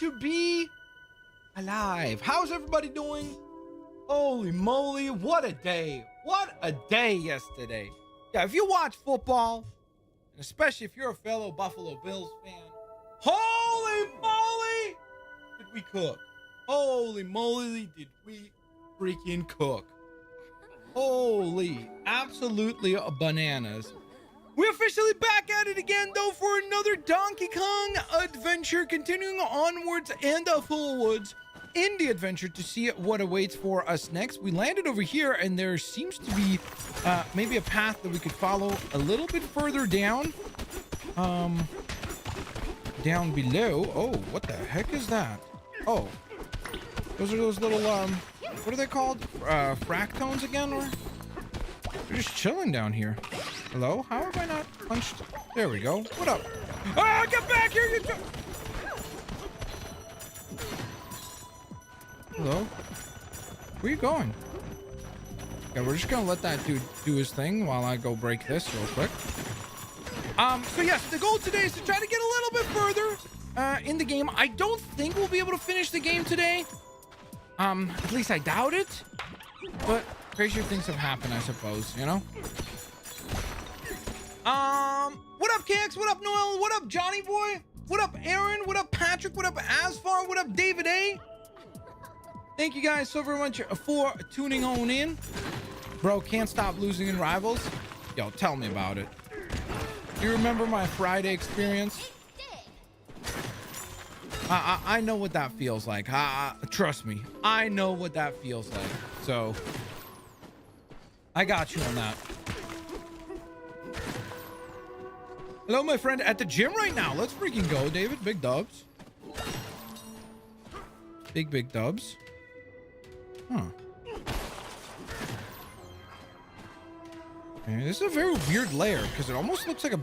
to be alive. How's everybody doing? Holy moly, what a day. What a day yesterday. Yeah, if you watch football, and especially if you're a fellow Buffalo Bills fan, holy moly, did we cook. Holy moly, did we freaking cook. Holy, absolutely bananas. We're officially back at it again, though, for another Donkey Kong adventure, continuing onwards and forwards in the adventure to see what awaits for us next. We landed over here, and there seems to be maybe a path that we could follow a little bit further down. Down below. Oh, what the heck is that? Oh, those are those little, what are they called? Fractones again, or? They're just chilling down here. Hello? How have I not punched? There we go. What up? Ah, get back here, you... Hello? Where you going? Yeah, we're just gonna let that dude do his thing while I go break this real quick. So yes, the goal today is to try to get a little bit further in the game. I don't think we'll be able to finish the game today. At least I doubt it. But crazier things have happened, I suppose, you know? What up, KX? What up, Noel? What up, Johnny Boy? What up, Aaron? What up, Patrick? What up, Asfar? What up, David A? Thank you guys so very much for tuning on in. Bro, can't stop losing in Rivals. Yo, tell me about it. You remember my Friday experience? I know what that feels like. Trust me, I know what that feels like. So I got you on that. Hello, my friend, at the gym right now. Let's freaking go, David. Big dubs. Big dubs. Huh. Okay, this is a very weird layer because it almost looks like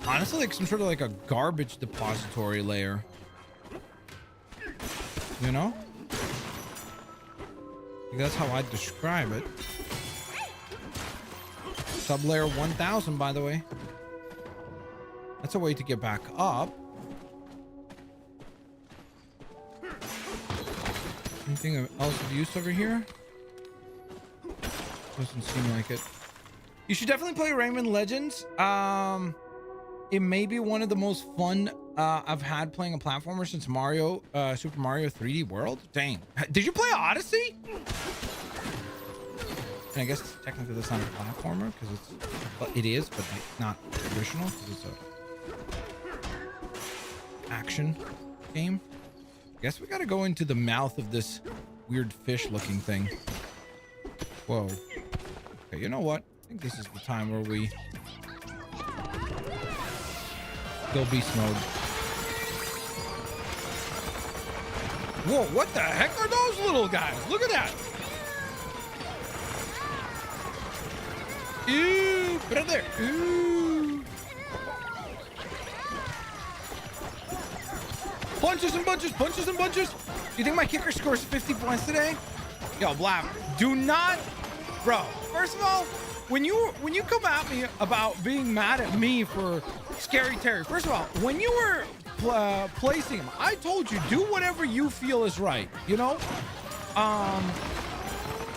honestly, like some sort of like a garbage depository layer. You know? I think that's how I'd describe it. Sublayer 1000, by the way. That's a way to get back up. Anything else of use over here? Doesn't seem like it. You should definitely play Rayman Legends. It may be one of the most fun I've had playing a platformer since Super Mario 3D World. Dang. Did you play Odyssey? And I guess technically that's not a platformer because it is, but not traditional because it's a action game. I guess we gotta go into the mouth of this weird fish looking thing. Whoa. Okay, you know what? I think this is the time where we go beast mode. Whoa, what the heck are those little guys? Look at that. Ew, brother. Ew. Punches and bunches, punches and bunches. Do you think my kicker scores 50 points today? Yo, Blap, do not, bro. First of all, when you come at me about being mad at me for Scary Terry, first of all, when you were placing him, I told you do whatever you feel is right. You know.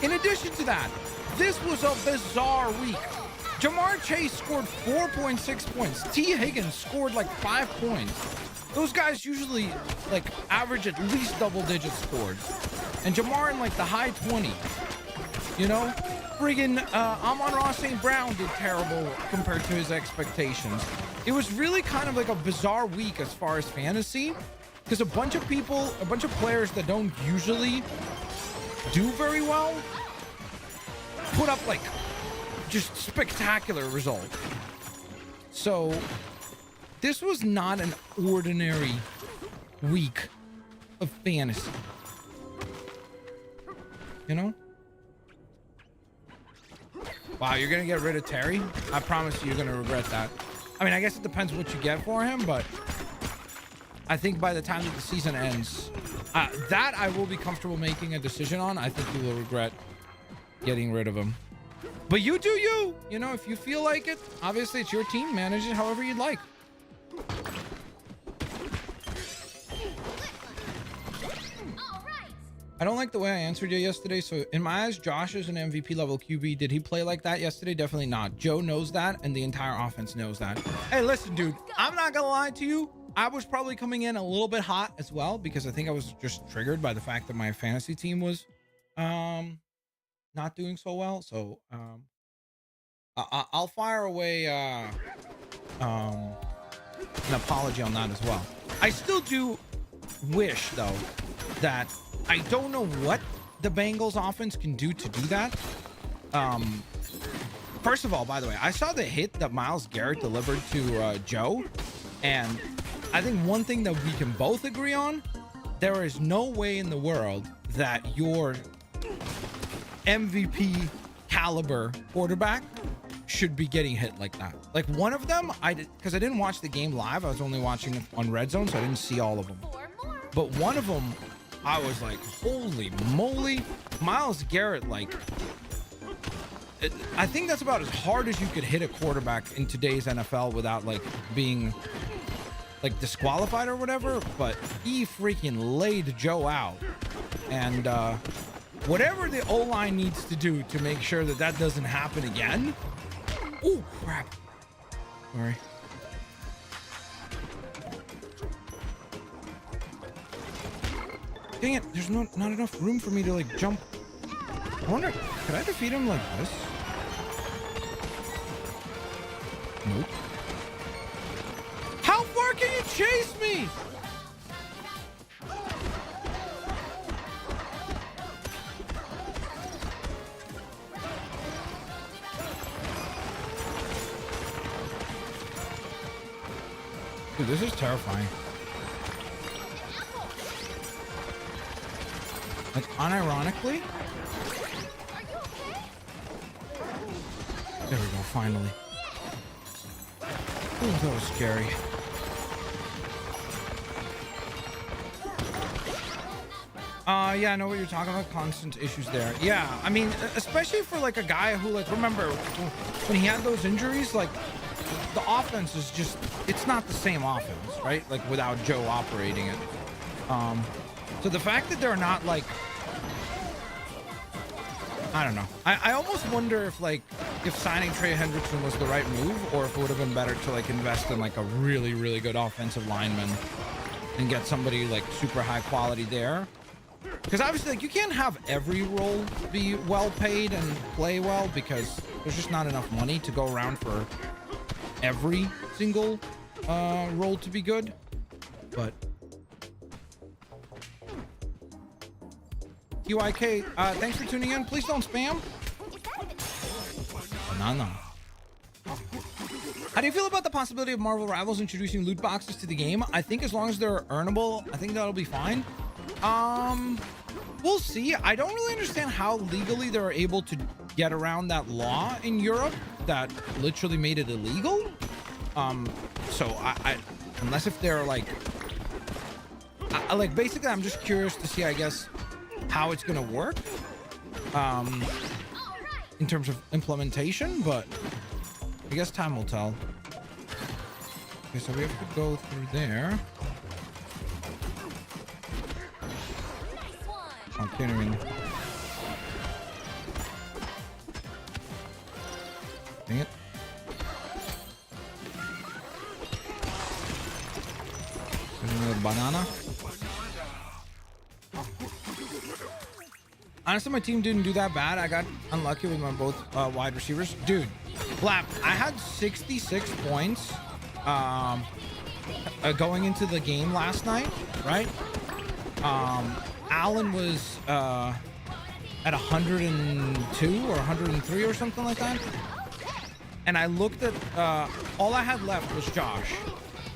In addition to that, this was a bizarre week. Jamar Chase scored 4.6 points. T. Higgins scored like 5 points. Those guys usually like average at least double-digit scores, and Jamar in like the high 20s. You know, friggin' Amon-Ra St. Brown did terrible compared to his expectations. It was really kind of like a bizarre week as far as fantasy, because a bunch of players that don't usually do very well put up like just spectacular results. So this was not an ordinary week of fantasy, you know? Wow, you're gonna get rid of Terry? I promise you're gonna regret that. I mean, I guess it depends what you get for him, but I think by the time that the season ends, that I will be comfortable making a decision on. I think you will regret getting rid of him. But you do you. You know, if you feel like it, obviously it's your team. Manage it however you'd like. I don't like the way I answered you yesterday. So in my eyes, Josh is an MVP level QB. Did he play like that yesterday? Definitely not. Joe knows that, and the entire offense knows that. Hey, listen, dude, I'm not gonna lie to you. I was probably coming in a little bit hot as well, because I think I was just triggered by the fact that my fantasy team was not doing so well. So I'll fire away an apology on that as well. I still do wish, though, that I don't know what the Bengals offense can do to do that. First of all, by the way, I saw the hit that Myles Garrett delivered to Joe, and I think one thing that we can both agree on, there is no way in the world that your MVP caliber quarterback should be getting hit like that. Like one of them, because I didn't watch the game live. I was only watching it on Red Zone, so I didn't see all of them. But one of them, I was like, holy moly. Myles Garrett, like, I think that's about as hard as you could hit a quarterback in today's NFL without like being like disqualified or whatever. But he freaking laid Joe out. And whatever the O-line needs to do to make sure that that doesn't happen again. Oh, crap. Sorry. Dang it, there's not enough room for me to like jump. I wonder, could I defeat him like this? Nope. How far can you chase me? Dude, this is terrifying. Like, unironically. There we go, finally. Ooh, that was scary. Yeah, I know what you're talking about. Constant issues there. Yeah, I mean, especially for like a guy who, like, remember when he had those injuries, like the offense is just, it's not the same offense, right? Like without Joe operating it. So the fact that they're not like, I don't know. I almost wonder if like, if signing Trey Hendrickson was the right move, or if it would have been better to like invest in like a really, really good offensive lineman and get somebody like super high quality there. Because obviously, like, you can't have every role be well paid and play well, because there's just not enough money to go around for every single role to be good. But QIK, thanks for tuning in. Please don't spam. No. How do you feel about the possibility of Marvel Rivals introducing loot boxes to the game? I think as long as they're earnable, I think that'll be fine. We'll see. I don't really understand how legally they're able to get around that law in Europe that literally made it illegal. So I unless if they're like, like basically I'm just curious to see, I guess, how it's gonna work in terms of implementation, but I guess time will tell. Okay, so we have to go through there. I'm kidding. Dang it. Another banana. Honestly, my team didn't do that bad. I got unlucky with my both wide receivers. Dude, Blap, I had 66 points going into the game last night, right? Allen was at 102 or 103 or something like that. And I looked at, all I had left was Josh.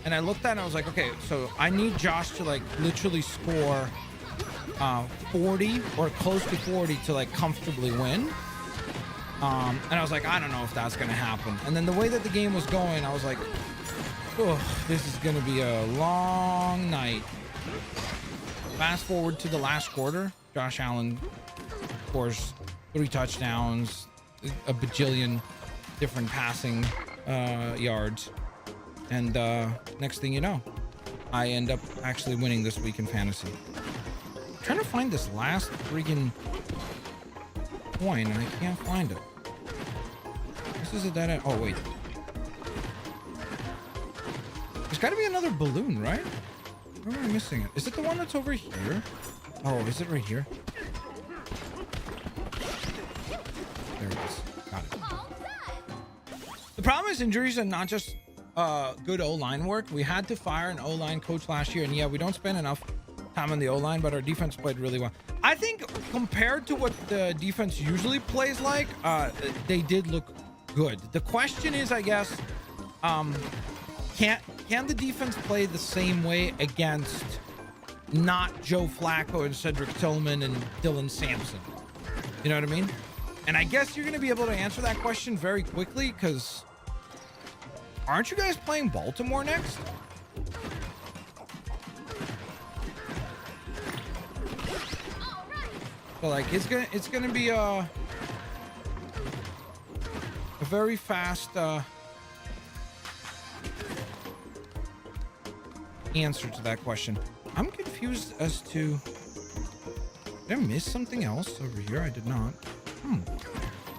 And I looked at it and I was like, okay, so I need Josh to like literally score 40 or close to 40 to like comfortably win. And I was like, I don't know if that's going to happen. And then the way that the game was going, I was like, oh, this is going to be a long night. Fast forward to the last quarter, Josh Allen scores 3 touchdowns, a bajillion different passing yards, and next thing you know, I end up actually winning this week in fantasy. trying to find this last friggin' coin and I can't find it. This is a dead end. Oh, wait. There's got to be another balloon, right? Where am I missing it? Is it the one that's over here? Oh, is it right here? There it is. Got it. The problem is injuries and not just good O-line work. We had to fire an O-line coach last year, and yeah, we don't spend enough time on the O-line, but our defense played really well. I think compared to what the defense usually plays like, they did look good. The question is, I guess, can the defense play the same way against not Joe Flacco and Cedric Tillman and Dylan Sampson? You know what I mean? And I guess you're going to be able to answer that question very quickly, because aren't you guys playing Baltimore next? So like it's gonna be a very fast answer to that question. I'm confused as to, did I miss something else over here? I did not. Am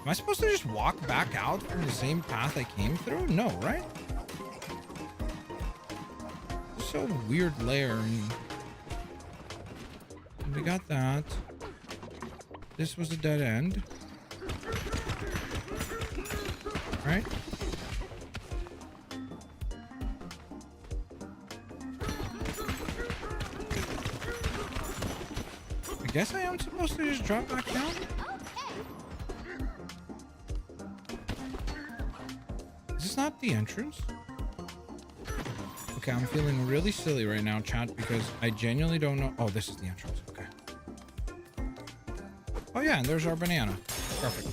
I supposed to just walk back out from the same path I came through? No, right? It's so weird layer. And we got that. This was a dead end. Right? I guess I am supposed to just drop back down? Is this not the entrance? Okay, I'm feeling really silly right now, chat, because I genuinely don't know. Oh, this is the entrance. Okay. Oh yeah, and there's our banana. Perfect.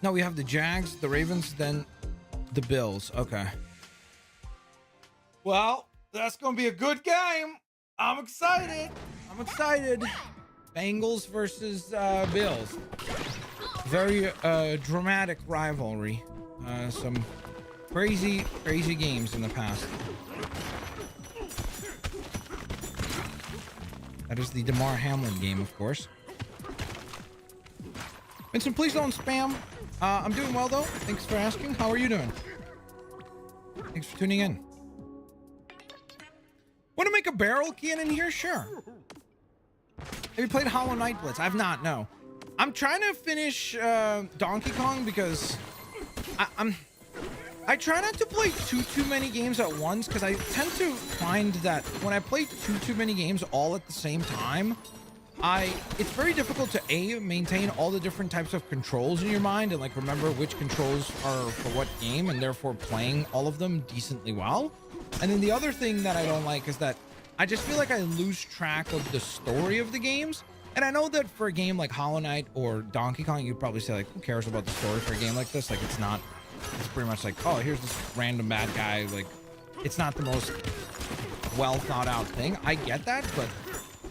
No, we have the Jags, the Ravens, then the Bills. Okay. Well, that's gonna be a good game. I'm excited. Bengals versus Bills. Very dramatic rivalry. Some crazy games in the past. That is the DeMar Hamlin game, of course. Vincent, please don't spam. I'm doing well, though. Thanks for asking. How are you doing? Thanks for tuning in. Want to make a barrel cannon here? Sure. Have you played Hollow Knight Blitz? I've not, no. I'm trying to finish Donkey Kong because I try not to play too many games at once, because I tend to find that when I play too many games all at the same time, it's very difficult to maintain all the different types of controls in your mind and like remember which controls are for what game, and therefore playing all of them decently well. And then the other thing that I don't like is that I just feel like I lose track of the story of the games. And I know that for a game like Hollow Knight or Donkey Kong, you'd probably say like, who cares about the story for a game like this? Like, it's pretty much like, oh, here's this random bad guy. Like, it's not the most well thought out thing. I get that, but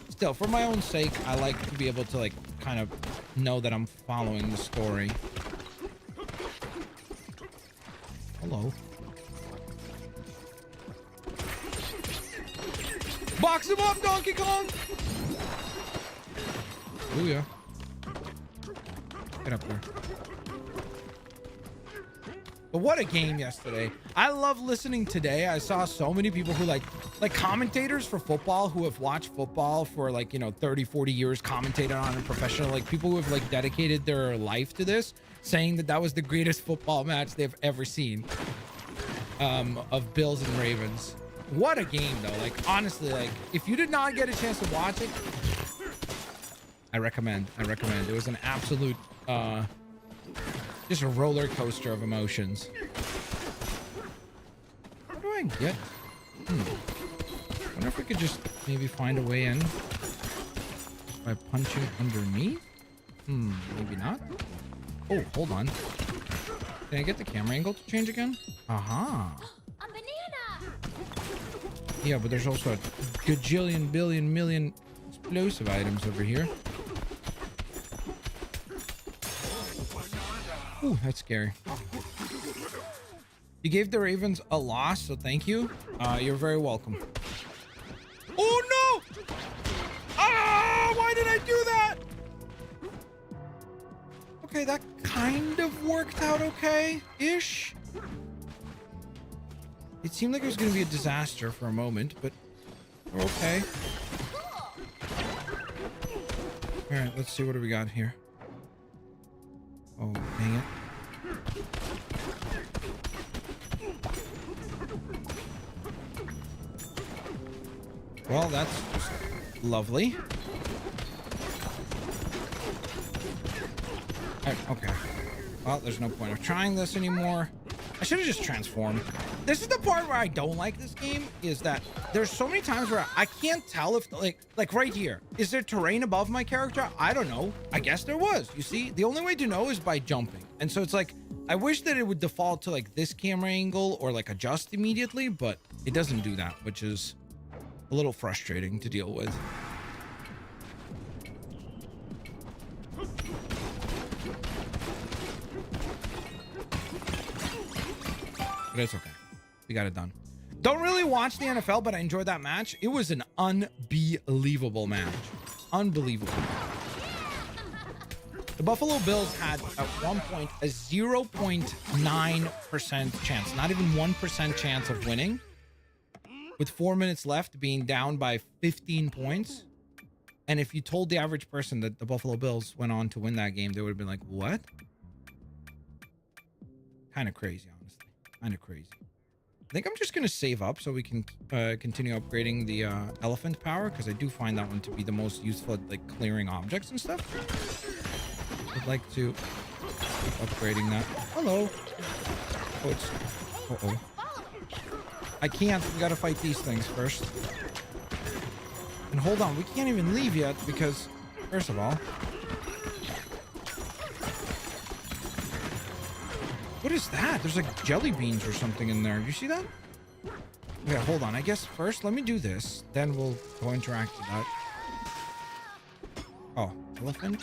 still, for my own sake, I like to be able to like kind of know that I'm following the story. Hello. Box him up, Donkey Kong! Oh yeah. Get up there. But what a game yesterday. I love listening today. I saw so many people who like commentators for football who have watched football for like, 30, 40 years, commentated on it professional, like people who have like dedicated their life to this, saying that was the greatest football match they've ever seen, of Bills and Ravens. What a game though. Like, honestly, like if you did not get a chance to watch it, I recommend. It was an absolute, just a roller coaster of emotions. How do I get? Wonder if we could just maybe find a way in by punching underneath. Maybe not. Oh, hold on. Can I get the camera angle to change again? Aha. A banana. Yeah, but there's also a gajillion, billion, million explosive items over here. Ooh, that's scary. You gave the Ravens a loss, so thank you. You're very welcome. Okay, that kind of worked out okay-ish. It seemed like it was going to be a disaster for a moment, but we're okay. All right, let's see what do we got here. Oh, dang it. Well, that's just lovely. Okay. Well, there's no point of trying this anymore. I should have just transformed. This is the part where I don't like this game, is that there's so many times where I can't tell if, like right here, is there terrain above my character? I don't know. I guess there was. You see, the only way to know is by jumping. And so it's like, I wish that it would default to like this camera angle or like adjust immediately, but it doesn't do that, which is a little frustrating to deal with. But it's okay. We got it done. Don't really watch the NFL, but I enjoyed that match. It was an unbelievable match. Unbelievable. The Buffalo Bills had at one point a 0.9% chance, not even 1% chance of winning, with 4 minutes left, being down by 15 points. And if you told the average person that the Buffalo Bills went on to win that game, they would have been like, what? Kind of crazy, honestly. Kind of crazy. I think I'm just going to save up so we can continue upgrading the elephant power, because I do find that one to be the most useful at like clearing objects and stuff. I'd like to keep upgrading that. Hello. Oh, it's... Uh-oh. I can't. We got to fight these things first. And hold on. We can't even leave yet because, first of all... What is that? There's like jelly beans or something in there. You see that? Okay, hold on. I guess first let me do this. Then we'll go interact with that. Oh, elephant.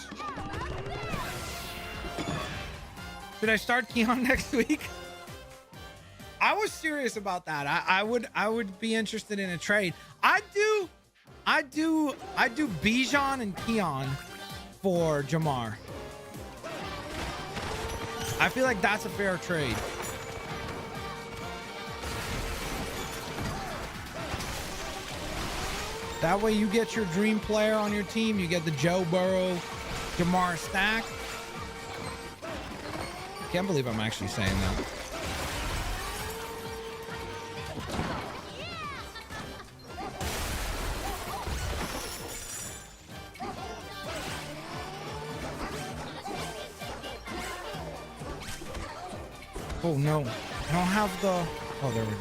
Should I start Keon next week? I was serious about that. I would be interested in a trade. I do Bijan and Keon for Jamar. I feel like that's a fair trade. That way you get your dream player on your team. You get the Joe Burrow, Jamar stack. Can't believe I'm actually saying that. Oh no, I don't have the... Oh, there we go.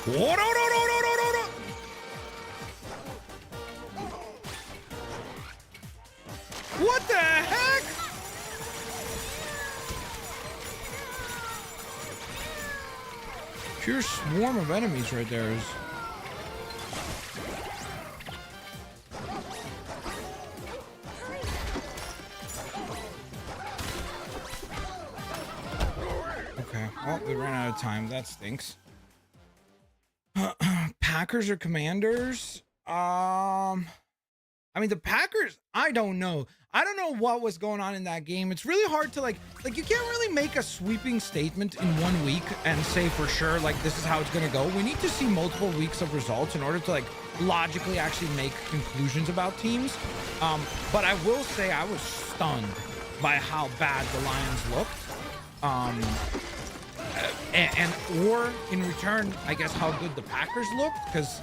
Whoa, no, no, no, no, no, no, no. What the heck? Pure swarm of enemies right there is... Oh, we ran out of time. That stinks. Packers or Commanders? I mean, the Packers, I don't know. I don't know what was going on in that game. It's really hard to like you can't really make a sweeping statement in 1 week and say for sure, like, this is how it's going to go. We need to see multiple weeks of results in order to like logically actually make conclusions about teams. But I will say I was stunned by how bad the Lions looked. Or in return, I guess how good the Packers looked, because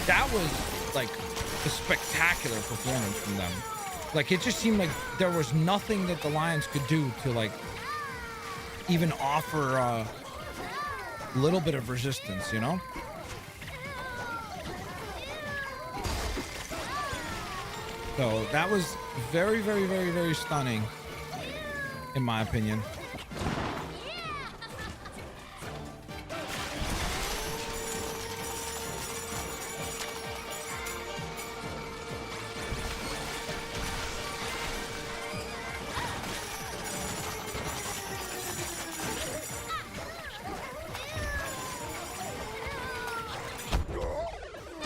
that was like a spectacular performance from them. Like, it just seemed like there was nothing that the Lions could do to like even offer a little bit of resistance, you know? So that was very, very, very, very stunning, in my opinion.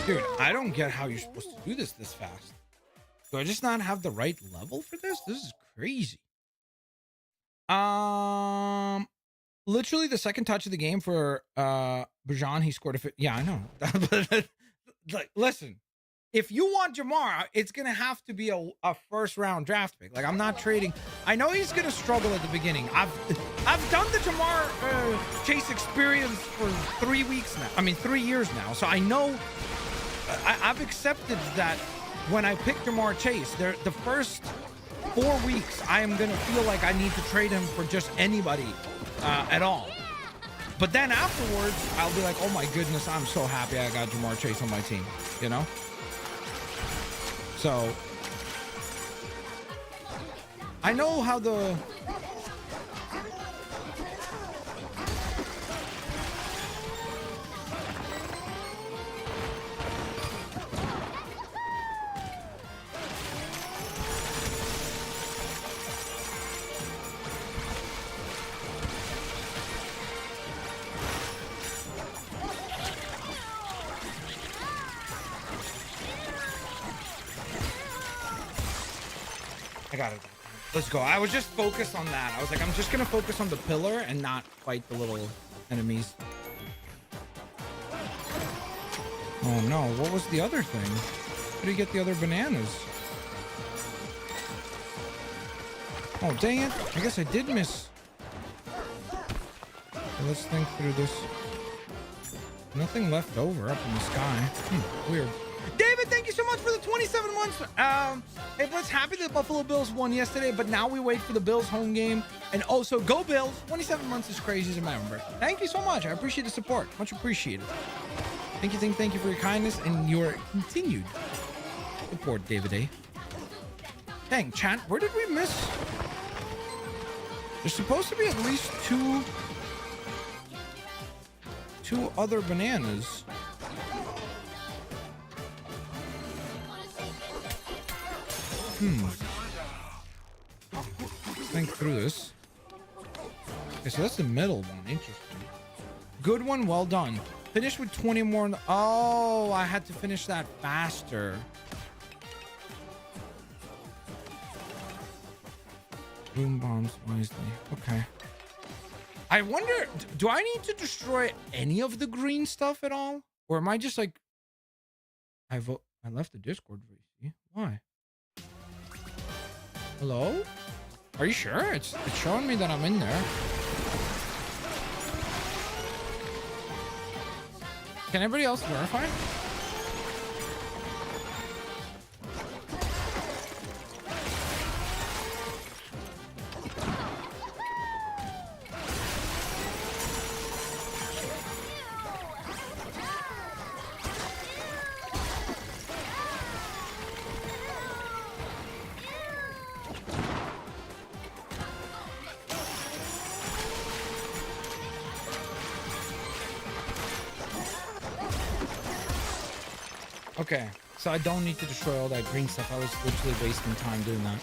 Dude, I don't get how you're supposed to do this fast. Do I just not have the right level for this? This is crazy. Literally the second touch of the game for Bajan, he scored a fit. Yeah, I know. Like, listen, if you want Jamar, it's gonna have to be a first round draft pick. Like, I'm not trading. I know he's gonna struggle at the beginning. I've done the Jamar Chase experience for 3 weeks now. I mean, 3 years now. So I know I've accepted that when I pick Jamar Chase, the first 4 weeks, I am gonna feel like I need to trade him for just anybody at all. But then afterwards, I'll be like, oh my goodness, I'm so happy I got Jamar Chase on my team, you know? So I know how the I got it. Let's go. I was just focused on that. I was like, I'm just gonna focus on the pillar and not fight the little enemies. Oh no, what was the other thing? How do you get the other bananas? Oh dang it. I guess I did miss. Okay, let's think through this. Nothing left over up in the sky. Weird. David, thank you so much for the 27 months. Hey, Blitz, happy the Buffalo Bills won yesterday, but now we wait for the Bills home game. And also, go Bills. 27 months is crazy as a member. Thank you so much. I appreciate the support. Much appreciated. Thank you for your kindness and your continued support, David A. Dang, chat, where did we miss? There's supposed to be at least two other bananas. Let's think through this. Okay, so that's the middle one. Interesting. Good one. Well done. Finish with 20 more. Oh, I had to finish that faster. Boom bombs wisely. Okay. I wonder, do I need to destroy any of the green stuff at all? Or am I just like... I left the Discord VC. Why? Hello? Are you sure? It's showing me that I'm in there. Can everybody else verify? Okay, so I don't need to destroy all that green stuff. I was literally wasting time doing that.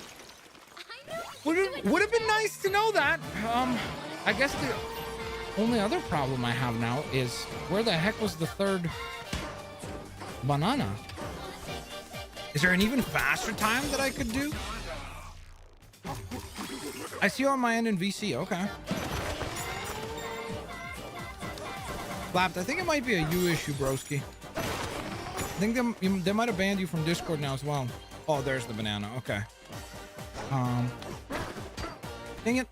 Would have been nice to know that. I guess the only other problem I have now is where the heck was the third banana? Is there an even faster time that I could do? I see you on my end in VC. Okay. Flapped. I think it might be a you issue, broski. I think they might have banned you from Discord now as well. Oh, there's the banana. Okay. Dang it.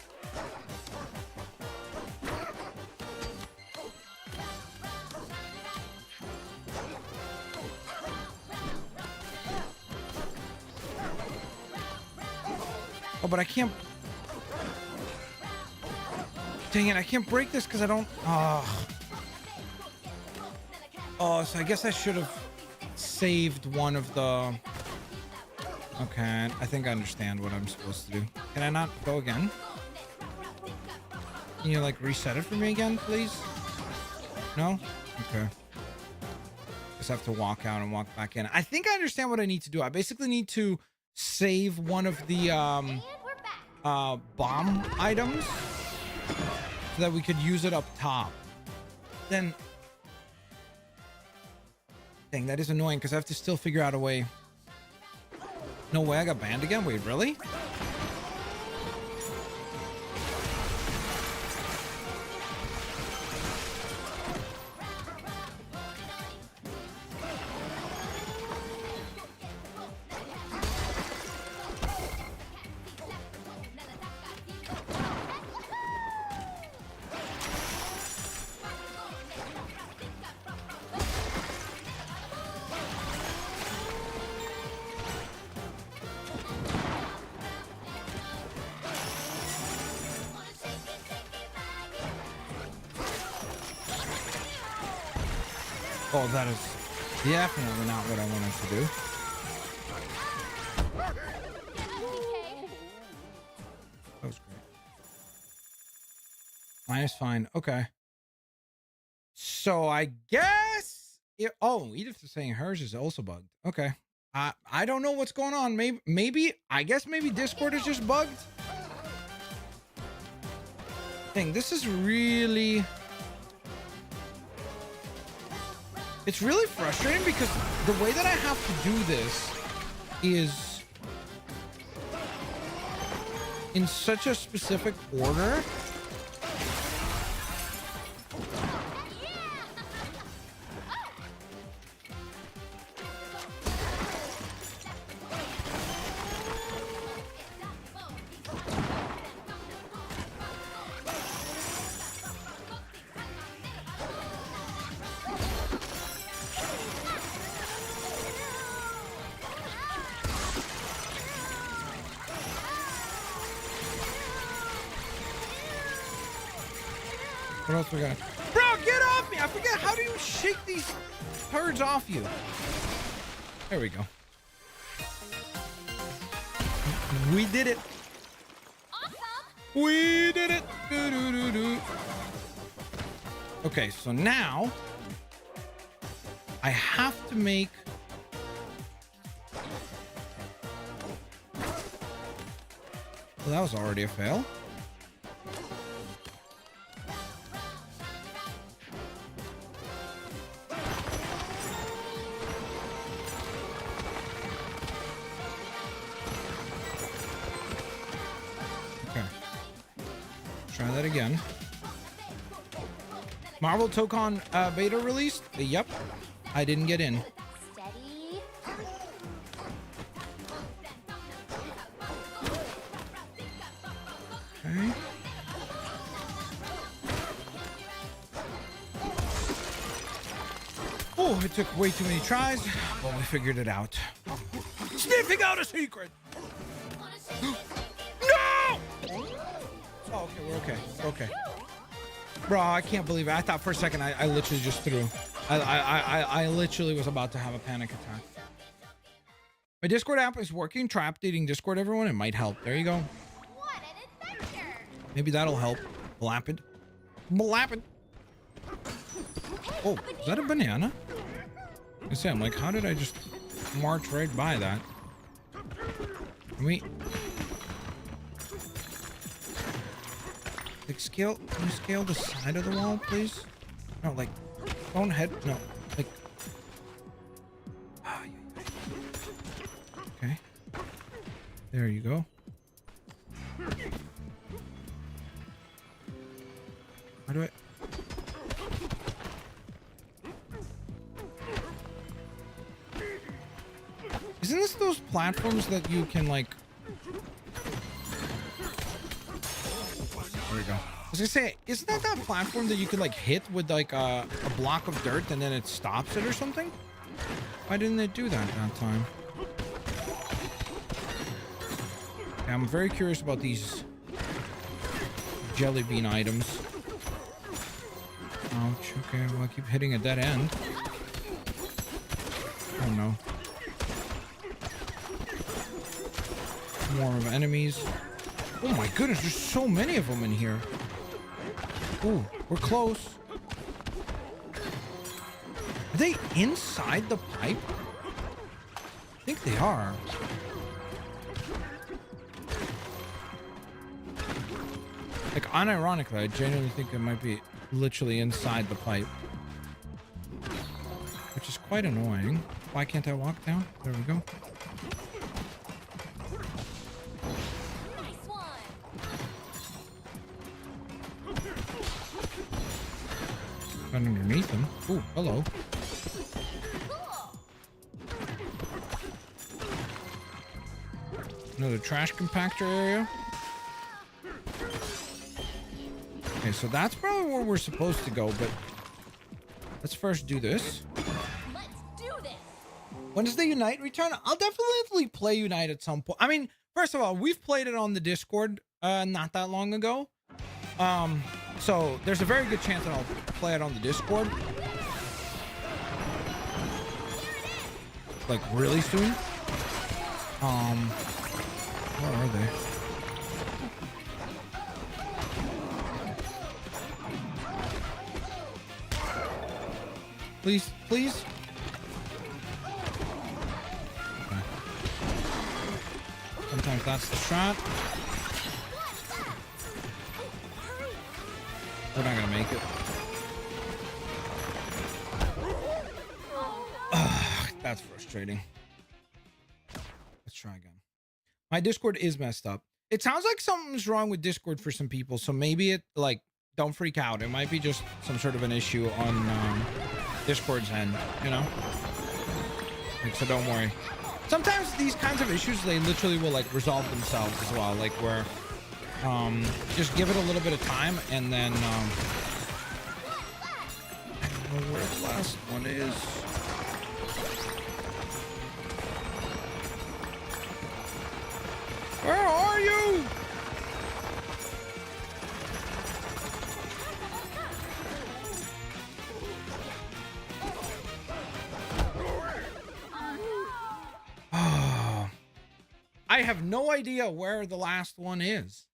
Oh, but I can't. Dang it, I can't break this because I don't. Oh, so I guess I should have saved one of the... Okay, I think I understand what I'm supposed to do. Can I not go again? Can you like reset it for me again, please? No? Okay. Just have to walk out and walk back in. I think I understand what I need to do. I basically need to save one of the bomb items so that we could use it up top. Then Dang, that is annoying because I have to still figure out a way. No way, I got banned again? Wait, really? Oh, that is definitely not what I wanted to do. That was great. Minus fine. Okay. So I guess oh, Edith is saying hers is also bugged. Okay. I don't know what's going on. Maybe I guess maybe Discord is just bugged. Dang, this is really. It's really frustrating because the way that I have to do this is in such a specific order. What else we got? Bro, get off me! I forget, how do you shake these turds off you? There we go. We did it. Awesome. We did it. Do. Okay, so now I have to make. Well, that was already a fail. Again. Marvel Tokon beta released? Yep. I didn't get in. Okay. Oh, it took way too many tries, but we figured it out. Sniffing out a secret! No! Oh, okay, we're okay. We're okay. Bro, I can't believe it. I thought for a second I literally just threw. I literally was about to have a panic attack. My Discord app is working. Try updating Discord, everyone. It might help. There you go. What an adventure! Maybe that'll help. Blapid. Blapid. Oh, is that a banana? I say, I'm like, how did I just march right by that? Can we... Like, can you scale the side of the wall, please? No, like, don't head, no, like. Okay. There you go. How do I? Isn't this those platforms that you can, like, there we go. I was gonna say, isn't that platform that you can like hit with like a block of dirt and then it stops it or something? Why didn't it do that time? Okay, I'm very curious about these jelly bean items. Ouch. Okay, well, I keep hitting a dead end. Oh no. More of enemies. Oh my goodness, there's so many of them in here. Ooh, we're close. Are they inside the pipe? I think they are. Like, unironically, I genuinely think it might be literally inside the pipe. Which is quite annoying. Why can't I walk down? There we go. Nice one. Right underneath them. Ooh, hello. Cool. Another trash compactor area. Okay, so that's probably where we're supposed to go, but let's first do this. Let's do this. When does the Unite return? I'll definitely play Unite at some point. I mean, first of all, we've played it on the Discord not that long ago. So there's a very good chance that I'll play it on the Discord. Like really soon. Where are they? Please, please. Okay. Sometimes that's the shot. We're not gonna make it. Ugh, that's frustrating. Let's try again. My Discord is messed up. It sounds like something's wrong with Discord for some people, so maybe it, like, don't freak out. It might be just some sort of an issue on Discord's end, you know? Like, so don't worry. Sometimes these kinds of issues, they literally will, like, resolve themselves as well. Like, where, just give it a little bit of time, and then, I don't know where the last one is. Where are you? I have no idea where the last one is.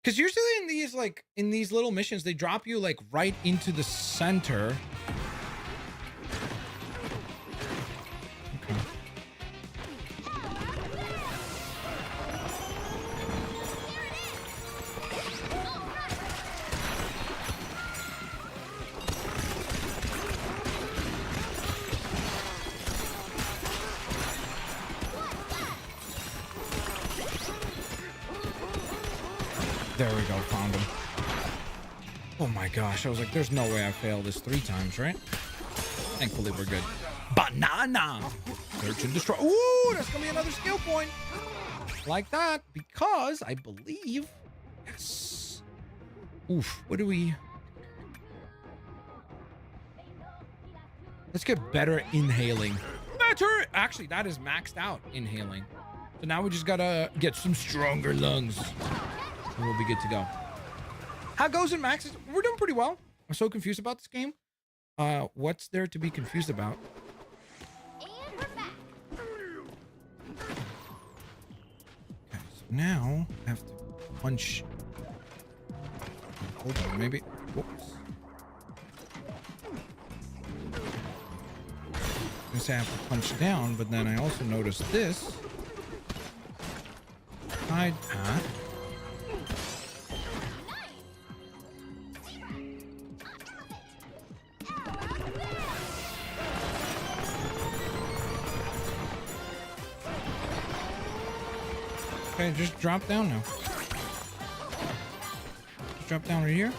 Because usually in these, like, in these little missions, they drop you, like, right into the center. Okay. There we go, found him. Oh my gosh, I was like, there's no way I failed this 3 times, right? Thankfully, we're good. Banana! Search and destroy. Ooh, that's gonna be another skill point. Like that, because I believe... Yes. Oof, what do we... Let's get better at inhaling. Better! Actually, that is maxed out, inhaling. So now we just gotta get some stronger lungs. And we'll be good to go. How goes in maxes? We're doing pretty well. I'm so confused about this game. What's there to be confused about? And we're back. Okay, so now I have to punch. Hold on, maybe. Whoops. I guess I have to punch down, but then I also noticed this. Side path. Okay, just drop down now. Just drop down right here.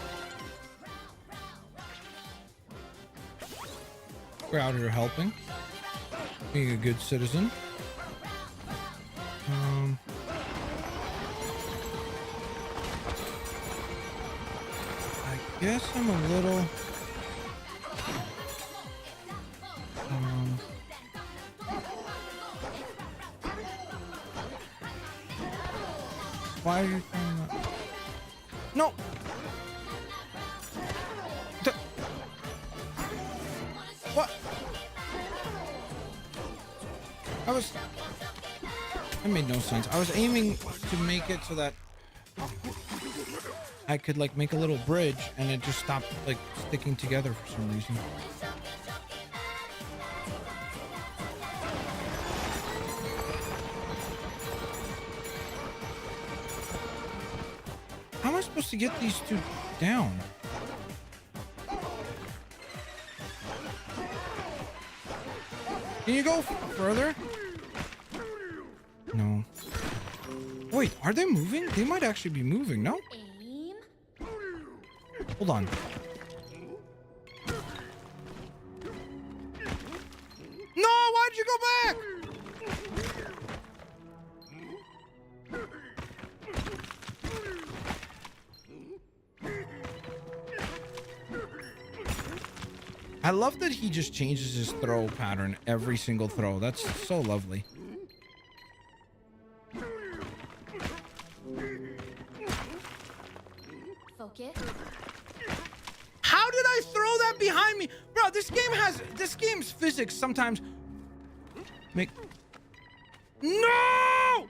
We're out here helping. Being a good citizen. I guess I'm a little... Why are you throwing that? No! What? That made no sense. I was aiming to make it so that I could, like, make a little bridge, and it just stopped, like, sticking together for some reason. How am I supposed to get these two down? Can you go further? No. Wait, are they moving? They might actually be moving, no? Aim. Hold on. No, why'd you go back? I love that he just changes his throw pattern every single throw. That's so lovely. Focus. How did I throw that behind me? Bro, this game's physics sometimes make... No!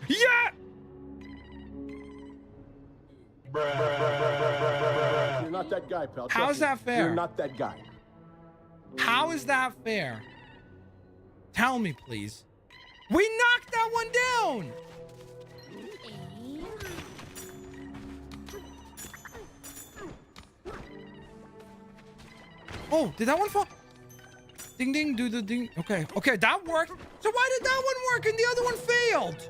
Yeah! You're not that guy, pal. How's that fair? You're not that guy. How is that fair? Tell me, please. We knocked that one down! Aim. Oh, did that one fall? Ding, ding, do the ding. Okay, okay, that worked. So why did that one work and the other one failed?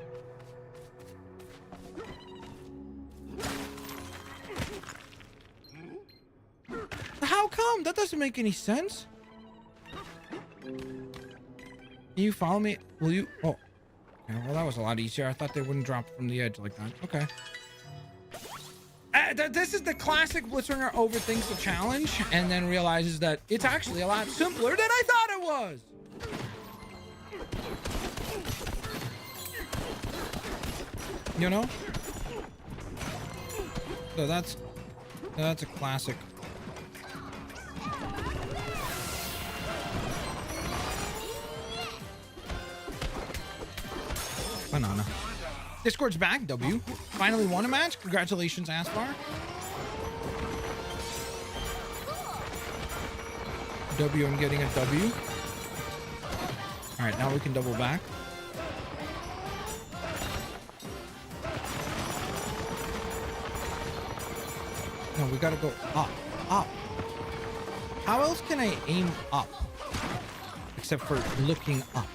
How come? That doesn't make any sense. Can you follow me? Will you? Oh, okay, well, that was a lot easier. I thought they wouldn't drop from the edge like that. Okay. This is the classic Blitzwinger overthinks the challenge and then realizes that it's actually a lot simpler than I thought it was. You know? So that's a classic. Banana. Discord's back. W. Finally won a match. Congratulations, Aspar. W and getting a W. All right, now we can double back. No, we gotta go up, up. How else can I aim up? Except for looking up.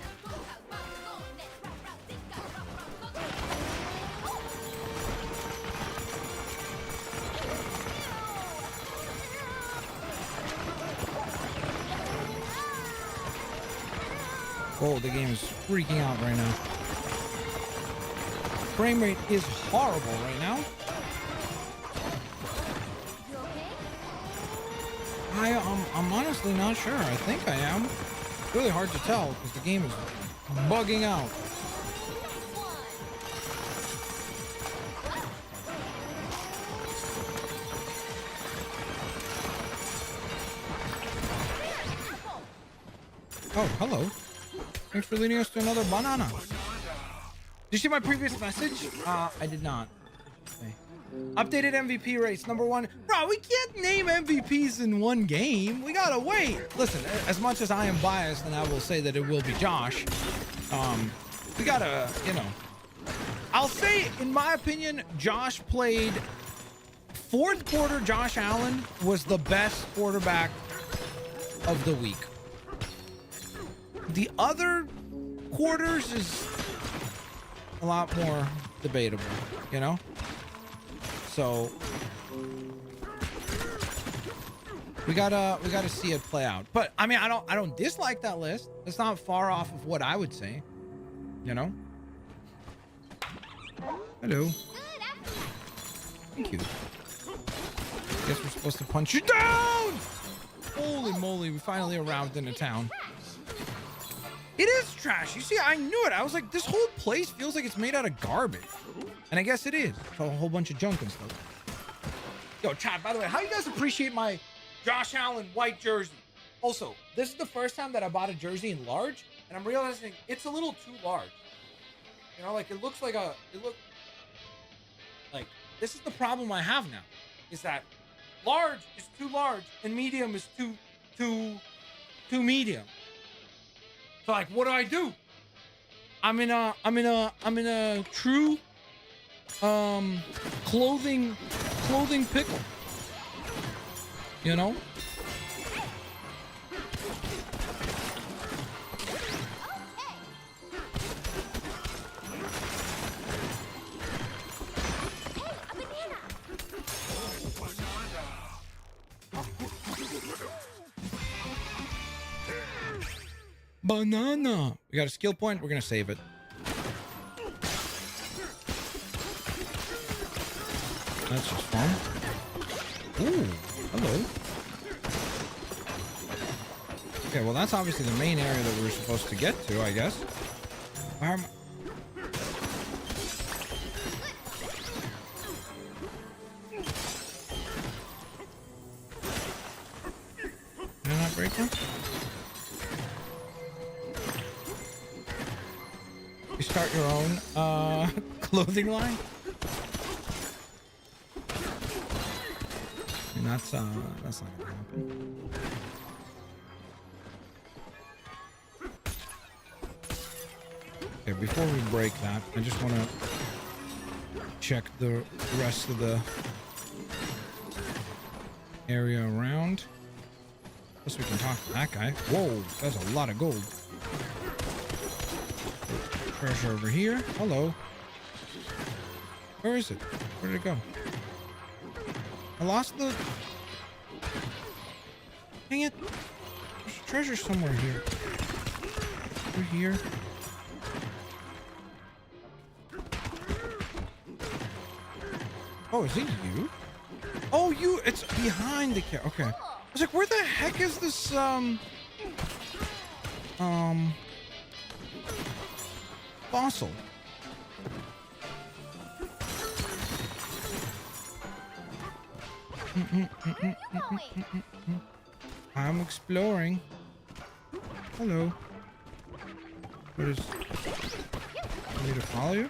Oh, the game is freaking out right now. Frame rate is horrible right now. You okay? I'm honestly not sure. I think I am. It's really hard to tell because the game is bugging out. Oh, hello. Thanks for leading us to another banana. Did you see my previous message? I did not. Okay. Updated MVP race, number 1. Bro, we can't name MVPs in one game. We gotta wait. Listen, as much as I am biased, and I will say that it will be Josh, we gotta, you know. I'll say, in my opinion, Josh played... Fourth quarter, Josh Allen was the best quarterback of the week. The other quarters is a lot more debatable, you know? So we gotta see it play out. But I mean, I don't dislike that list. It's not far off of what I would say, you know? Hello. Thank you. Guess we're supposed to punch you down. Holy moly, we finally arrived in a town. It is trash. You see, I knew it. I was like, this whole place feels like it's made out of garbage. And I guess it is. It's a whole bunch of junk and stuff. Yo, chat, by the way, how you guys appreciate my Josh Allen white jersey? Also, this is the first time that I bought a jersey in large, and I'm realizing it's a little too large. You know, like, it looks like this is the problem I have now, is that large is too large and medium is too medium. So like, what do? I'm in a true clothing pickle. You know? Banana. We got a skill point. We're gonna save it. That's just fun. Ooh, hello. Okay, well that's obviously the main area that we were supposed to get to, I guess. Why am Did I not break one? You start your own clothing line? And that's not gonna happen. Okay, before we break that, I just want to check the rest of the area around. Plus we can talk to that guy. Whoa, that's a lot of gold. Treasure over here. Hello. Where is it? Where did it go? I lost the... Dang it. There's treasure somewhere here. Over here. Oh, is it you? Oh, you... It's behind the car. Okay. I was like, where the heck is this, fossil? I'm exploring. Hello. What is... I need to follow you?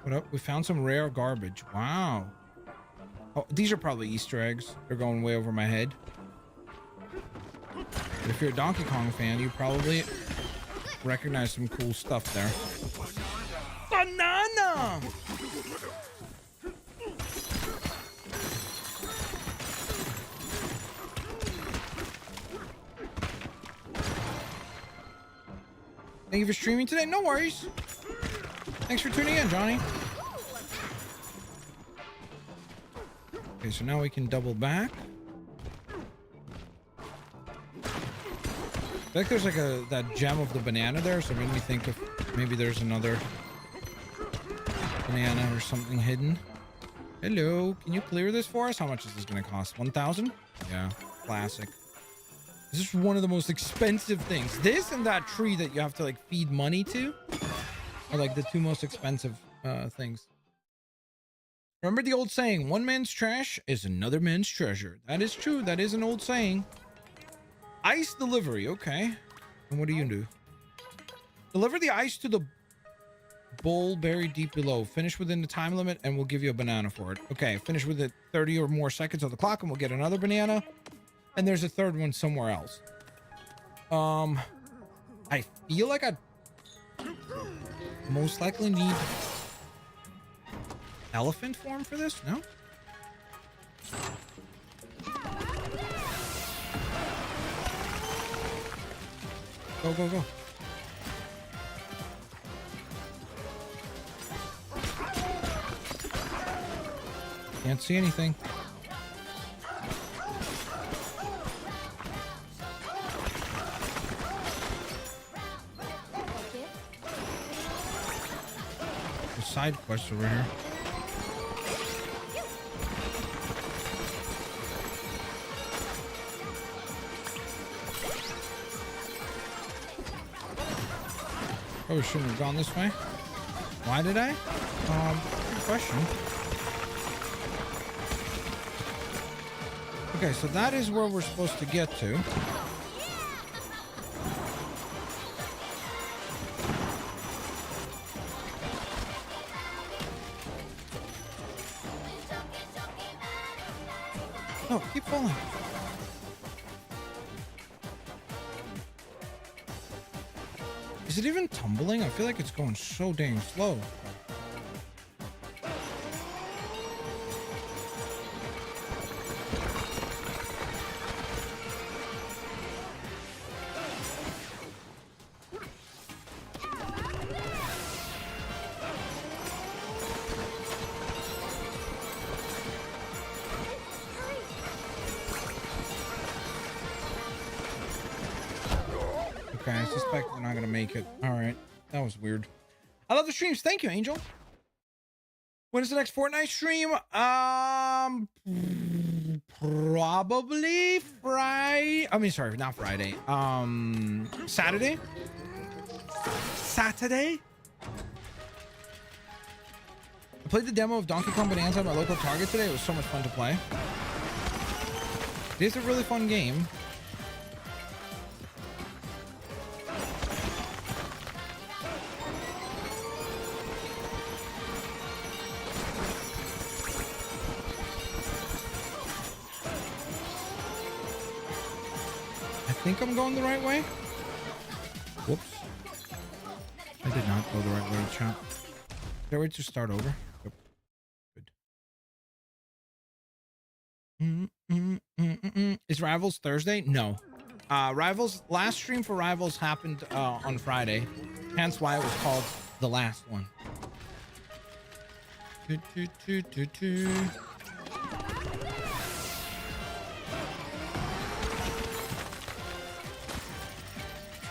What up? We found some rare garbage. Wow. Oh, these are probably Easter eggs. They're going way over my head. But if you're a Donkey Kong fan, you probably recognize some cool stuff there. Banana! Thank you for streaming today. No worries. Thanks for tuning in, Johnny. Okay, so now we can double back. I think there's like that gem of the banana there, so it made me think of maybe there's another banana or something hidden. Hello, can you clear this for us? How much is this gonna cost? 1,000? Yeah, classic. This is one of the most expensive things. This and that tree that you have to like feed money to are like the two most expensive things. Remember the old saying, one man's trash is another man's treasure. That is true. That is an old saying. Ice delivery. Okay. And what do you do? Deliver the ice to the bowl buried deep below. Finish within the time limit and we'll give you a banana for it. Okay. Finish within 30 or more seconds of the clock and we'll get another banana. And there's a third one somewhere else. I feel like I most likely need elephant form for this. No? Go, go, go. Can't see anything. There's side quests over here. Oh, shouldn't have gone this way. Why did I? Good question. Okay, so that is where we're supposed to get to. No, keep falling. Is Is it even tumbling? I feel like it's going so dang slow. Okay, I suspect we're not gonna make it. All right, that was weird. I love the streams. Thank you, Angel. When is the next Fortnite stream? Probably Friday. I mean, sorry, not Friday. Saturday. Saturday. I played the demo of Donkey Kong Bananza at my local Target today. It was so much fun to play. It is a really fun game. I think I'm going the right way. Whoops. I did not go the right way, chat. Is there a way to start over? Yep. Good. Is Rivals Thursday? No. Rivals, last stream for Rivals happened on Friday. Hence why it was called the last one.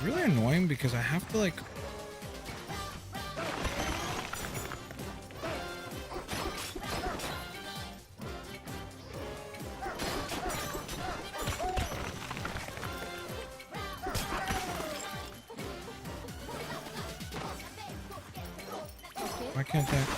Really annoying because I have to like why can't that?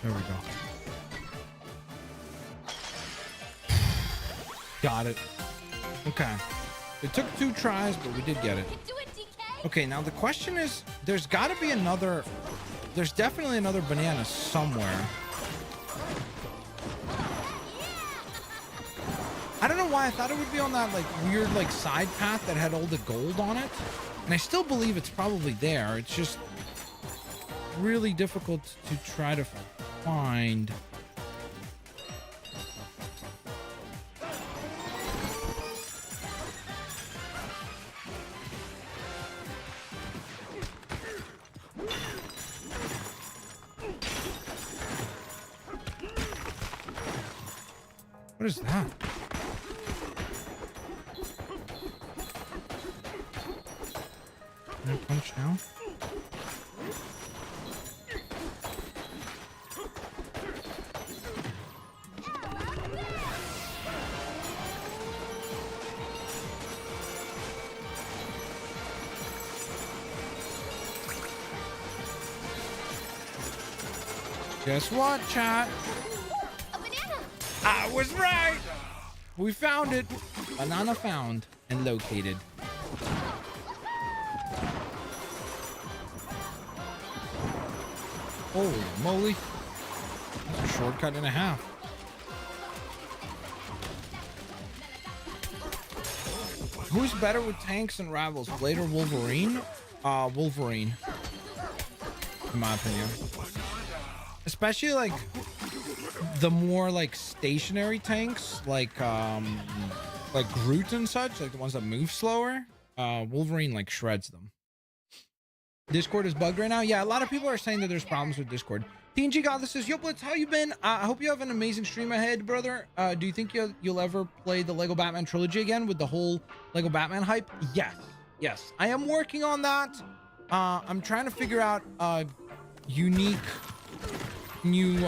There we go. Got it. Okay. It took 2 tries, but we did get it. Okay, now the question is, there's got to be another... There's definitely another banana somewhere. I don't know why I thought it would be on that like weird like side path that had all the gold on it. And I still believe it's probably there. It's just really difficult to try to find. What is that? Can I punch now? Guess what, chat? A banana. I was right. We found it. Banana found and located. Holy moly. That's a shortcut and a half. Who's better with tanks and Rivals, Blade or Wolverine? Wolverine. In my opinion. Especially like the more like stationary tanks, like Groot and such, like the ones that move slower. Wolverine like shreds them. Discord is bugged right now. Yeah, a lot of people are saying that there's problems with Discord. TNG Godless says, yo Blitz, how you been? I hope you have an amazing stream ahead, brother. Do you think you'll ever play the Lego Batman trilogy again with the whole Lego Batman hype? Yes, I am working on that. I'm trying to figure out a unique new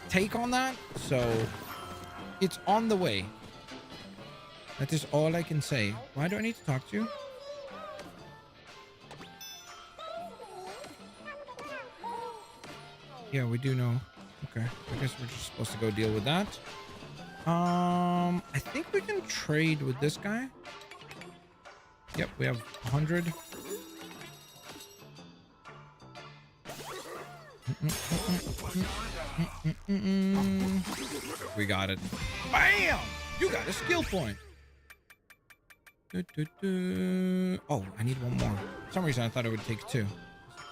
take on that, so it's on the way. That is all I can say. Why do I need to talk to you? Yeah, we do know. Okay, I guess we're just supposed to go deal with that. I think we can trade with this guy. Yep, we have 100. We got it. Bam! You got a skill point. Oh, I need one more. For some reason, I thought it would take two. It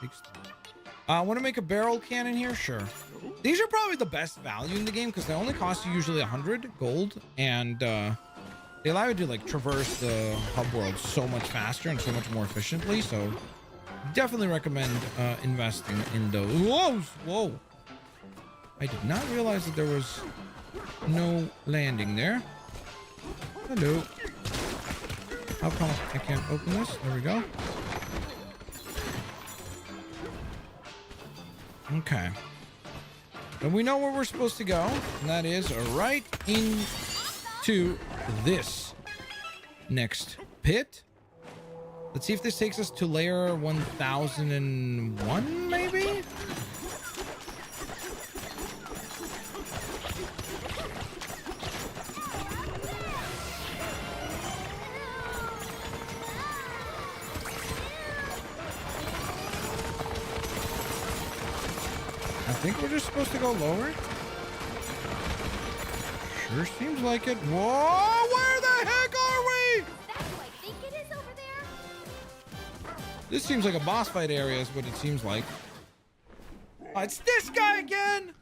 takes three. I want to make a barrel cannon here. Sure. These are probably the best value in the game because they only cost you usually 100 gold, and they allow you to like traverse the hub world so much faster and so much more efficiently. So definitely recommend investing in those. Whoa! Whoa! I did not realize that there was no landing there. Hello. How come I can't open this? There we go. Okay. And we know where we're supposed to go, and that is right into this next pit. Let's see if this takes us to layer 1001, maybe? I think we're just supposed to go lower. Sure seems like it. Whoa, where the heck are we? That's who I think it is over there. This seems like a boss fight area is what it seems like. Oh, it's this guy again.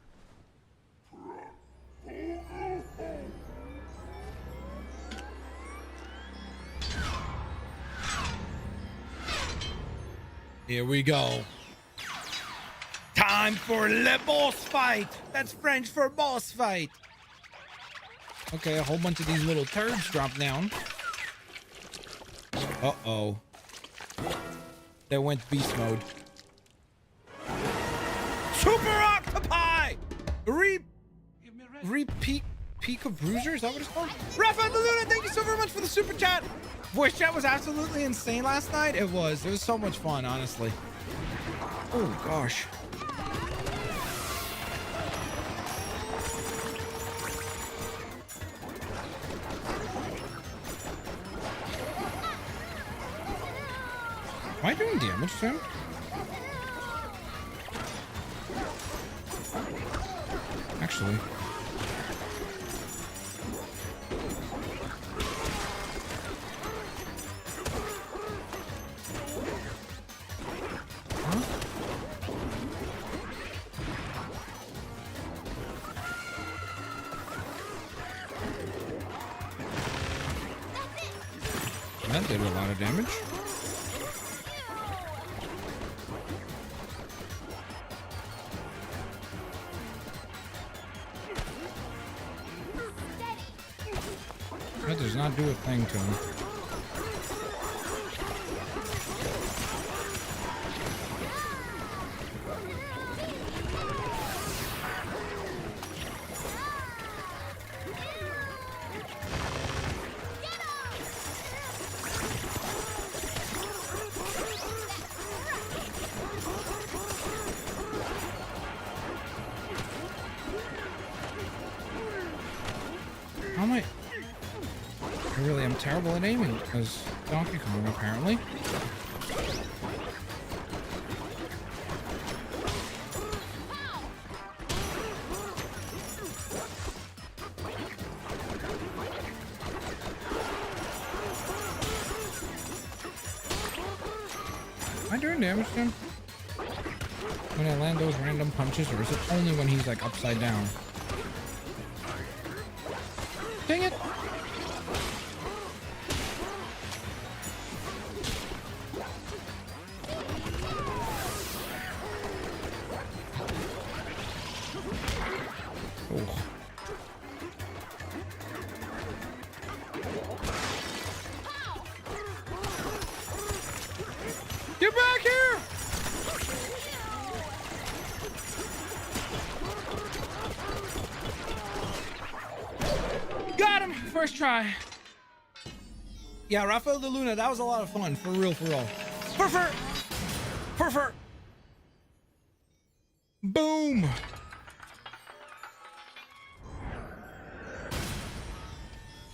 Here we go. Time for le boss fight. That's French for boss fight. Okay, a whole bunch of these little turds drop down. Uh-oh. They went beast mode. Super octopi! Pika Bruiser? Is that what it's called? Rafa the Luna, thank you so very much for the super chat. Voice chat was absolutely insane last night. It was so much fun, honestly. Oh gosh. Am I doing damage to him? Actually. Huh? That did a lot of damage. That does not do a thing to him. How am I? I really am terrible at aiming as Donkey Kong, apparently. Am I doing damage to him? When I land those random punches, or is it only when he's like upside down? Dang it! Oh. Get back here! Got him! First try. Yeah, Rafael de Luna, that was a lot of fun. For real, for real. Fur. Boom!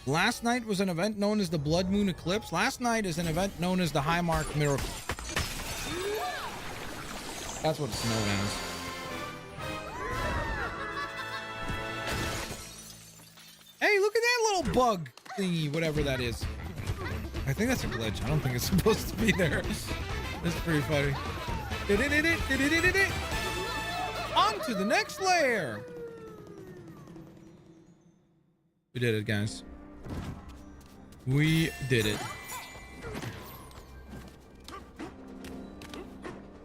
Last night was an event known as the Blood Moon Eclipse. Last night is an event known as the High Mark Miracle. That's what it's known as. bug thingy, whatever that is. I think that's a glitch. I don't think it's supposed to be there. That's pretty funny. On to the next layer. We did it, guys. We did it.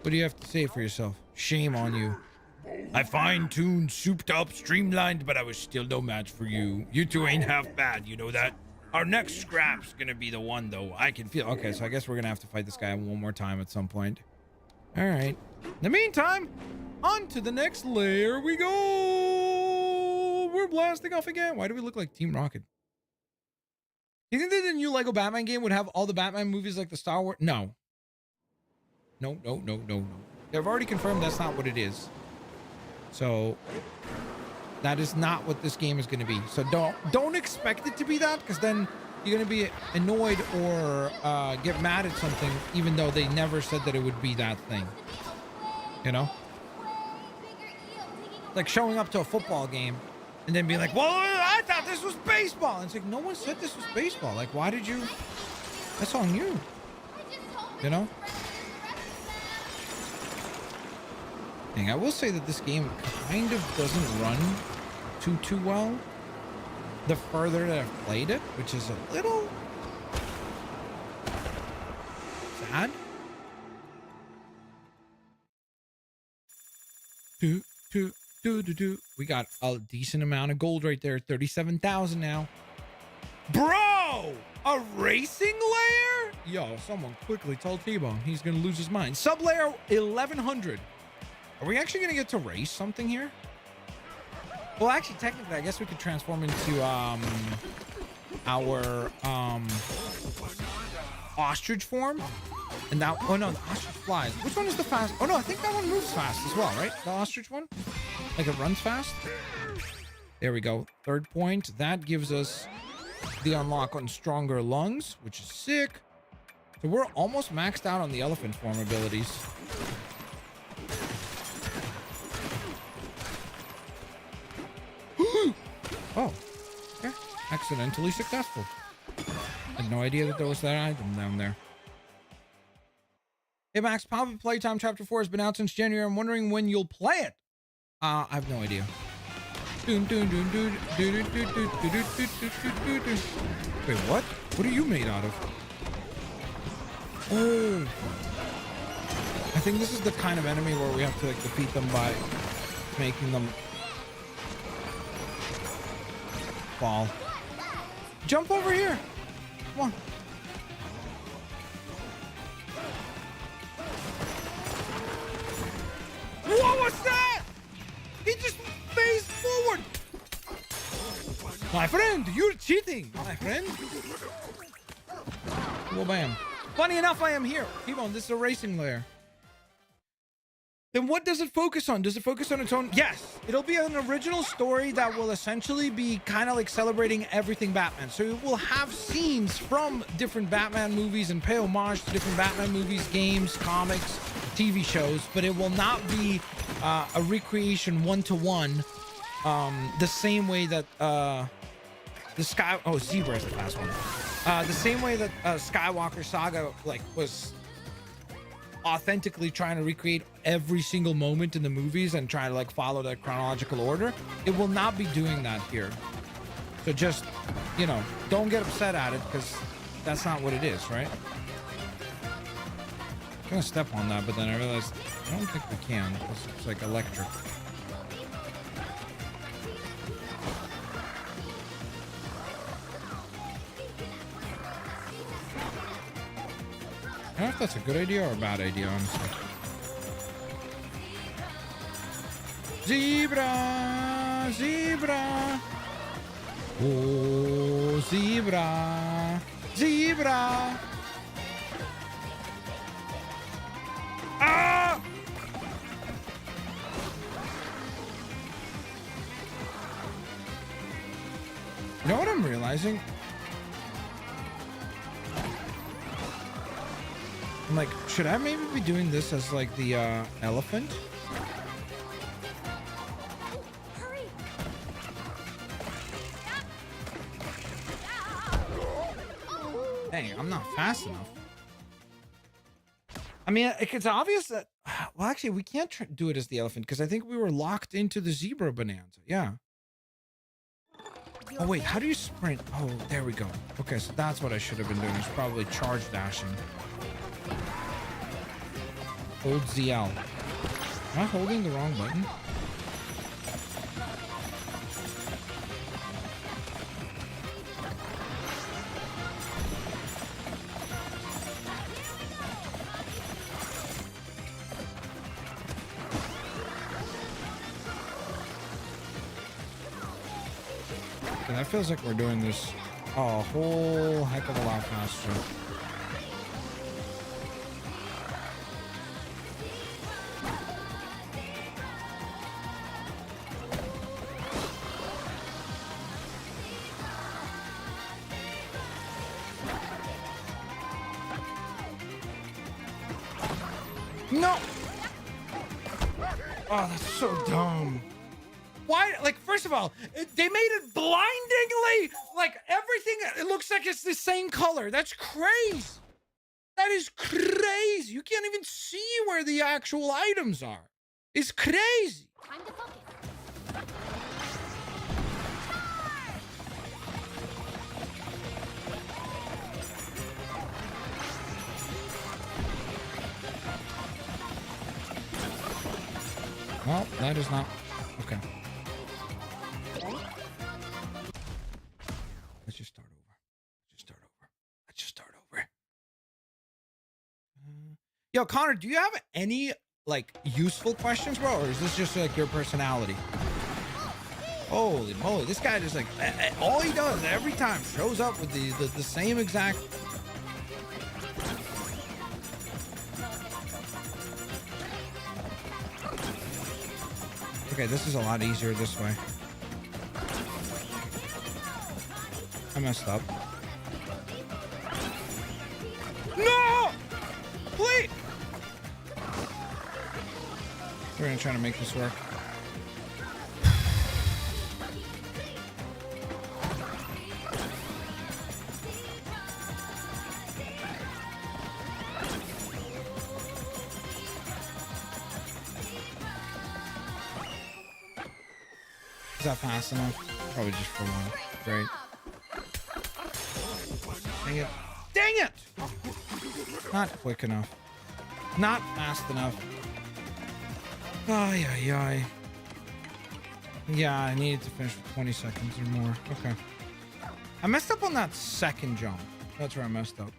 What do you have to say for yourself? Shame on you. I fine-tuned, souped up, streamlined, but I was still no match for you. You two ain't half bad, you know that? Our next scrap's gonna be the one, though. I can feel... Okay, so I guess we're gonna have to fight this guy one more time at some point. All right. In the meantime, on to the next layer we go. We're blasting off again. Why do we look like Team Rocket? You think that the new Lego Batman game would have all the Batman movies like the Star Wars? No. No. They've already confirmed that's not what it is. So that is not what this game is going to be. So don't expect it to be that, because then you're going to be annoyed or get mad at something, even though they never said that it would be that thing. You know? Like showing up to a football game and then being like, well, I thought this was baseball. And it's like, no one said this was baseball. Like, why did you? That's on you. You know? I will say that this game kind of doesn't run too well the further that I've played it, which is a little sad. We got a decent amount of gold right there. 37,000 now. Bro! A racing layer? Yo, someone quickly tell T-Bone he's gonna lose his mind. Sub layer 1100. Are we actually going to get to race something here? Well, actually, technically, I guess we could transform into our ostrich form. And that... Oh, no, the ostrich flies. Which one is the fast? Oh, no, I think that one moves fast as well, right? The ostrich one? Like it runs fast? There we go. Third point. That gives us the unlock on stronger lungs, which is sick. So we're almost maxed out on the elephant form abilities. Oh, okay. Accidentally successful. Had no idea that there was that item down there. Hey Max, Poppy Playtime Chapter 4 has been out since January. I'm wondering when you'll play it. I have no idea. Wait, what? What are you made out of? Oh. I think this is the kind of enemy where we have to like defeat them by making them fall. Jump over here. Come on. What was that? He just faced forward. My friend, you're cheating, my friend. Well, bam. Funny enough, I am here. T-Bone, this is a racing layer. Then what does it focus on? Does it focus on its own? Yes, it'll be an original story that will essentially be kind of like celebrating everything Batman. So it will have scenes from different Batman movies and pay homage to different Batman movies, games, comics, TV shows, but it will not be a recreation one-to-one the same way that Zebra is the last one. The same way that Skywalker Saga like was authentically trying to recreate every single moment in the movies and try to like follow that chronological order. It will not be doing that here. So just, you know, don't get upset at it because that's not what it is, right? I'm gonna step on that, but then I realized I don't think we can because it's like electric. I don't know if that's a good idea or a bad idea, honestly. Zebra, zebra. Oh, zebra, zebra. Ah! You know what I'm realizing? I'm like, should I maybe be doing this as like the elephant? Dang, I'm not fast enough. I mean, it's obvious that, well, actually, we can't do it as the elephant because I think we were locked into the zebra bonanza. Yeah. Oh, wait, how do you sprint? Oh, there we go. Okay, so that's what I should have been doing. It's probably charge dashing. Hold ZL. Am I holding the wrong button? Okay, that feels like we're doing this a whole heck of a lot faster. No! Oh, that's so dumb. Why? Like, first of all, they made it blindingly, like, everything, it looks like it's the same color. That's crazy. That is crazy. You can't even see where the actual items are. It's crazy. Time to focus. Well, that is not... Okay. Let's just start over. Let's just start over. Yo, Connor, do you have any, like, useful questions, bro? Or is this just, like, your personality? Holy moly. This guy just, like, all he does every time shows up with the same exact... Okay, this is a lot easier this way. I messed up. No! Please! We're gonna try to make this work. Is that fast enough? Probably just for one. Great. Dang it. Dang it! Not quick enough. Not fast enough. Ay, ay, ay. Yeah, I needed to finish with 20 seconds or more. Okay. I messed up on that second jump. That's where I messed up.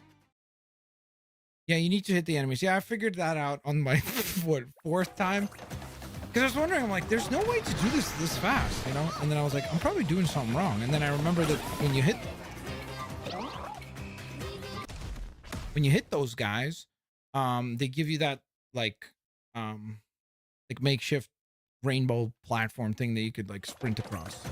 Yeah, you need to hit the enemies. Yeah, I figured that out on my, what, fourth time? Because I was wondering, I'm like, there's no way to do this fast, you know? And then I was like, I'm probably doing something wrong. And then I remember that when you hit those guys, they give you that like makeshift rainbow platform thing that you could like sprint across.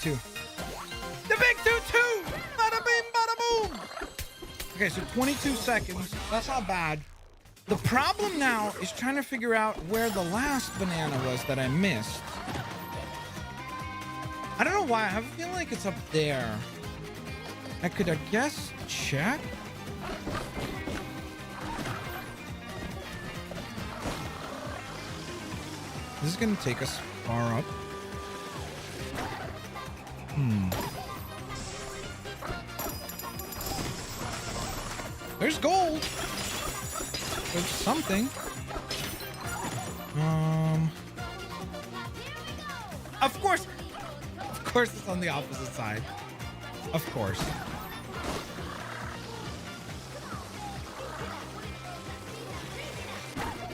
The big 2-2! Bada bing, bada boom! Okay, so 22 seconds. That's not bad. The problem now is trying to figure out where the last banana was that I missed. I don't know why. I have a feeling like it's up there. I could, I guess, check. This is going to take us far up. There's gold. There's something. Of course it's on the opposite side. Of course.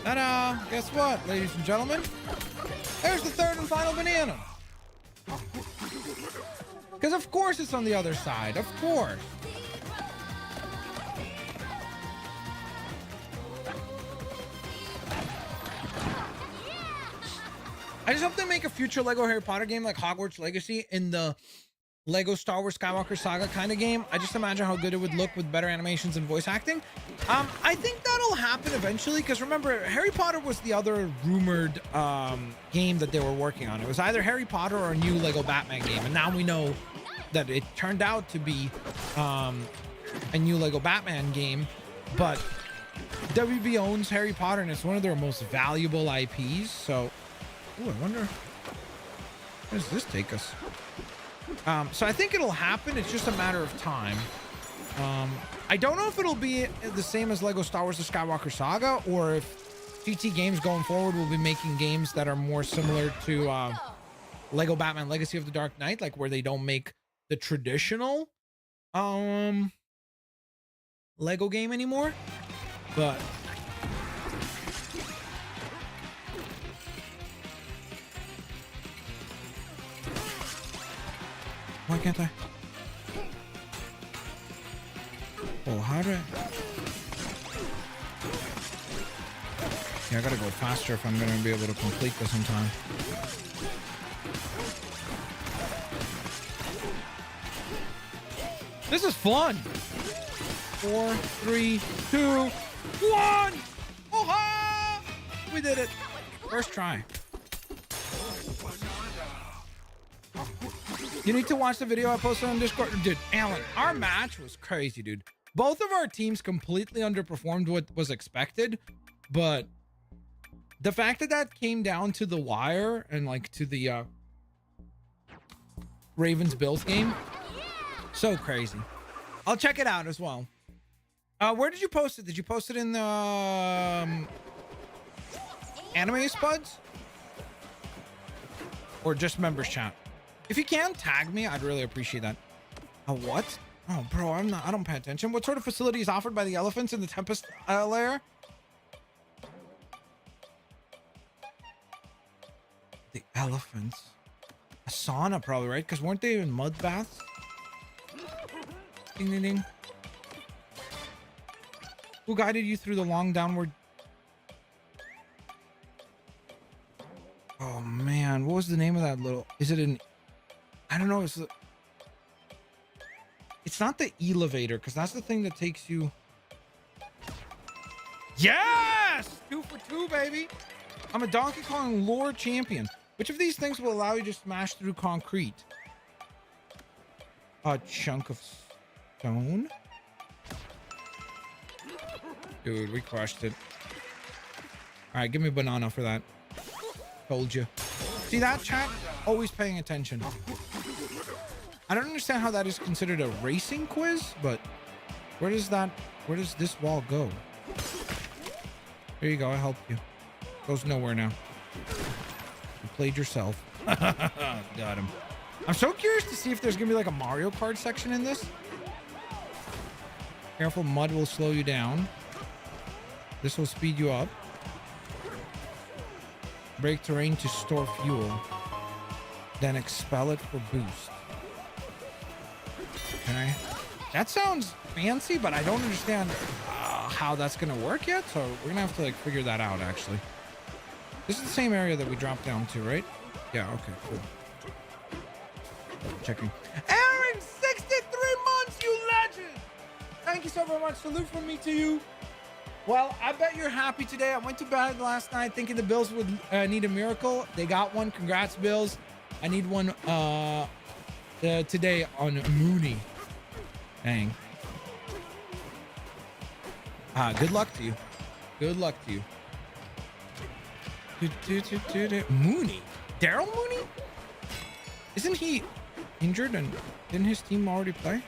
Ta-da! Guess what, ladies and gentlemen? There's the third and final banana. Because of course it's on the other side. Of course. I just hope they make a future Lego Harry Potter game like Hogwarts Legacy in the Lego Star Wars Skywalker Saga kind of game. I just imagine how good it would look with better animations and voice acting. I think that'll happen eventually, because remember, Harry Potter was the other rumored game that they were working on. It was either Harry Potter or a new Lego Batman game, and now we know that it turned out to be a new Lego Batman game. But WB owns Harry Potter, and it's one of their most valuable IPs. So, ooh, I wonder, where does this take us? So I think it'll happen. It's just a matter of time. I don't know if it'll be the same as Lego Star Wars: The Skywalker Saga, or if GT Games going forward will be making games that are more similar to Lego Batman Legacy of the Dark Knight, like where they don't make the traditional Lego game anymore. But why can't I? Oh, how do I? Yeah, I gotta go faster if I'm gonna be able to complete this in time. This is fun. 4, 3, 2, 1. Oh-ha! We did it. First try. You need to watch the video I posted on Discord. Dude, Alan, our match was crazy, dude. Both of our teams completely underperformed what was expected, but the fact that that came down to the wire and like to the Ravens-Bills game, so crazy. I'll check it out as well. Where did you post it? Did you post it in the Anime Spuds? Or just members chat? If you can tag me, I'd really appreciate that. What? Oh, bro, I don't pay attention. What sort of facility is offered by the elephants in the Tempest lair? The elephants. A sauna, probably, right? Because weren't they in mud baths? Ding, ding, ding. Who guided you through the long downward? Oh, man. What was the name of that little... Is it an... I don't know. It's not the elevator, because that's the thing that takes you... Yes! 2 for 2, baby. I'm a Donkey Kong lore champion. Which of these things will allow you to smash through concrete? A chunk of stone? Dude, we crushed it. All right, give me a banana for that. Told you. See that, chat? Always paying attention. I don't understand how that is considered a racing quiz, but where does this wall go? There you go, I helped you. Goes nowhere now. You played yourself. Got him. I'm so curious to see if there's gonna be like a Mario Kart section in this. Careful, mud will slow you down. This will speed you up. Break terrain to store fuel. Then expel it for boost. Okay. That sounds fancy, but I don't understand how that's gonna work yet. So we're gonna have to like figure that out actually. This is the same area that we dropped down to, right? Yeah, okay, cool. Checking. Aaron, 63 months, you legend! Thank you so very much. Salute from me to you. Well, I bet you're happy today. I went to bed last night thinking the Bills would need a miracle. They got one. Congrats, Bills. I need one today on Mooney. Dang. Good luck to you. Good luck to you. Mooney. Daryl Mooney? Isn't he injured and didn't his team already play?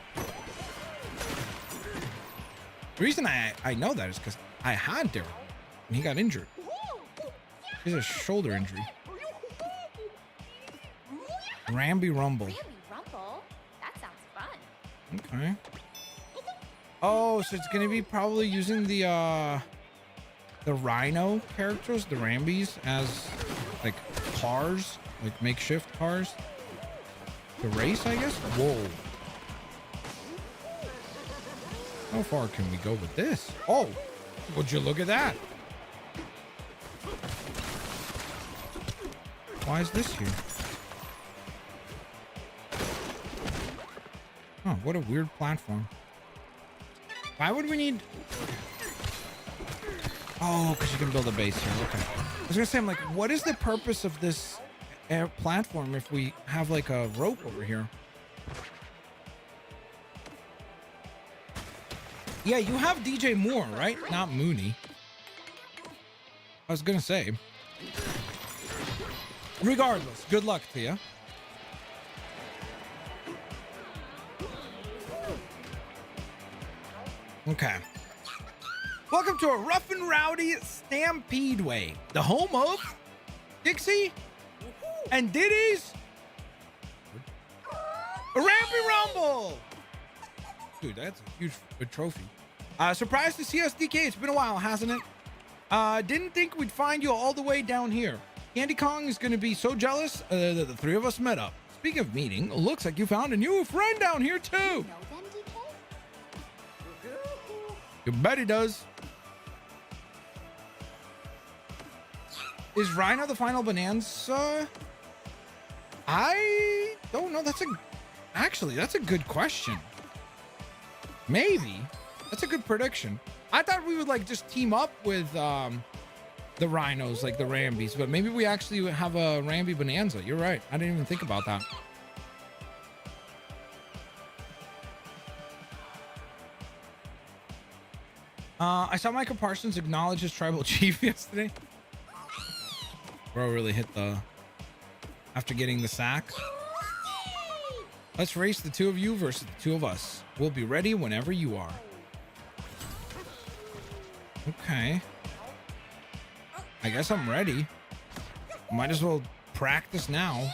The reason I know that is because I had Daryl and he got injured. He has a shoulder injury. Ramby Rumble. Ramby Rumble? That sounds fun. Okay. Oh, so it's gonna be probably using the the Rhino characters, the Rambies, as like cars, like makeshift cars to race, I guess. Whoa. How far can we go with this? Oh, would you look at that? Why is this here? Oh, what a weird platform. Why would we need... Oh, because you can build a base here. Okay. I was gonna say, I'm like, what is the purpose of this air platform if we have like a rope over here? Yeah, you have DJ Moore, right? Not Mooney. I was gonna say. Regardless, good luck to you. Okay. Welcome to a rough and rowdy Stampede Way, the home of Dixie and Diddy's Rampy Rumble. Dude, that's a huge trophy. Surprised to see us, DK. It's been a while, hasn't it? Didn't think we'd find you all the way down here. Candy Kong is going to be so jealous that the three of us met up. Speaking of meeting, looks like you found a new friend down here too. Know them, DK? You bet he does. Is Rhino the final Bonanza? I don't know. Actually, that's a good question. Maybe. That's a good prediction. I thought we would like just team up with the Rhinos, like the Rambies, but maybe we actually have a Rambi Bonanza. You're right. I didn't even think about that. I saw Michael Parsons acknowledge his tribal chief yesterday. Bro really hit the... After getting the sack. Let's race the two of you versus the two of us. We'll be ready whenever you are. Okay. I guess I'm ready. Might as well practice now.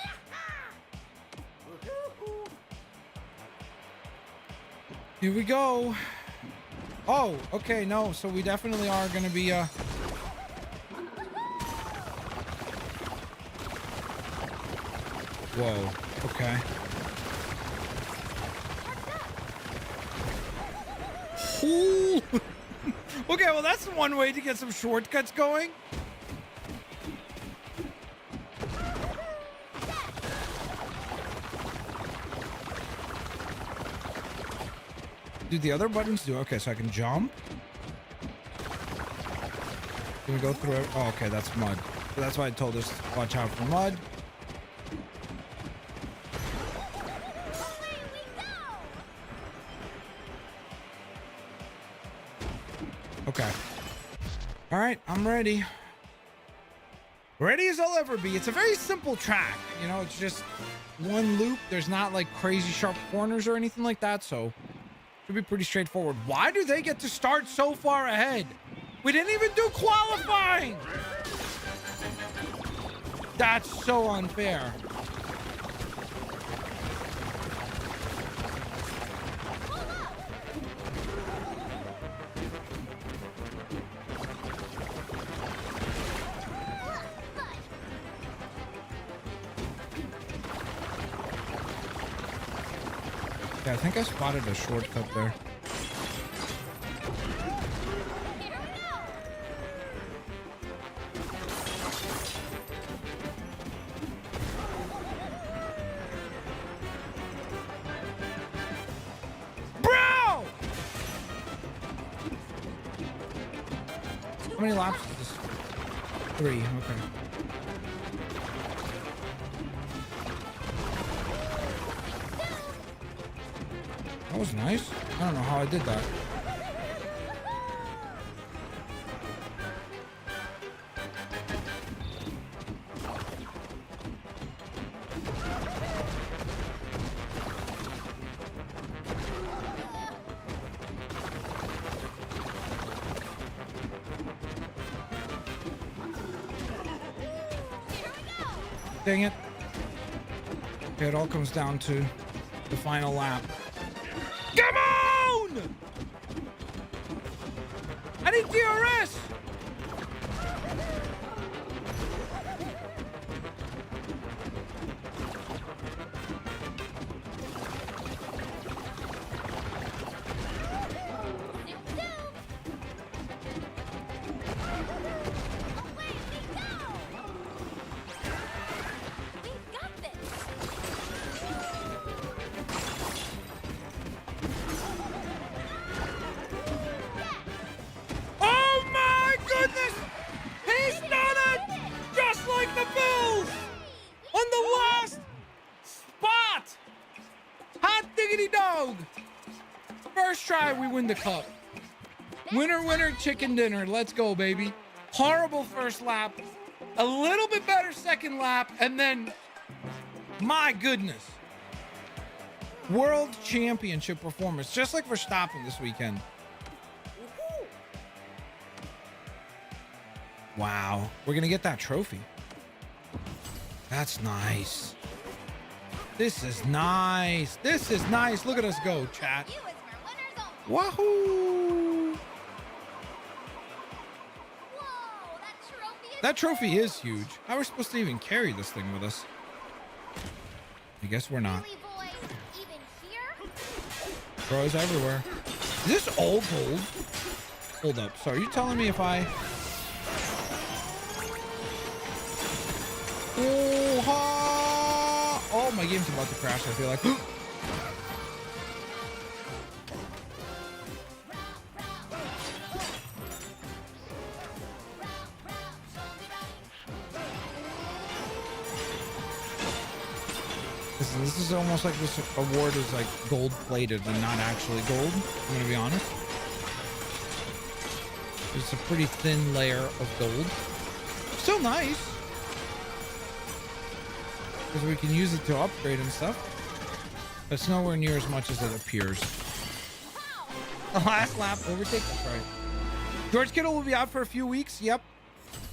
Here we go. Oh, okay, no, so we definitely are gonna be Whoa, okay. Ooh. Okay, well that's one way to get some shortcuts going. Do the other buttons do? Okay, so I can jump. Can we go through it? Oh, okay, that's mud. So that's why I told us to watch out for mud. Okay. All right, I'm ready. Ready as I'll ever be. It's a very simple track. You know, it's just one loop. There's not like crazy sharp corners or anything like that, so should be pretty straightforward. Why do they get to start so far ahead? We didn't even do qualifying. That's so unfair. Yeah, I think I spotted a shortcut there. Bro! How many laps is this? 3, okay. That was nice. I don't know how I did that. Dang it. Okay, it all comes down to the final lap. Come on! I need DRS! diggity dog. First try, we win the cup. Winner, winner, chicken dinner. Let's go, baby. Horrible first lap. A little bit better second lap. And then, my goodness. World Championship performance. Just like Verstappen this weekend. Wow. We're going to get that trophy. That's nice. This is nice. This is nice. Look at us go, chat. Wahoo! That trophy is huge. How are we supposed to even carry this thing with us? I guess we're not. Bros everywhere. Is this all gold? Hold up. So are you telling me if I... Oh, ha! Oh, my game's about to crash, I feel like. This is almost like this award is like gold plated and not actually gold. I'm gonna be honest. It's a pretty thin layer of gold. Still nice. Because we can use it to upgrade and stuff. But it's nowhere near as much as it appears. The last lap overtake. That's right. George Kittle will be out for a few weeks. Yep.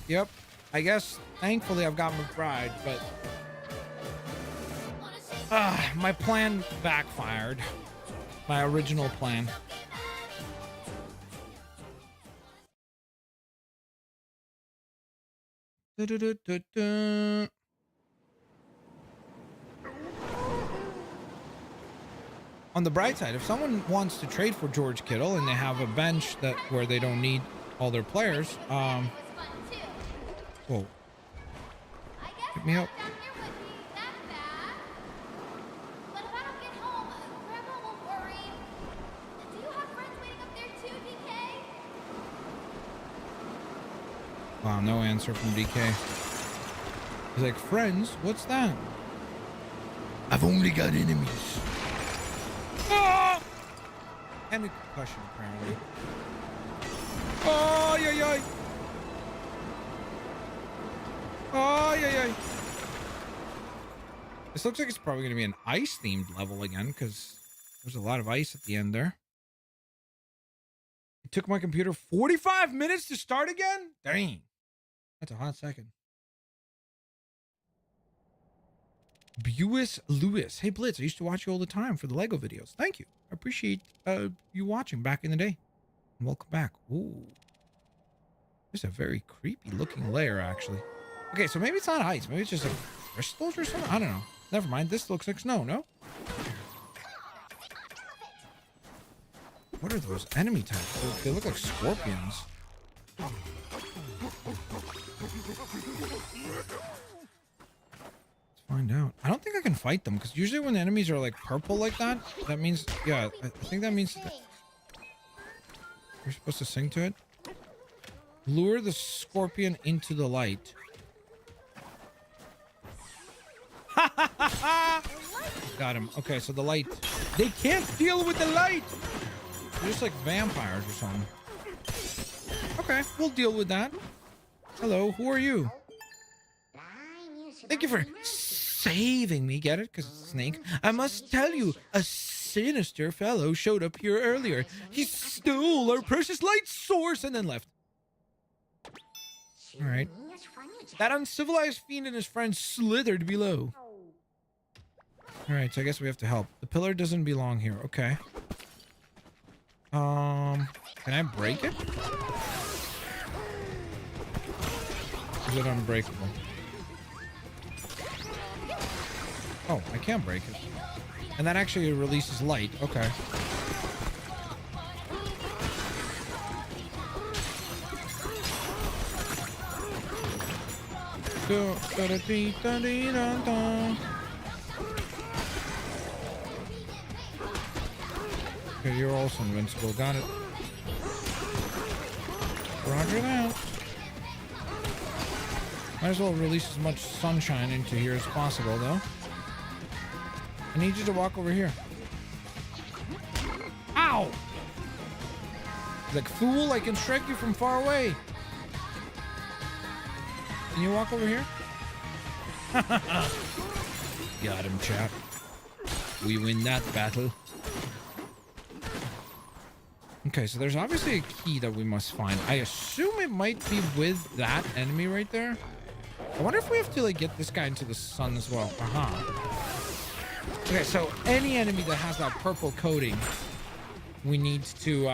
Yep. I guess thankfully I've got McBride, but my plan backfired. My original plan. On the bright side, if someone wants to trade for George Kittle and they have a bench that where they don't need all their players, whoa. Pick me up. Wow, no answer from DK. He's like, friends? What's that? I've only got enemies. Ah! And a concussion, apparently. Oh, yeah, yeah. Oh, yeah, yeah. This looks like it's probably going to be an ice-themed level again, because there's a lot of ice at the end there. It took my computer 45 minutes to start again? Dang. That's a hot second. Buis Lewis. Hey, Blitz, I used to watch you all the time for the Lego videos. Thank you. I appreciate you watching back in the day. And welcome back. Ooh. This is a very creepy looking layer, actually. Okay, so maybe it's not ice. Maybe it's just like crystals or something. I don't know. Never mind. This looks like snow, no? What are those enemy types? They look like scorpions. Let's find out. I don't think I can fight them because usually when the enemies are like purple like that, that means, yeah, I think that means that you're supposed to sing to it. Lure the scorpion into the light. Ha ha ha ha! Got him. Okay, so the light. They can't deal with the light! They're just like vampires or something. Okay, we'll deal with that. Hello, who are you? Thank you for saving me. Get it? Because it's a snake. I must tell you, a sinister fellow showed up here earlier. He stole our precious light source and then left. All right. That uncivilized fiend and his friends slithered below. All right, so I guess we have to help. The pillar doesn't belong here. Okay. Can I break it? Is it unbreakable? Oh, I can't break it. And that actually releases light. Okay. Okay, you're also invincible. Got it. Roger that. Might as well release as much sunshine into here as possible, though. I need you to walk over here. Ow! Like, fool, I can strike you from far away. Can you walk over here? Got him, chap. We win that battle. Okay, so there's obviously a key that we must find. I assume it might be with that enemy right there. I wonder if we have to, like, get this guy into the sun as well. Okay, so any enemy that has that purple coating, we need to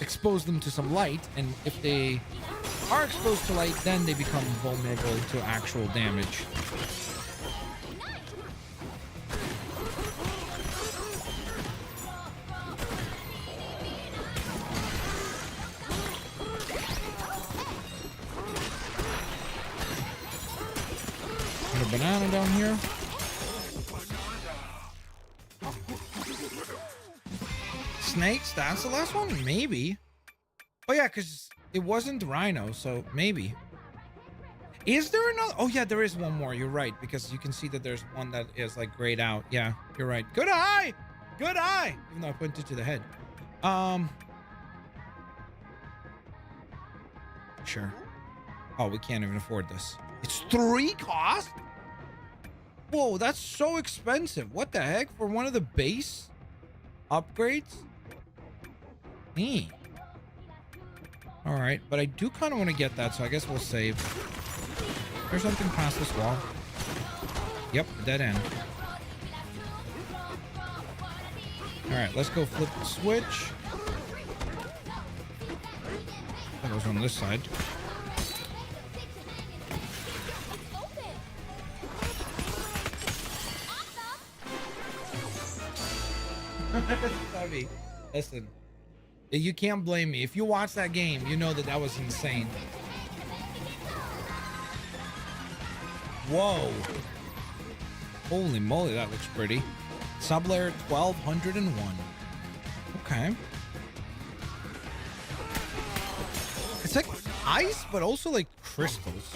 expose them to some light, and if they are exposed to light, then they become vulnerable to actual damage. Got a banana down here. Snakes? That's the last one? Maybe. Oh yeah, because it wasn't Rhino, so maybe. Is there another? Oh yeah, there is one more. You're right, because you can see that there's one that is like grayed out. Yeah, you're right. Good eye! Good eye! Even though I pointed to the head. Sure. Oh, we can't even afford this. It's 3 cost? Whoa, that's so expensive. What the heck? For one of the base upgrades? All right, but I do kind of want to get that, so I guess we'll save. There's something past this wall. Yep, dead end. All right, let's go flip the switch. That goes on this side. Heavy. Listen. You can't blame me. If you watch that game, you know that that was insane. Whoa. Holy moly, that looks pretty. Sublayer 1201. Okay. It's like ice, but also like crystals.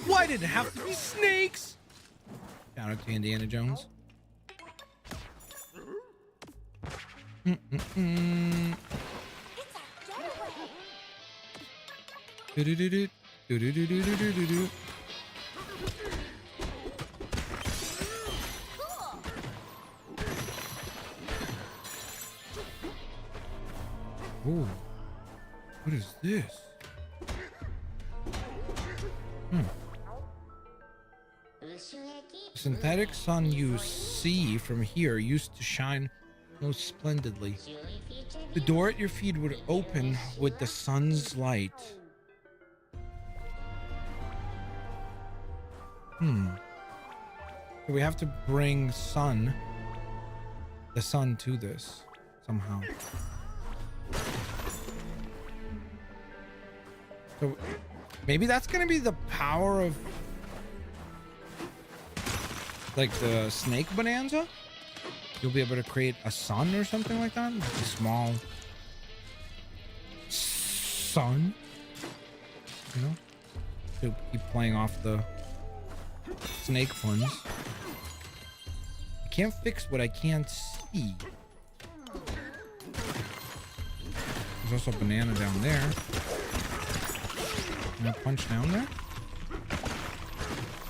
Why did it have to be snakes? Shout out to Indiana Jones. Do-do-do-do. Do-do-do-do-do-do-do. Ooh. What is this? Synthetic sun you see from here used to shine most splendidly. The door at your feet would open with the sun's light. So we have to bring the sun to this somehow. So maybe that's gonna be the power of like the snake bonanza. You'll be able to create a sun or something like that. Like a small sun. You know? To keep playing off the snake puns. I can't fix what I can't see. There's also a banana down there. Can I punch down there?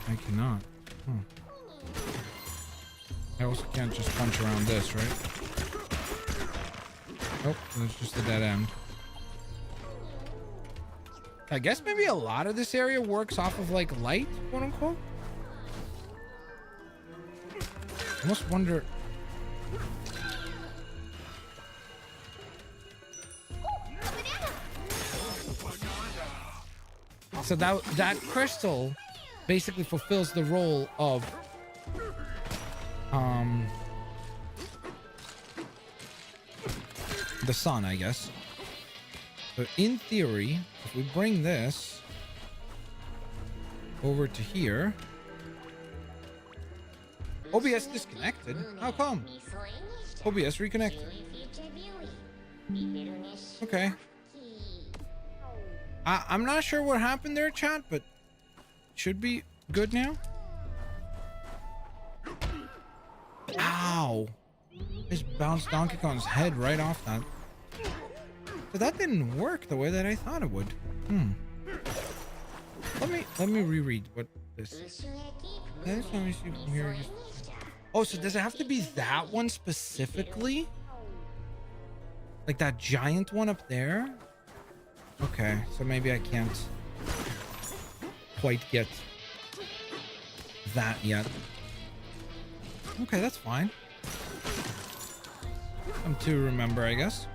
I cannot. I also can't just punch around this, right? Oh, that's just a dead end. I guess maybe a lot of this area works off of like light, quote unquote. I almost wonder. So that crystal basically fulfills the role of the sun, I guess. But in theory, if we bring this over to here. OBS disconnected? How come? OBS reconnected. Okay. I'm not sure what happened there, chat, but should be good now. Ow. Just bounced Donkey Kong's head right off that. But that didn't work the way that I thought it would. Let me reread what this is. Oh, so does it have to be that one specifically? Like that giant one up there? Okay, so maybe I can't quite get that yet. Okay, that's fine. Something to remember, I guess.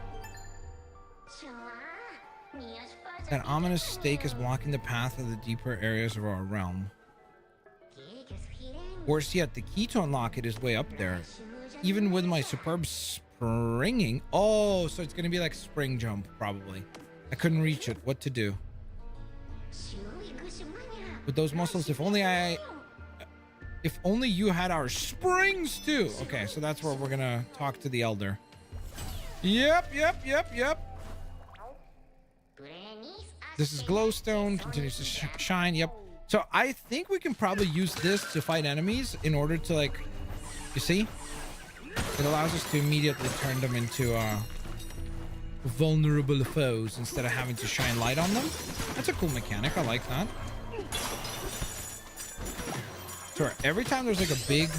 That ominous stake is blocking the path of the deeper areas of our realm. Worse yet, the key to unlock it is way up there. Even with my superb springing. Oh, so it's gonna be like spring jump, probably. I couldn't reach it. What to do? With those muscles, if only you had our springs too. Okay, so that's where we're gonna talk to the elder. Yep. This is glowstone, continues to shine. Yep. So I think we can probably use this to fight enemies in order to, like, you see, it allows us to immediately turn them into vulnerable foes instead of having to shine light on them. That's a cool mechanic. I like that. So every time there's like a big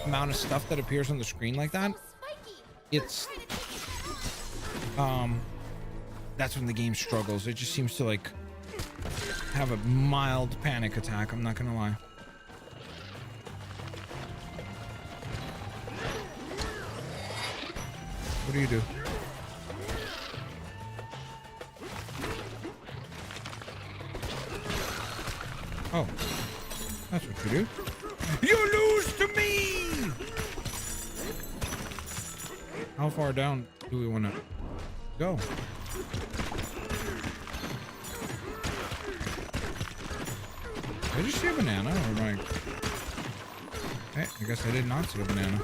amount of stuff that appears on the screen like that, it's that's when the game struggles. It just seems to like have a mild panic attack. I'm not gonna lie. What do you do? Oh, that's what you do. You lose to me! How far down do we want to go? Did you see a banana? Or am I... Hey, I guess I did not see a banana.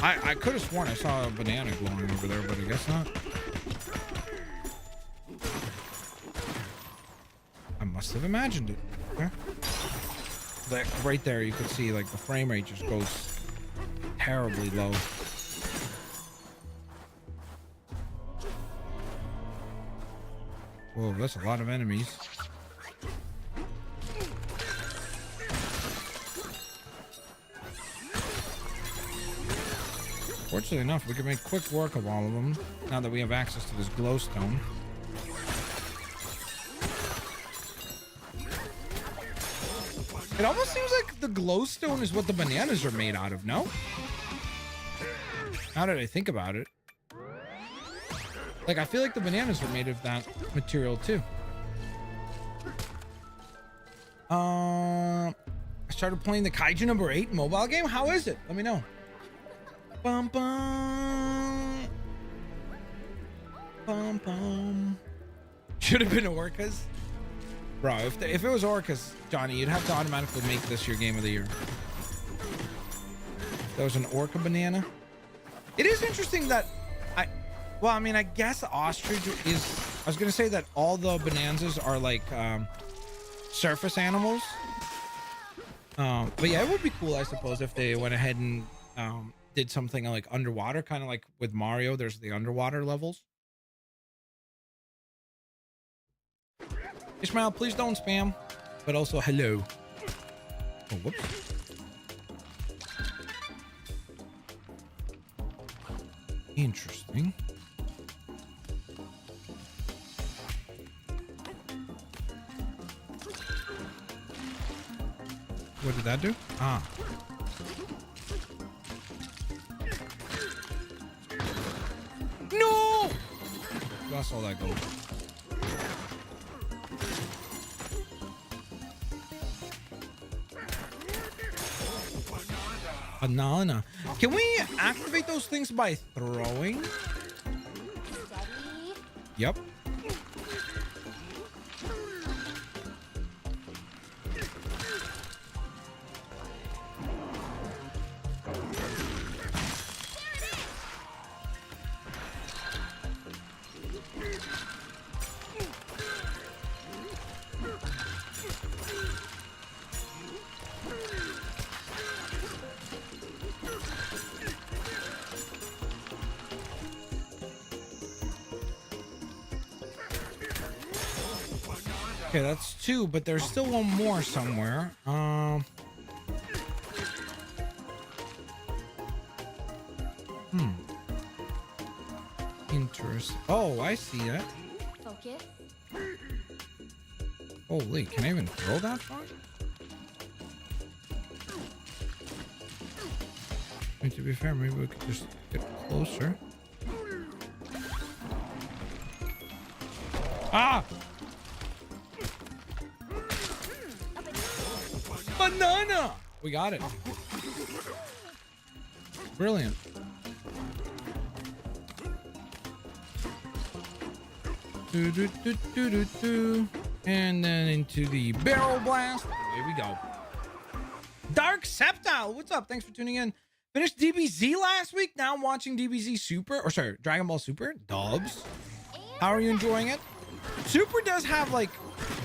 I could have sworn I saw a banana glowing over there, but I guess not. I must have imagined it. Okay. Like right there, you could see like the frame rate just goes terribly low. Whoa, that's a lot of enemies. Fortunately enough, we can make quick work of all of them now that we have access to this glowstone. It almost seems like the glowstone is what the bananas are made out of, no? Now that I think about it. Like, I feel like the bananas are made of that material too. I started playing the Kaiju number 8 mobile game. How is it? Let me know. Bum bum. Bum bum. Should have been orcas. Bro, if it was orcas, Johnny, you'd have to automatically make this your game of the year. That was an orca banana. It is interesting that well, I mean, I guess ostrich is, I was going to say that all the bonanzas are like surface animals. But yeah, it would be cool, I suppose, if they went ahead and did something like underwater, kind of like with Mario, there's the underwater levels. Ishmael, please don't spam, but also hello. Oh, whoops. Interesting. What did that do? Ah. No! Lost all that gold. Banana. Can we activate those things by throwing? Yep. Okay, that's 2, but there's still one more somewhere. Interesting. Oh, I see it. Focus. Holy, can I even throw that far? I mean, to be fair, maybe we could just get closer. Ah! Banana! We got it. Brilliant. Do, do, do, do, do, do. And then into the barrel blast. Here we go. Dark Septile, what's up? Thanks for tuning in. Finished DBZ last week. Now I'm watching DBZ Super, or sorry, Dragon Ball Super. Dubs. How are you enjoying it? Super does have like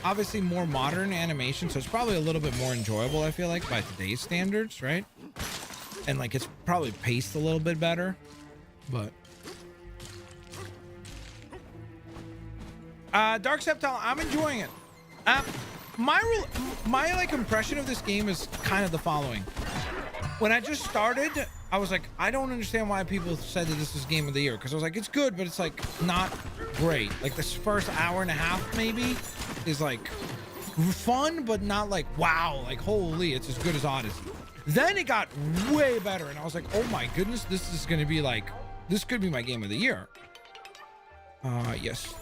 obviously more modern animation, so it's probably a little bit more enjoyable, I feel like, by today's standards, right? And like it's probably paced a little bit better, but Dark Septile, I'm enjoying it. My like impression of this game is kind of the following. When I just started, I was like, I don't understand why people said that this is game of the year, because I was like, it's good, but it's like not great. Like this first hour and a half maybe is like fun, but not like wow, like holy, it's as good as Odyssey. Then it got way better, and I was like, oh my goodness, this is gonna be like, this could be my game of the year. Yes.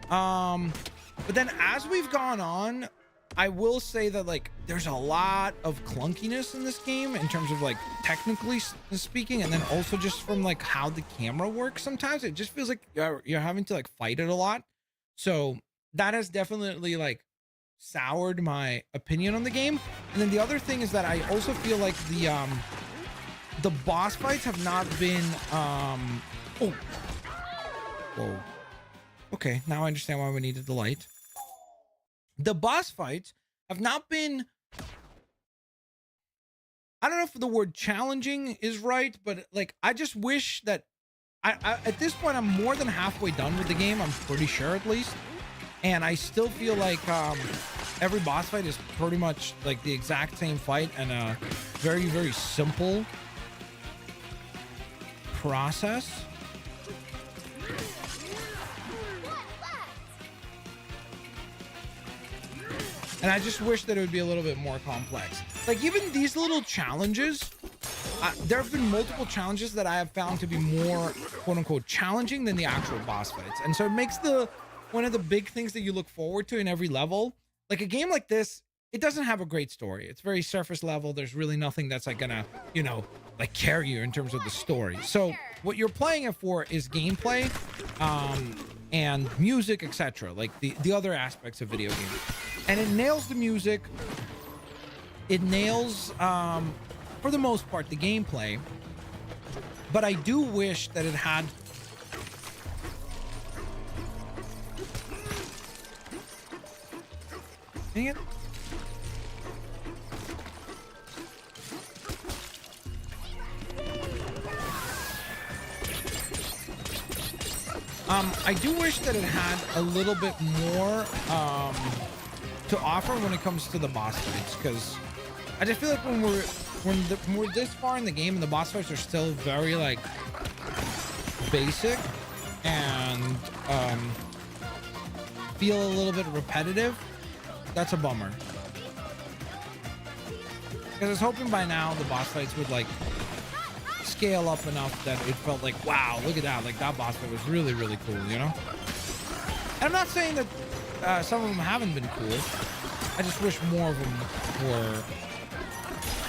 But then as we've gone on, I will say that like there's a lot of clunkiness in this game in terms of like technically speaking, and then also just from like how the camera works. Sometimes it just feels like you're having to like fight it a lot. So that has definitely like soured my opinion on the game. And then the other thing is that I also feel like the boss fights have not been oh whoa. Okay, now I understand why we needed the light. The boss fights have not been, I don't know if the word challenging is right, but like I just wish that I at this point I'm more than halfway done with the game, I'm pretty sure at least. And I still feel like every boss fight is pretty much like the exact same fight and a very, very simple process. And I just wish that it would be a little bit more complex. Like even these little challenges, there have been multiple challenges that I have found to be more quote unquote challenging than the actual boss fights. And so it makes one of the big things that you look forward to in every level. Like a game like this, it doesn't have a great story. It's very surface level. There's really nothing that's like gonna, you know, like carry you in terms of the story. So what you're playing it for is gameplay, and music, etc. Like the other aspects of video games. And it nails the music. It nails, for the most part, the gameplay. But I do wish that it had... Dang it. I do wish that it had a little bit more, to offer when it comes to the boss fights, because I just feel like when we're this far in the game and the boss fights are still very like basic and feel a little bit repetitive, that's a bummer. Because I was hoping by now the boss fights would like scale up enough that it felt like, wow, look at that, like that boss fight was really, really cool, you know? And I'm not saying that some of them haven't been cool. I just wish more of them were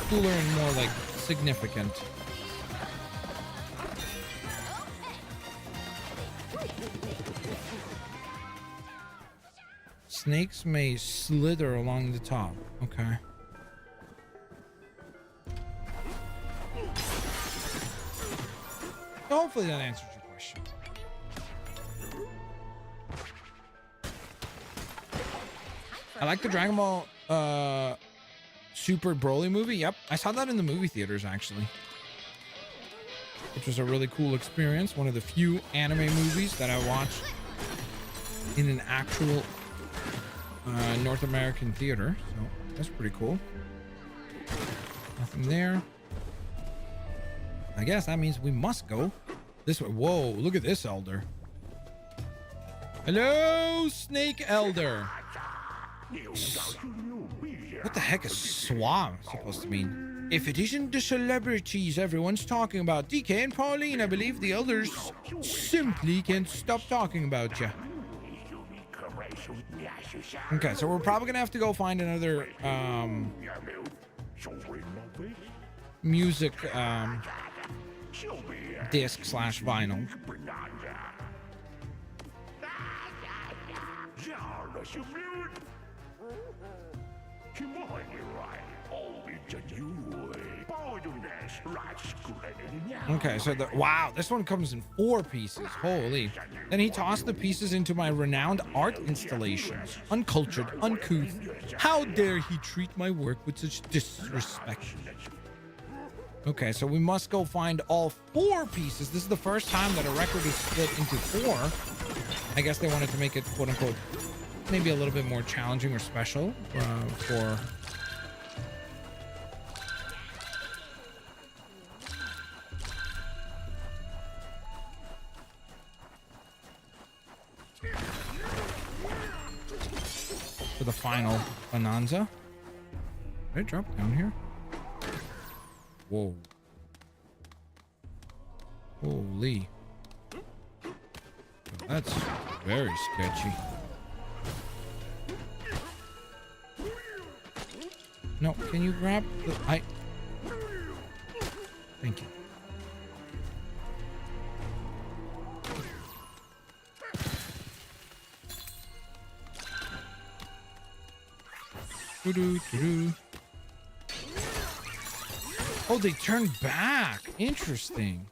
cooler and more like significant. Snakes may slither along the top. Okay. So hopefully that answers your question. I like the Dragon Ball Super Broly movie. Yep, I saw that in the movie theaters actually, which was a really cool experience. One of the few anime movies that I watched in an actual North American theater, so that's pretty cool. Nothing there. I guess that means we must go this way. Whoa, look at this elder. Hello, Snake Elder. What the heck is suave supposed to mean? If it isn't the celebrities everyone's talking about, DK and Pauline, I believe the elders simply can't stop talking about you. Okay, so we're probably gonna have to go find another music disc / vinyl. Okay, so wow, this one comes in 4 pieces. Holy. Then he tossed the pieces into my renowned art installations. Uncultured, uncouth. How dare he treat my work with such disrespect? Okay, so we must go find all 4 pieces. This is the first time that a record is split into 4. I guess they wanted to make it, quote unquote, maybe a little bit more challenging or special for the final Bananza. Did I drop down here? Whoa. Holy. That's very sketchy. No, can you grab the... Thank you. Doo-doo-doo-doo. Oh, they turn back. Interesting.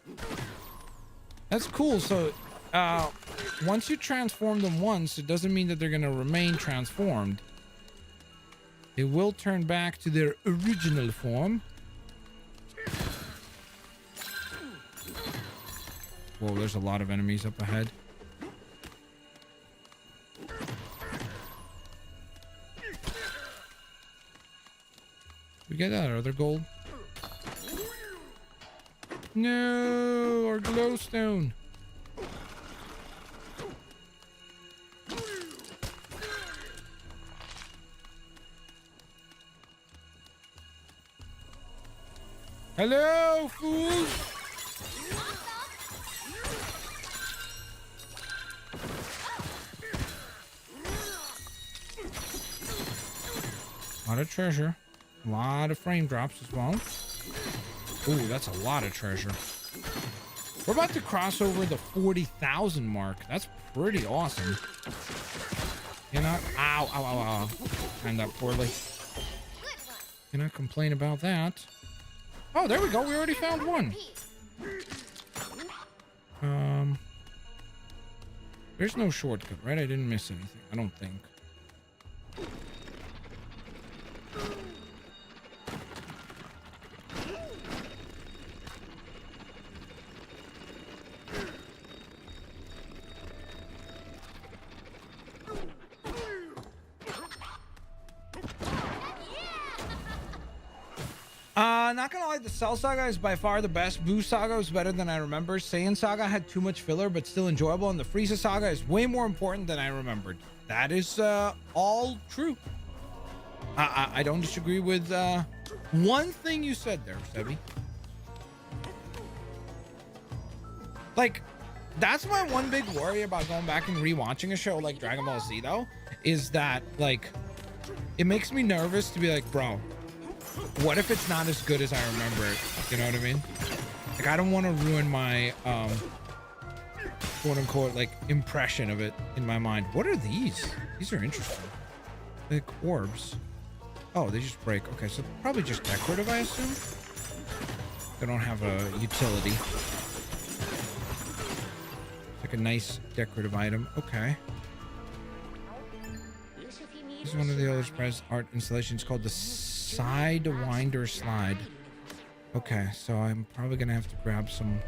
That's cool. So, once you transform them once, it doesn't mean that they're going to remain transformed. They will turn back to their original form. Whoa, there's a lot of enemies up ahead. We get that other gold? No, our glowstone. Hello, fools. A lot of treasure. A lot of frame drops as well. Ooh, that's a lot of treasure. We're about to cross over the 40,000 mark. That's pretty awesome. Cannot... Ow, ow, ow, ow. Timed that poorly. Cannot complain about that. Oh, there we go. We already found one. There's no shortcut, right? I didn't miss anything. I don't think. Not gonna lie, the Cell Saga is by far the best. Boo Saga was better than I remember. Saiyan Saga had too much filler, but still enjoyable. And the Frieza Saga is way more important than I remembered. That is all true. I don't disagree with one thing you said there, Sebi. Like, that's my one big worry about going back and rewatching a show like Dragon Ball Z, though, is that, like, it makes me nervous to be like, bro, what if it's not as good as I remember it? You know what I mean? Like, I don't want to ruin my quote unquote like impression of it in my mind. What are these? These are interesting. Like orbs. Oh, they just break. Okay, so probably just decorative, I assume. They don't have a utility. It's like a nice decorative item. Okay. This is one of the other surprise art installations called the Sidewinder Slide. Okay, so I'm probably gonna have to grab some.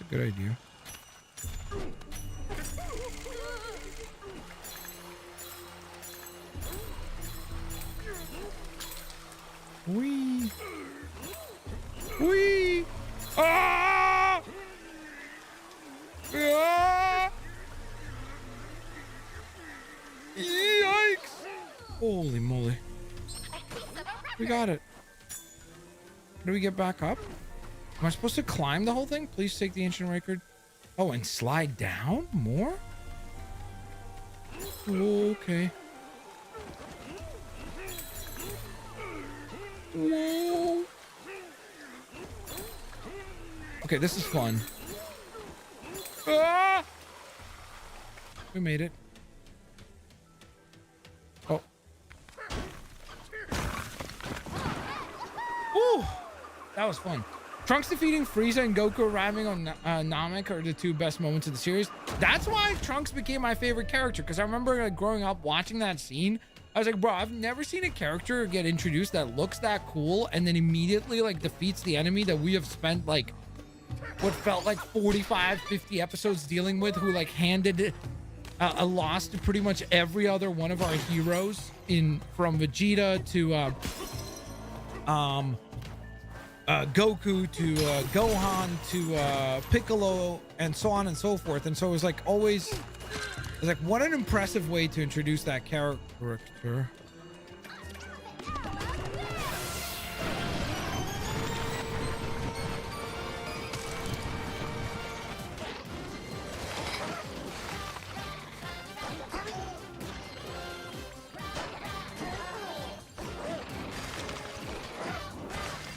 Good idea. Wee. Wee. Ah! Ah! Yikes! Holy moly. We got it. How do we get back up? Am I supposed to climb the whole thing? Please take the ancient record. Oh, and slide down more? Okay. Whoa. Okay, this is fun. Ah! We made it. Oh. Ooh, that was fun. Trunks defeating Frieza and Goku arriving on Namek are the two best moments of the series. That's why Trunks became my favorite character, because I remember like, growing up watching that scene. I was like, bro, I've never seen a character get introduced that looks that cool and then immediately like defeats the enemy that we have spent like what felt like 45, 50 episodes dealing with, who like handed a loss to pretty much every other one of our heroes from Vegeta to Goku to Gohan to Piccolo and so on and so forth. And so it was like always, it was like, what an impressive way to introduce that character.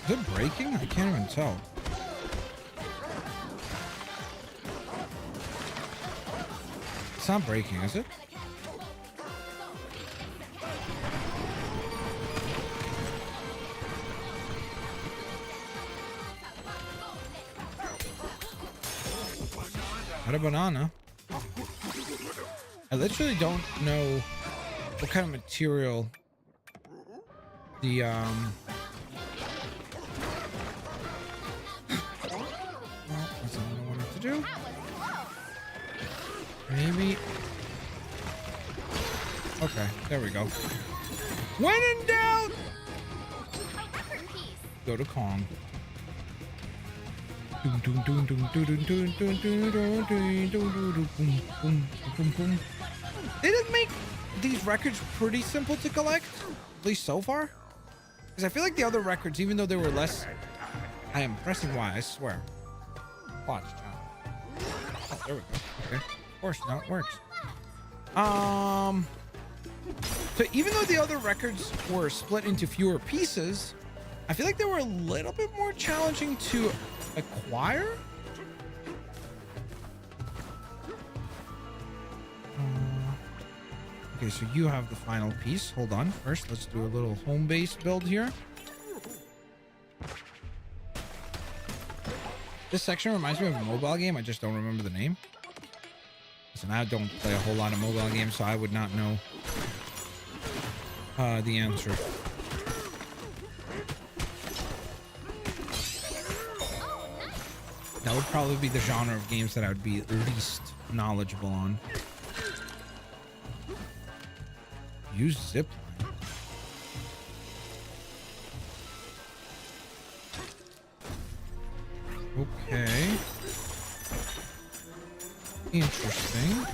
Is it breaking? I can't even tell. It's not breaking, is it? Got a banana. I literally don't know what kind of material the do. Maybe. Okay, there we go. When in doubt, go to Kong. They did make these records pretty simple to collect, at least so far. Because I feel like the other records, even though they were less, I am pressing Y, I swear. Watch. Oh, there we go. Okay. Of course, now it works. So even though the other records were split into fewer pieces, I feel like they were a little bit more challenging to acquire. Okay, so you have the final piece. Hold on. First, let's do a little home base build here. This section reminds me of a mobile game. I just don't remember the name. Listen, I don't play a whole lot of mobile games, so I would not know the answer. That would probably be the genre of games that I would be least knowledgeable on. Use zipline. Okay. Interesting.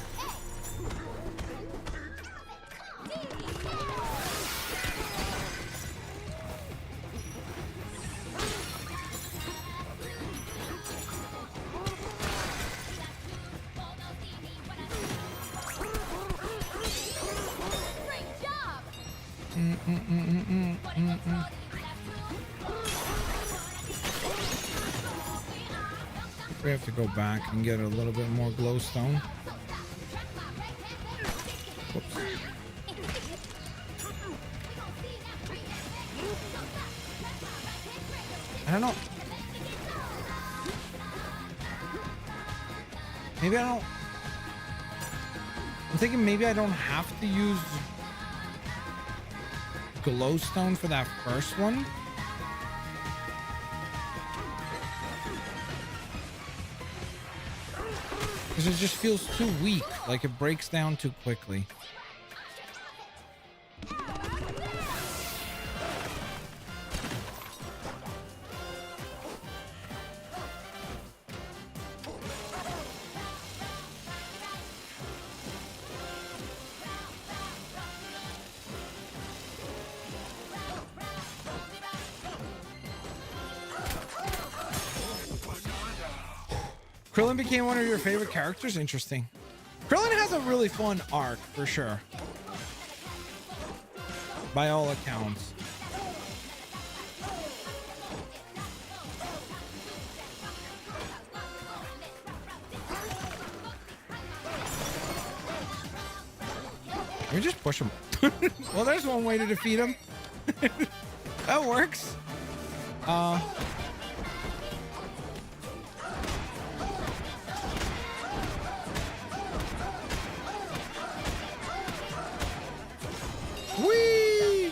We have to go back and get a little bit more glowstone. Whoops. I don't know. Maybe I don't. I'm thinking maybe I don't have to use glowstone for that first one. Because it just feels too weak. Like it breaks down too quickly. Krillin became one of your favorite characters? Interesting. Krillin has a really fun arc, for sure. By all accounts. Let me just push him. Well, there's one way to defeat him. That works. Whee!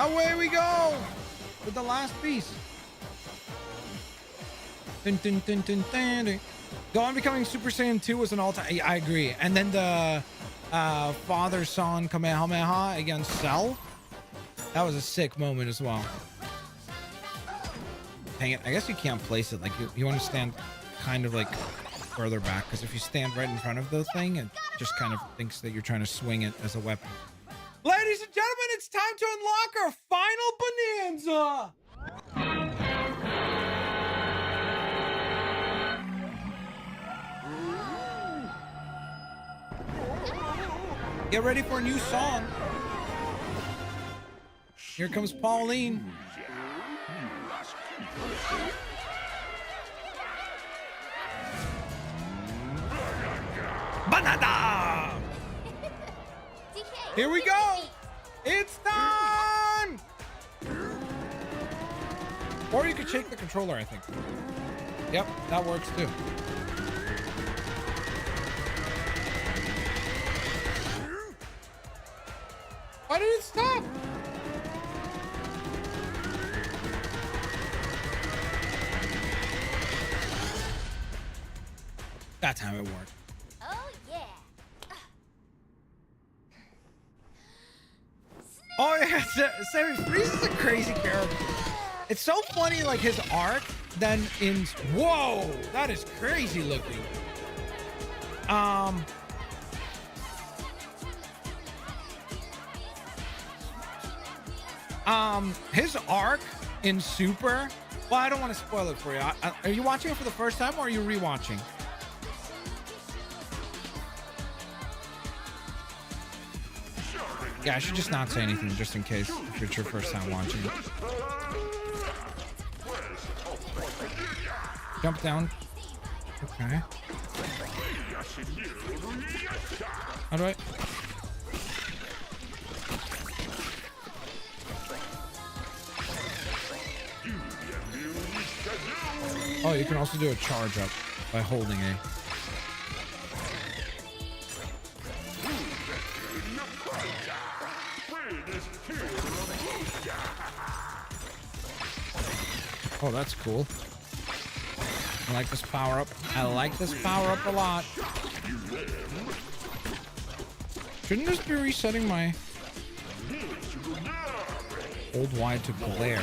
Away we go with the last piece. Dun, dun, dun, dun, dun, dun. Gohan becoming Super Saiyan 2 was an all-time. I agree. And then the father-son Kamehameha against Cell. That was a sick moment as well. Dang it. I guess you can't place it. Like you want to stand kind of like further back, because if you stand right in front of the thing, it just kind of thinks that you're trying to swing it as a weapon. Ladies and gentlemen, it's time to unlock our final bonanza. Get ready for a new song. Here comes Pauline. Banana! Here we go! It's done! Or you could shake the controller, I think. Yep, that works too. Why did it stop? That time it worked. Oh, yeah. Oh yeah, Sammy Freeze is a crazy character. It's so funny, like his arc. Then in whoa, that is crazy looking. His arc in Super. Well, I don't want to spoil it for you. Are you watching it for the first time, or are you rewatching? Yeah, I should just not say anything, just in case if it's your first time watching it. Jump down. Okay. How do I? Oh, you can also do a charge up by holding A. Oh, that's cool. I like this power up. I like this power up a lot. Shouldn't this be resetting my hold wide to glare?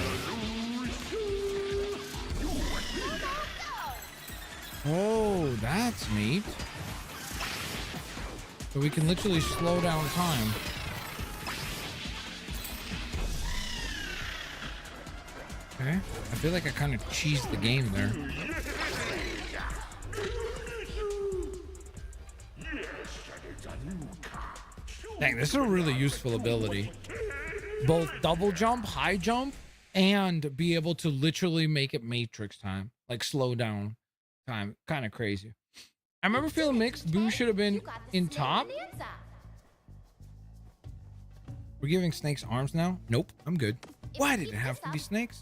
Oh, that's neat. So we can literally slow down time. Okay, I feel like I kind of cheesed the game there. Dang, this is a really useful ability. Both double jump, high jump, and be able to literally make it Matrix time. Like slow down time. Kind of crazy. I remember feeling mixed. Boo should have been in top. We're giving snakes arms now? Nope, I'm good. Why did it have to be snakes?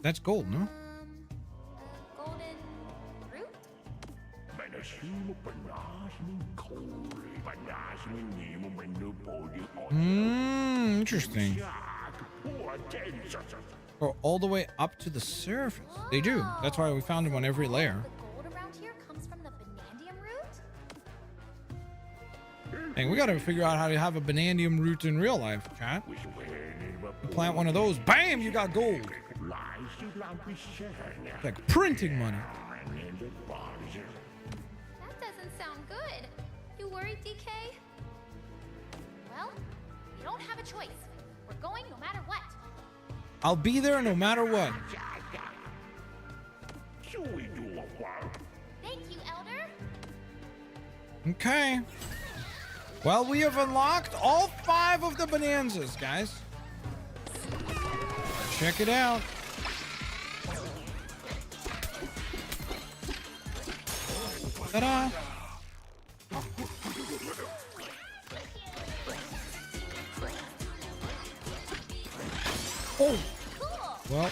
That's gold, no? Golden fruit? Interesting. Go all the way up to the surface. They do. That's why we found them on every layer. The gold around here comes from the banandium root? Dang, we gotta figure out how to have a banandium root in real life, chat. You plant one of those, bam, you got gold. It's like printing money. That doesn't sound good. You worried, DK? Well, we don't have a choice. We're going no matter what. I'll be there no matter what. Thank you, Elder. Okay. Well, we have unlocked all 5 of the bonanzas, guys. Check it out. Ta-da! Oh! Well.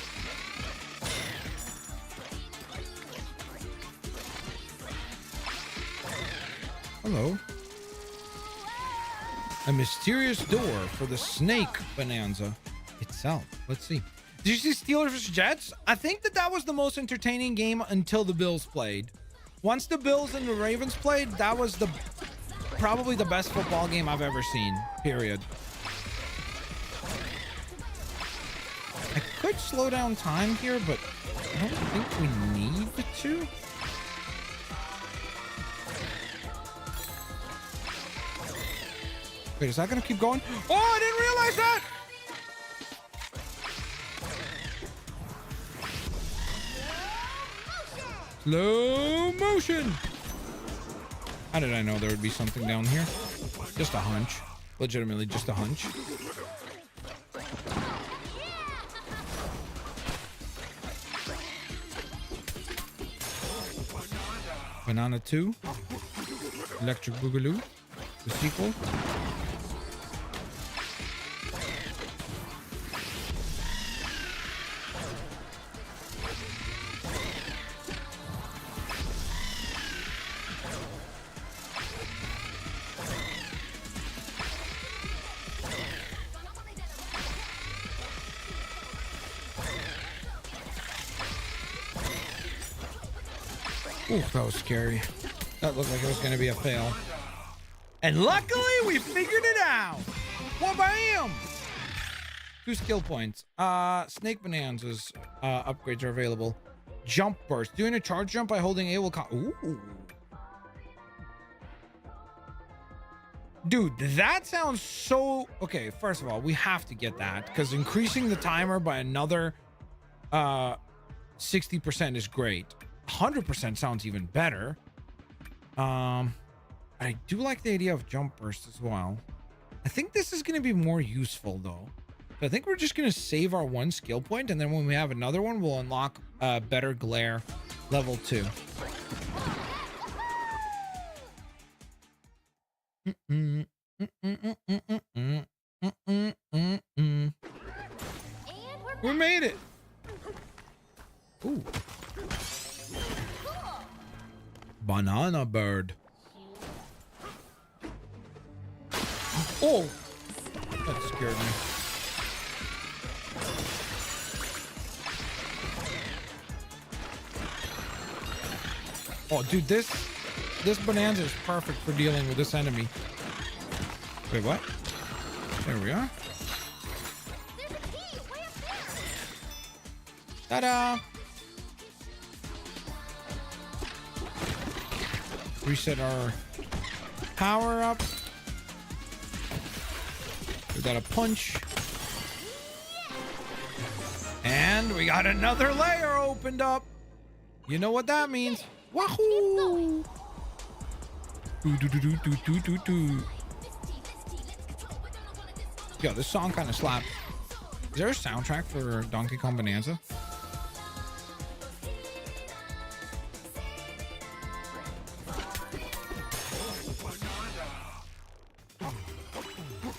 Hello. A mysterious door for the snake bonanza itself. Let's see. Did you see Steelers vs. Jets? I think that was the most entertaining game until the Bills played. Once the Bills and the Ravens played, that was probably the best football game I've ever seen. Period. I could slow down time here, but I don't think we need to. Wait, is that gonna keep going? Oh, I didn't realize that! Slow motion! How did I know there would be something down here? Just a hunch. Legitimately just a hunch. Banana 2. Electric Boogaloo. The sequel. Ooh, that was scary. That looked like it was going to be a fail. And luckily, we figured it out. Wha-bam! 2 skill points. Snake Bonanza's upgrades are available. Jump burst. Doing a charge jump by holding A will ooh. Dude, that sounds so... Okay, first of all, we have to get that. Because increasing the timer by another 60% is great. 100% sounds even better. I do like the idea of jump burst as well. I think this is going to be more useful though. I think we're just going to save our 1 skill point, and then when we have another one, we'll unlock better glare level 2. We made it. Ooh. Banana bird. Oh, that scared me. Oh, dude, this bonanza is perfect for dealing with this enemy. Wait, what? There we are. There's a key way up there. Ta-da! Reset our power up. We got a punch. And we got another layer opened up. You know what that means. Wahoo! Yo, this song kind of slaps. Is there a soundtrack for Donkey Kong Bananza?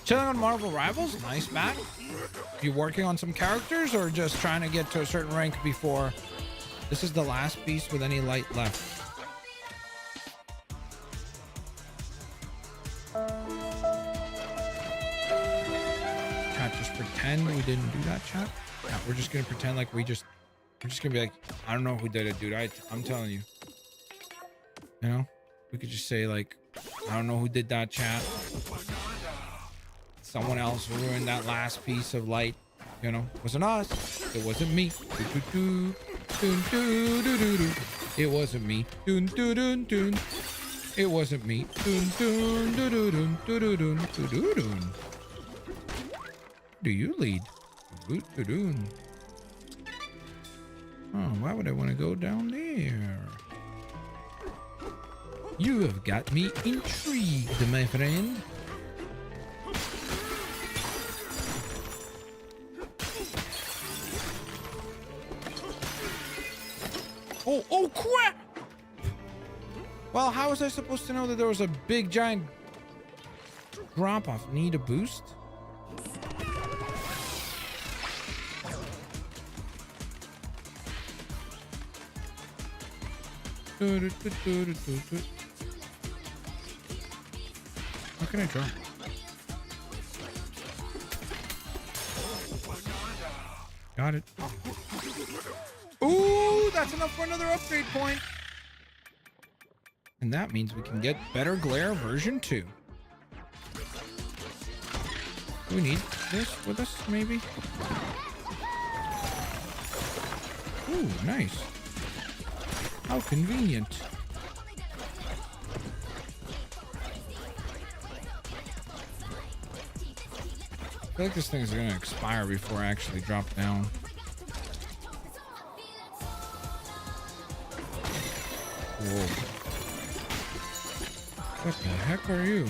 Chilling on Marvel Rivals, nice back. You working on some characters or just trying to get to a certain rank before? This is the last piece with any light left. pretend we didn't do that, chat? Yeah, we're just gonna pretend like we're just gonna be like, I don't know who did it, dude. I'm telling you. You know? We could just say like, I don't know who did that, chat. Someone else ruined that last piece of light. You know, it wasn't us. It wasn't me. It wasn't me. It wasn't me. Do you lead? Oh, why would I want to go down there? You have got me intrigued, my friend. Oh crap! Well, how was I supposed to know that there was a big giant drop off? Need a boost? How can I drop? Got it. Ooh, that's enough for another upgrade point. And that means we can get better glare version 2. Do we need this with us, maybe? Ooh, nice. How convenient. I feel like this thing is going to expire before I actually drop down. Whoa. What the heck are you?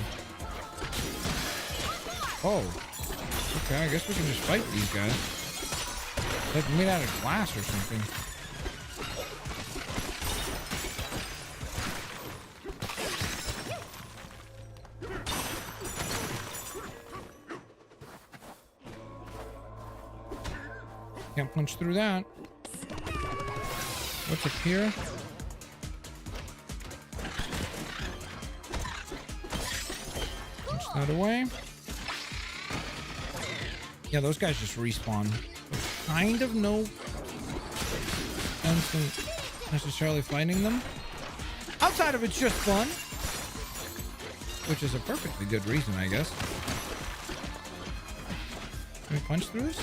Oh. Okay, I guess we can just fight these guys. Like made out of glass or something. Can't punch through that. What's up here? Punch that away. Yeah, those guys just respawn. Kind of no sense in necessarily fighting them. Outside of it's just fun. Which is a perfectly good reason, I guess. Can we punch through this?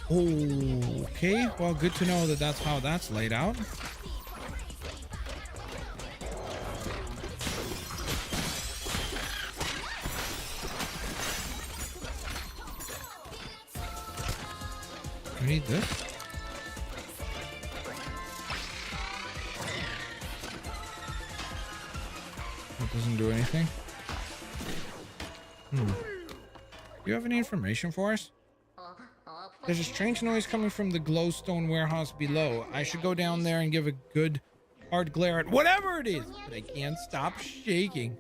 Oh, okay. Well, good to know that that's how that's laid out. I need this. That doesn't do anything. Do you have any information for us? There's a strange noise coming from the glowstone warehouse below. I should go down there and give a good hard glare at whatever it is, but I can't stop shaking.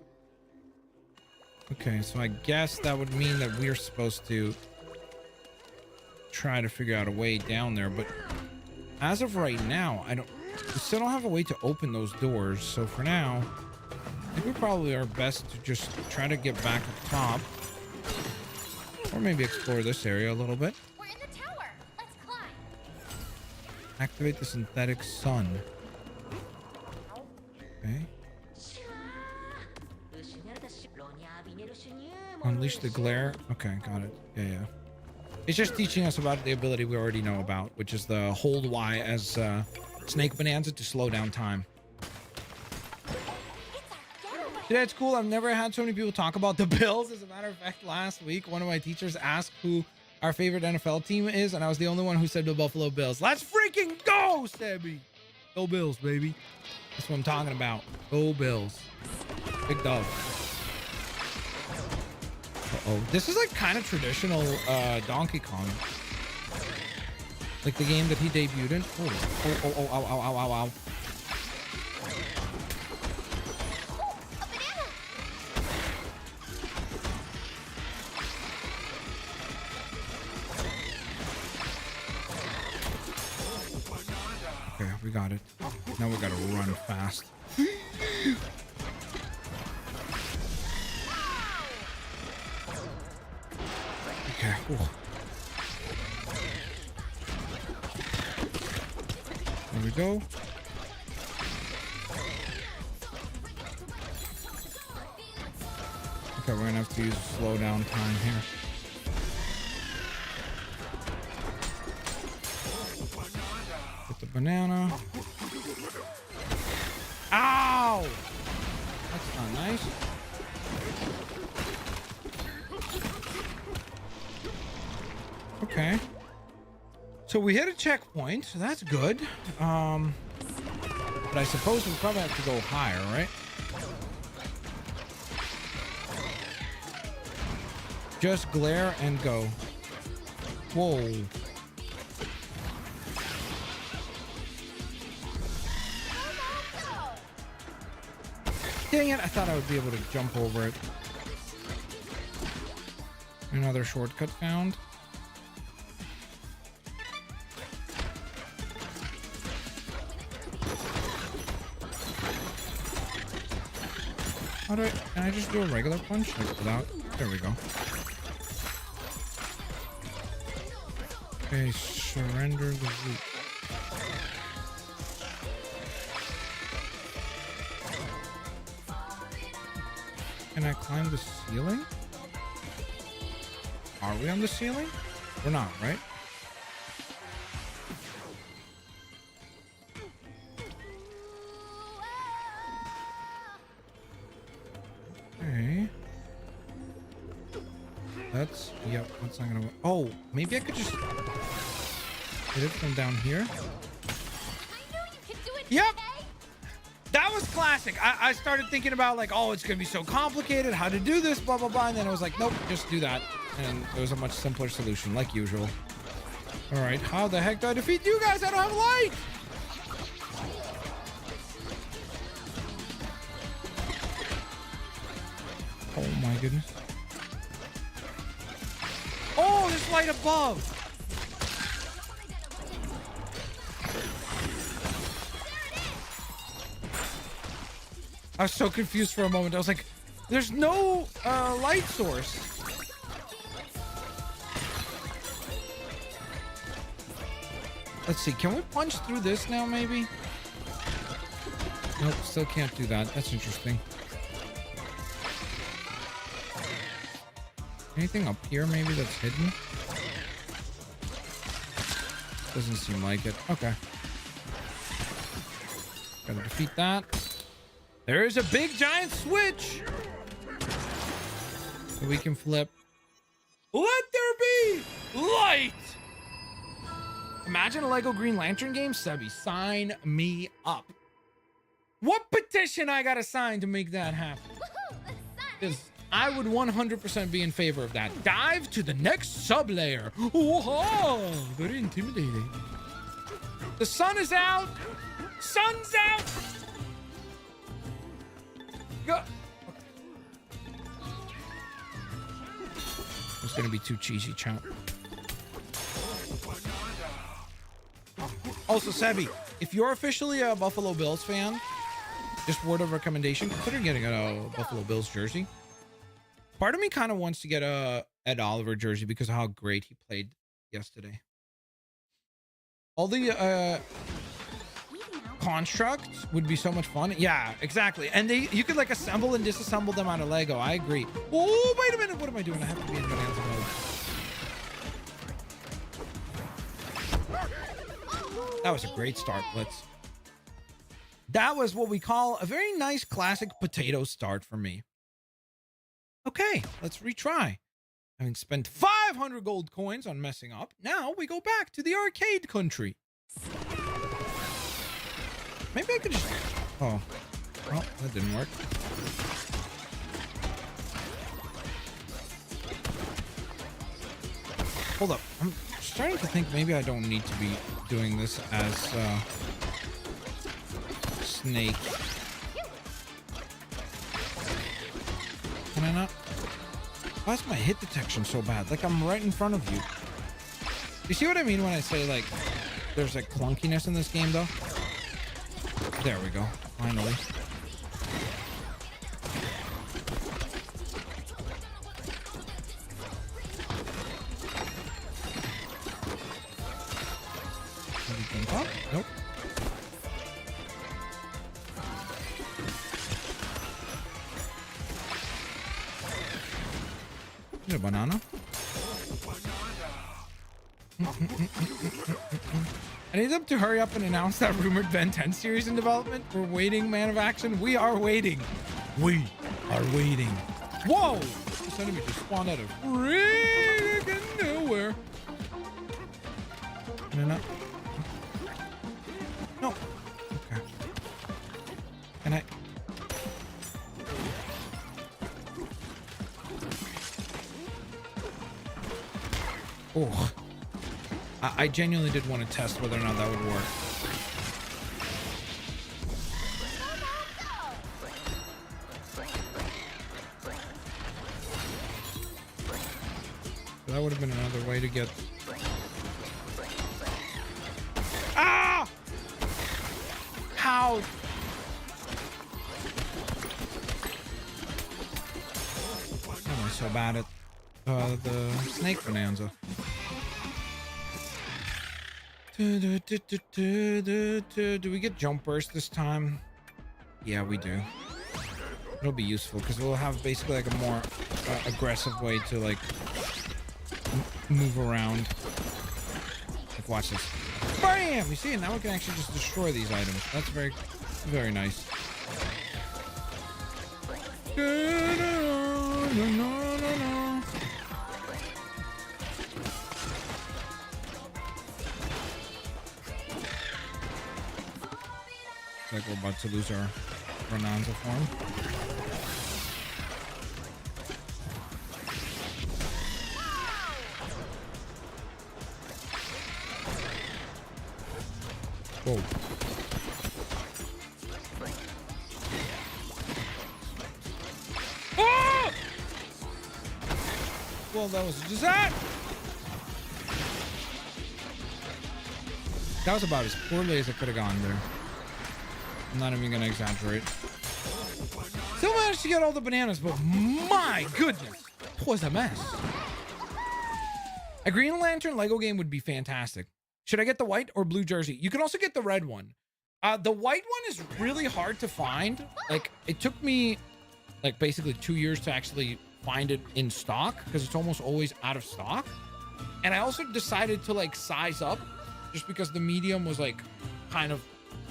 Okay, so I guess that would mean that we're supposed to try to figure out a way down there, but as of right now, we still don't have a way to open those doors. So for now, I think we probably are best to just try to get back up top, or maybe explore this area a little bit. Activate the synthetic sun. Okay. Unleash the glare. Okay, got it. Yeah. It's just teaching us about the ability we already know about, which is the hold Y as Snake Bonanza to slow down time. Yeah, it's cool. I've never had so many people talk about the Bills. As a matter of fact, last week, one of my teachers asked who our favorite NFL team is, and I was the only one who said the Buffalo Bills. Let's freaking go, Sebby! Go Bills, baby. That's what I'm talking about. Go Bills. Big dog. Uh-oh. This is like kind of traditional Donkey Kong. Like the game that he debuted in. Oh, ow, ow, ow, ow, ow. Okay, we got it. Now we gotta run fast. Okay, cool. There we go. Okay, we're gonna have to use slow down time here. Get the banana. Ow! That's not nice. Okay. So we hit a checkpoint, so that's good. But I suppose we probably have to go higher, right? Just glare and go. Whoa. Dang it, I thought I would be able to jump over it. Another shortcut found. How do can I just do a regular punch? Like without, there we go. Okay, surrender the root. Can I climb the ceiling? Are we on the ceiling? We're not, right? Okay. That's, yep, that's not gonna work. Oh, maybe I could just hit it from down here. I knew you could do it. Yep. DK. That was classic. I started thinking about like, oh, it's gonna be so complicated, how to do this, blah, blah, blah. And then I was like, nope, just do that. And it was a much simpler solution, like usual. All right, how the heck do I defeat you guys? I don't have light. Oh my goodness. Oh, there's light above. I was so confused for a moment. I was like, there's no light source. Let's see. Can we punch through this now, maybe? Nope, still can't do that. That's interesting. Anything up here maybe that's hidden? Doesn't seem like it. Okay. Gotta defeat that. There is a big giant switch that we can flip. Let there be light! Imagine a Lego Green Lantern game, Sebi. Sign me up. What petition I gotta sign to make that happen? Woohoo, the sun. Because I would 100% be in favor of that. Dive to the next sub-layer. Whoa, very intimidating. The sun is out. Sun's out. Go. It's gonna be too cheesy, champ. Also, Sebi, if you're officially a Buffalo Bills fan, just word of recommendation, consider getting a Buffalo Bills jersey. Part of me kind of wants to get a Ed Oliver jersey because of how great he played yesterday. All the constructs would be so much fun. Yeah, exactly. And you could like assemble and disassemble them out of Lego. I agree. Oh, wait a minute. What am I doing? I have to be in Bonanza mode. That was a great start, Blitz. That was what we call a very nice classic potato start for me. Okay, let's retry. Having spent 500 gold coins on messing up, now we go back to the arcade country. Maybe I could just... Oh. Well, that didn't work. Hold up. I'm starting to think maybe I don't need to be doing this as Snake. Can I not? Why is my hit detection so bad? Like I'm right in front of you. You see what I mean when I say like there's like clunkiness in this game though? There we go. Finally. a banana. I need them to hurry up and announce that rumored Ben 10 series in development. We're waiting, man of action. We are waiting. We are waiting. Whoa! This enemy just spawned out of freaking nowhere. Can I not? No. Okay. Can I? Oh. I genuinely did want to test whether or not that would work. That would have been another way to get... Ah! How? How am I so bad at the snake bonanza? Do we get jump burst this time? Yeah, we do. It'll be useful because we'll have basically like a more aggressive way to like move around. Like, watch this. Bam! You see, now we can actually just destroy these items. That's very, very nice. Like we're about to lose our Bananza form. Whoa. Oh! Well, that was a disaster. That was about as poorly as it could have gone there. I'm not even gonna exaggerate. Still managed to get all the bananas, but my goodness, it was a mess. A Green Lantern Lego game would be fantastic. Should I get the white or blue jersey? You can also get the red one. The white one is really hard to find. Like, it took me like basically 2 years to actually find it in stock because it's almost always out of stock. And I also decided to like size up just because the medium was like kind of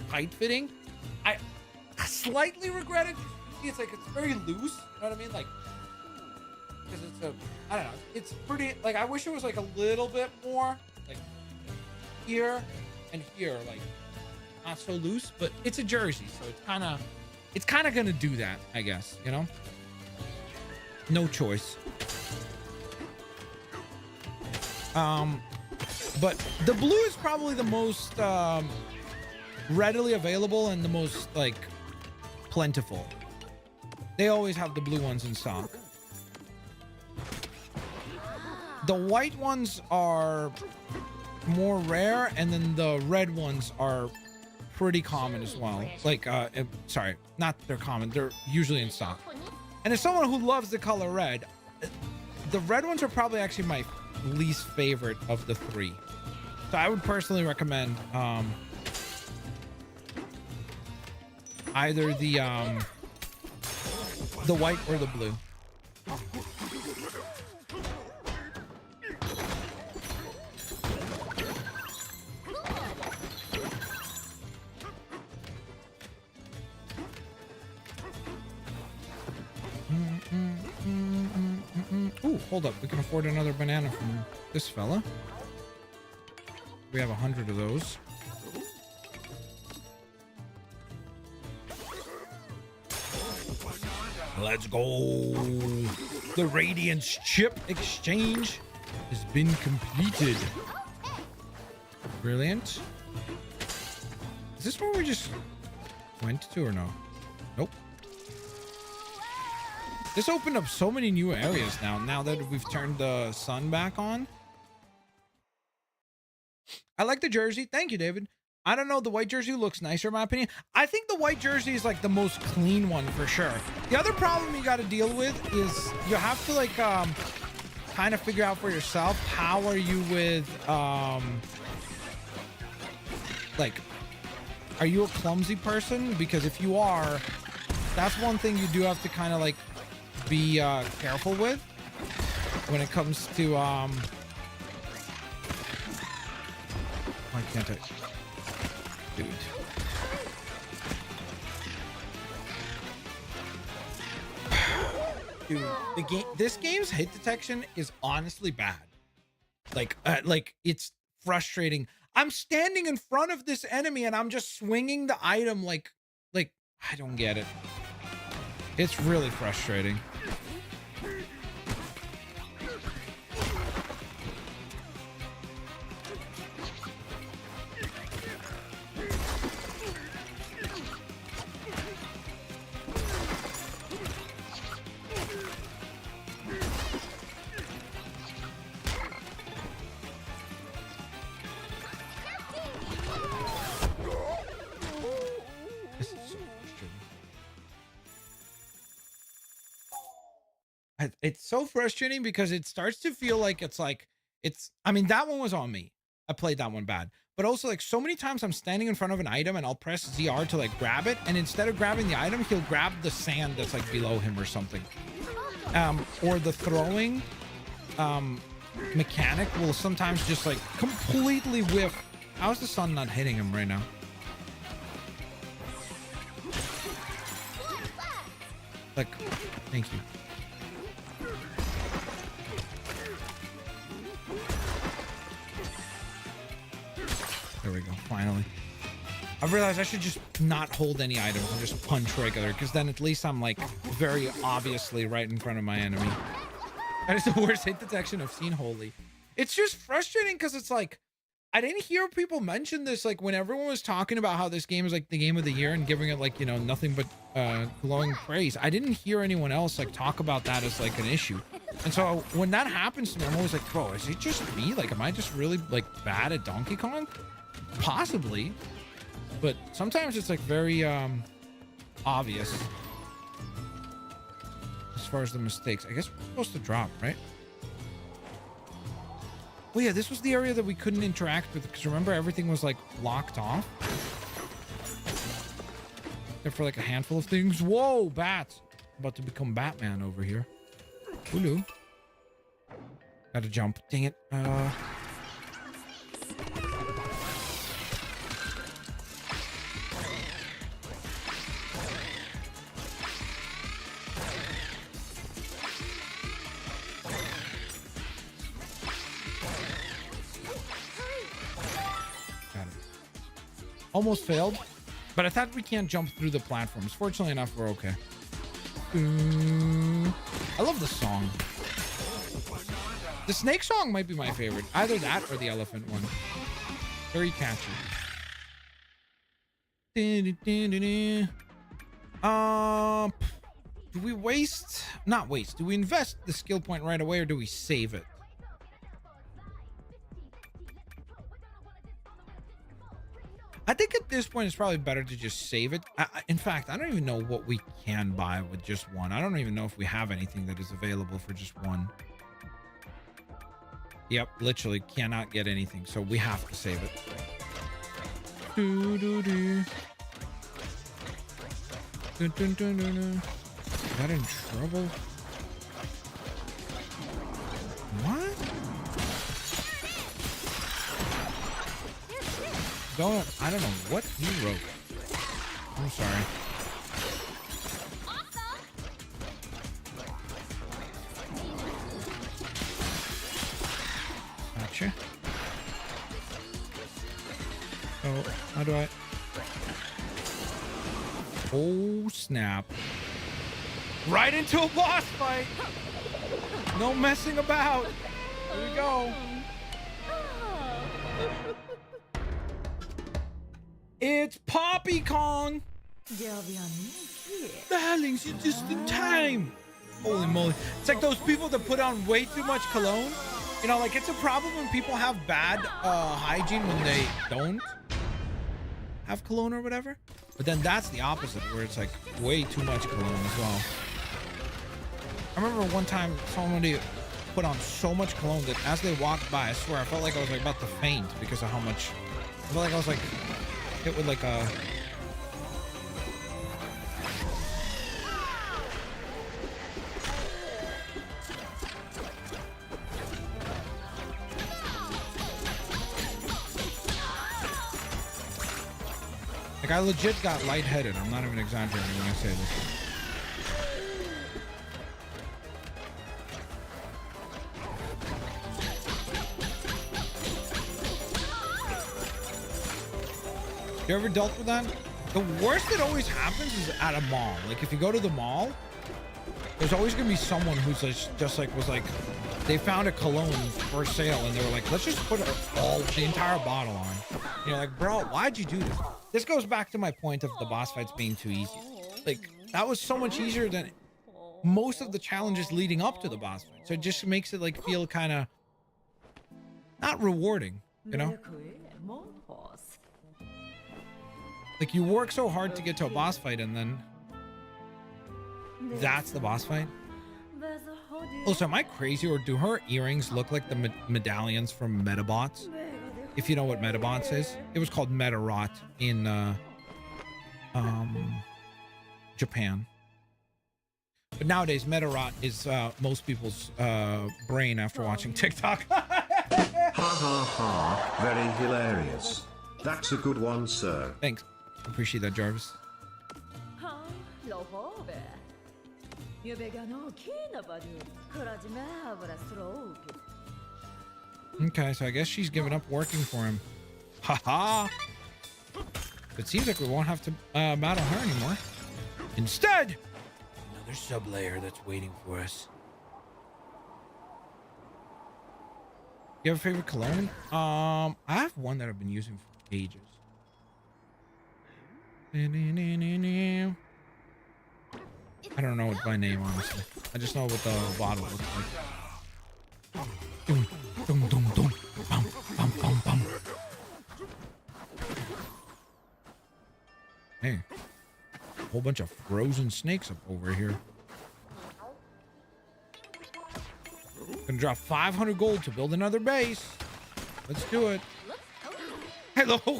tight fitting. I slightly regret it. It's like, it's very loose. You know what I mean? Like, because it's a, I don't know. It's pretty, like, I wish it was like a little bit more like here and here, like not so loose, but it's a jersey. So it's kind of going to do that, I guess, you know? No choice. But the blue is probably the most, readily available and the most like plentiful. They always have the blue ones in stock. The white ones are more rare, and then the red ones are pretty common as well. Like sorry, not they're common, they're usually in stock. And as someone who loves the color red, the red ones are probably actually my least favorite of the three. So I would personally recommend either the white or the blue. Ooh, hold up. We can afford another banana from this fella. We have 100 of those. Let's go. The Radiance chip exchange has been completed. Brilliant. Is this where we just went to or no? Nope. This opened up so many new areas now that we've turned the sun back on. I like the jersey. Thank you, David. I don't know. The white jersey looks nicer in my opinion. I think the white jersey is like the most clean one for sure. The other problem you got to deal with is you have to like kind of figure out for yourself, how are you with like, are you a clumsy person? Because if you are, that's one thing you do have to kind of like be careful with. when it comes to why can't I? Dude. Dude, this game's hit detection is honestly bad. Like it's frustrating. I'm standing in front of this enemy and I'm just swinging the item like I don't get it. It's really frustrating. It's so frustrating because it starts to feel like I mean, that one was on me. I played that one bad, but also like so many times I'm standing in front of an item and I'll press ZR to like grab it, and instead of grabbing the item, he'll grab the sand that's like below him or something. Or the throwing mechanic will sometimes just like completely whiff. How's the sun not hitting him right now? Like, thank you. There we go, finally. I realized I should just not hold any items and just punch regular, because then at least I'm like very obviously right in front of my enemy. That is the worst hit detection I've seen, holy. It's just frustrating because it's like, I didn't hear people mention this like when everyone was talking about how this game is like the game of the year and giving it like, you know, nothing but glowing praise. I didn't hear anyone else like talk about that as like an issue. And so when that happens to me, I'm always like, bro, is it just me? Like, am I just really like bad at Donkey Kong? Possibly, but sometimes it's like very obvious as far as the mistakes. I guess we're supposed to drop, right? Oh yeah, this was the area that we couldn't interact with, because remember everything was like locked off except for like a handful of things. Whoa, bats! About to become Batman over here. Hulu. Gotta jump. Dang it. Almost failed, but I thought we can't jump through the platforms. Fortunately enough, we're okay. I love the song. The snake song might be my favorite. Either that or the elephant one. Very catchy. Do we waste? Not waste. Do we invest the skill point right away, or do we save it? I think at this point it's probably better to just save it. In fact, I don't even know what we can buy with just one. I don't even know if we have anything that is available for just one. Yep, literally cannot get anything, so we have to save it. Got in trouble? What? I don't know what he wrote. I'm sorry. Gotcha. Oh, how do I? Oh, snap. Right into a boss fight. No messing about. Here we go. It's Poppy Kong! Darlings, you're just in time! Holy moly. It's like those people that put on way too much cologne. You know, like it's a problem when people have bad hygiene when they don't have cologne or whatever. But then that's the opposite, where it's like way too much cologne as well. I remember one time somebody put on so much cologne that as they walked by, I swear, I felt like I was like about to faint because of how much. I felt like I was like hit with like a. Like, I legit got lightheaded. I'm not even exaggerating when I say this. You ever dealt with that? The worst that always happens is at a mall. Like, if you go to the mall, there's always gonna be someone who's just like was like, they found a cologne for sale and they were like, let's just put the entire bottle on. And you're like, bro, why'd you do this? This goes back to my point of the boss fights being too easy. Like, that was so much easier than most of the challenges leading up to the boss fight. So it just makes it like feel kind of not rewarding, you know? Like, you work so hard to get to a boss fight and then that's the boss fight. Also, am I crazy, or do her earrings look like the medallions from Metabots? If you know what Metabots is, it was called Metarot in Japan. But nowadays, Metarot is most people's brain after watching TikTok. Ha ha ha! Very hilarious. That's a good one, sir. Thanks. Appreciate that, Jarvis. Okay, so I guess she's giving up working for him. Haha. It seems like we won't have to battle her anymore. Instead, another sub-layer that's waiting for us. You have a favorite cologne? I have one that I've been using for ages. I don't know it by name, honestly. I just know what the bottle looks like. Dum, dum, dum, dum. Bum, bum, bum, bum. Hey, a whole bunch of frozen snakes up over here. Gonna drop 500 gold to build another base. Let's do it. Hey, look at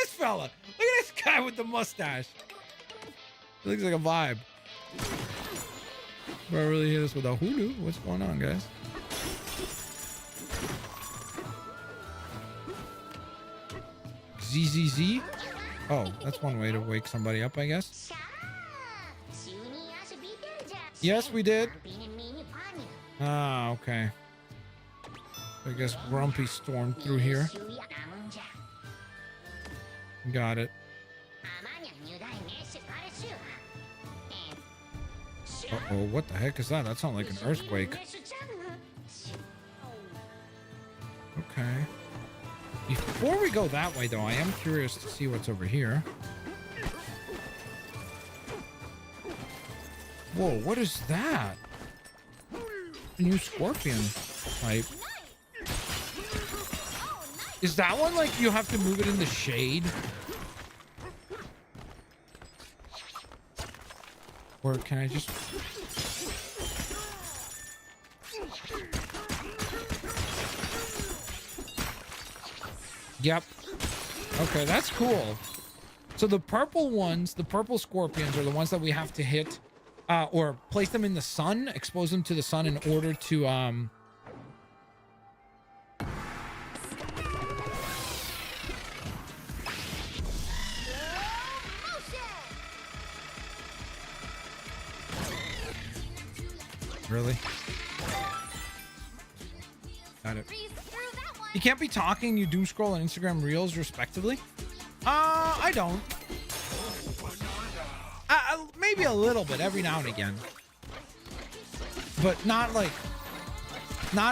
this fella. Look at this guy with the mustache. He looks like a vibe. Bro, I really hear this with a hoodoo. What's going on, guys? ZZZ? Oh, that's one way to wake somebody up, I guess. Yes, we did. Ah, okay. I guess Grumpy stormed through here. Got it. Uh-oh, what the heck is that? That sounds like an earthquake. Okay. Before we go that way, though, I am curious to see what's over here. Whoa, what is that? A new scorpion type. Is that one like you have to move it in the shade? Or can I just... Yep. Okay, that's cool. So the purple ones, the purple scorpions are the ones that we have to hit or place them in the sun, expose them to the sun in order to Really? Got it. You can't be talking, you doom scroll and Instagram Reels respectively? I don't. Maybe a little bit every now and again. But not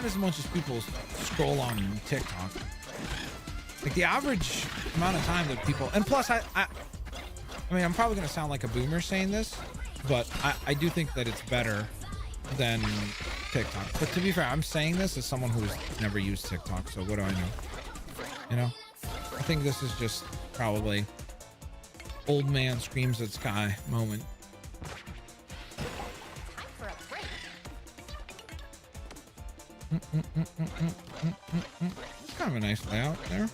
as much as people scroll on TikTok. Like the average amount of time that people, and plus I mean, I'm probably gonna sound like a boomer saying this, but I do think that it's better than TikTok. But to be fair, I'm saying this as someone who's never used TikTok, so what do I know? You know? I think this is just probably old man screams at sky moment. It's kind of a nice layout there.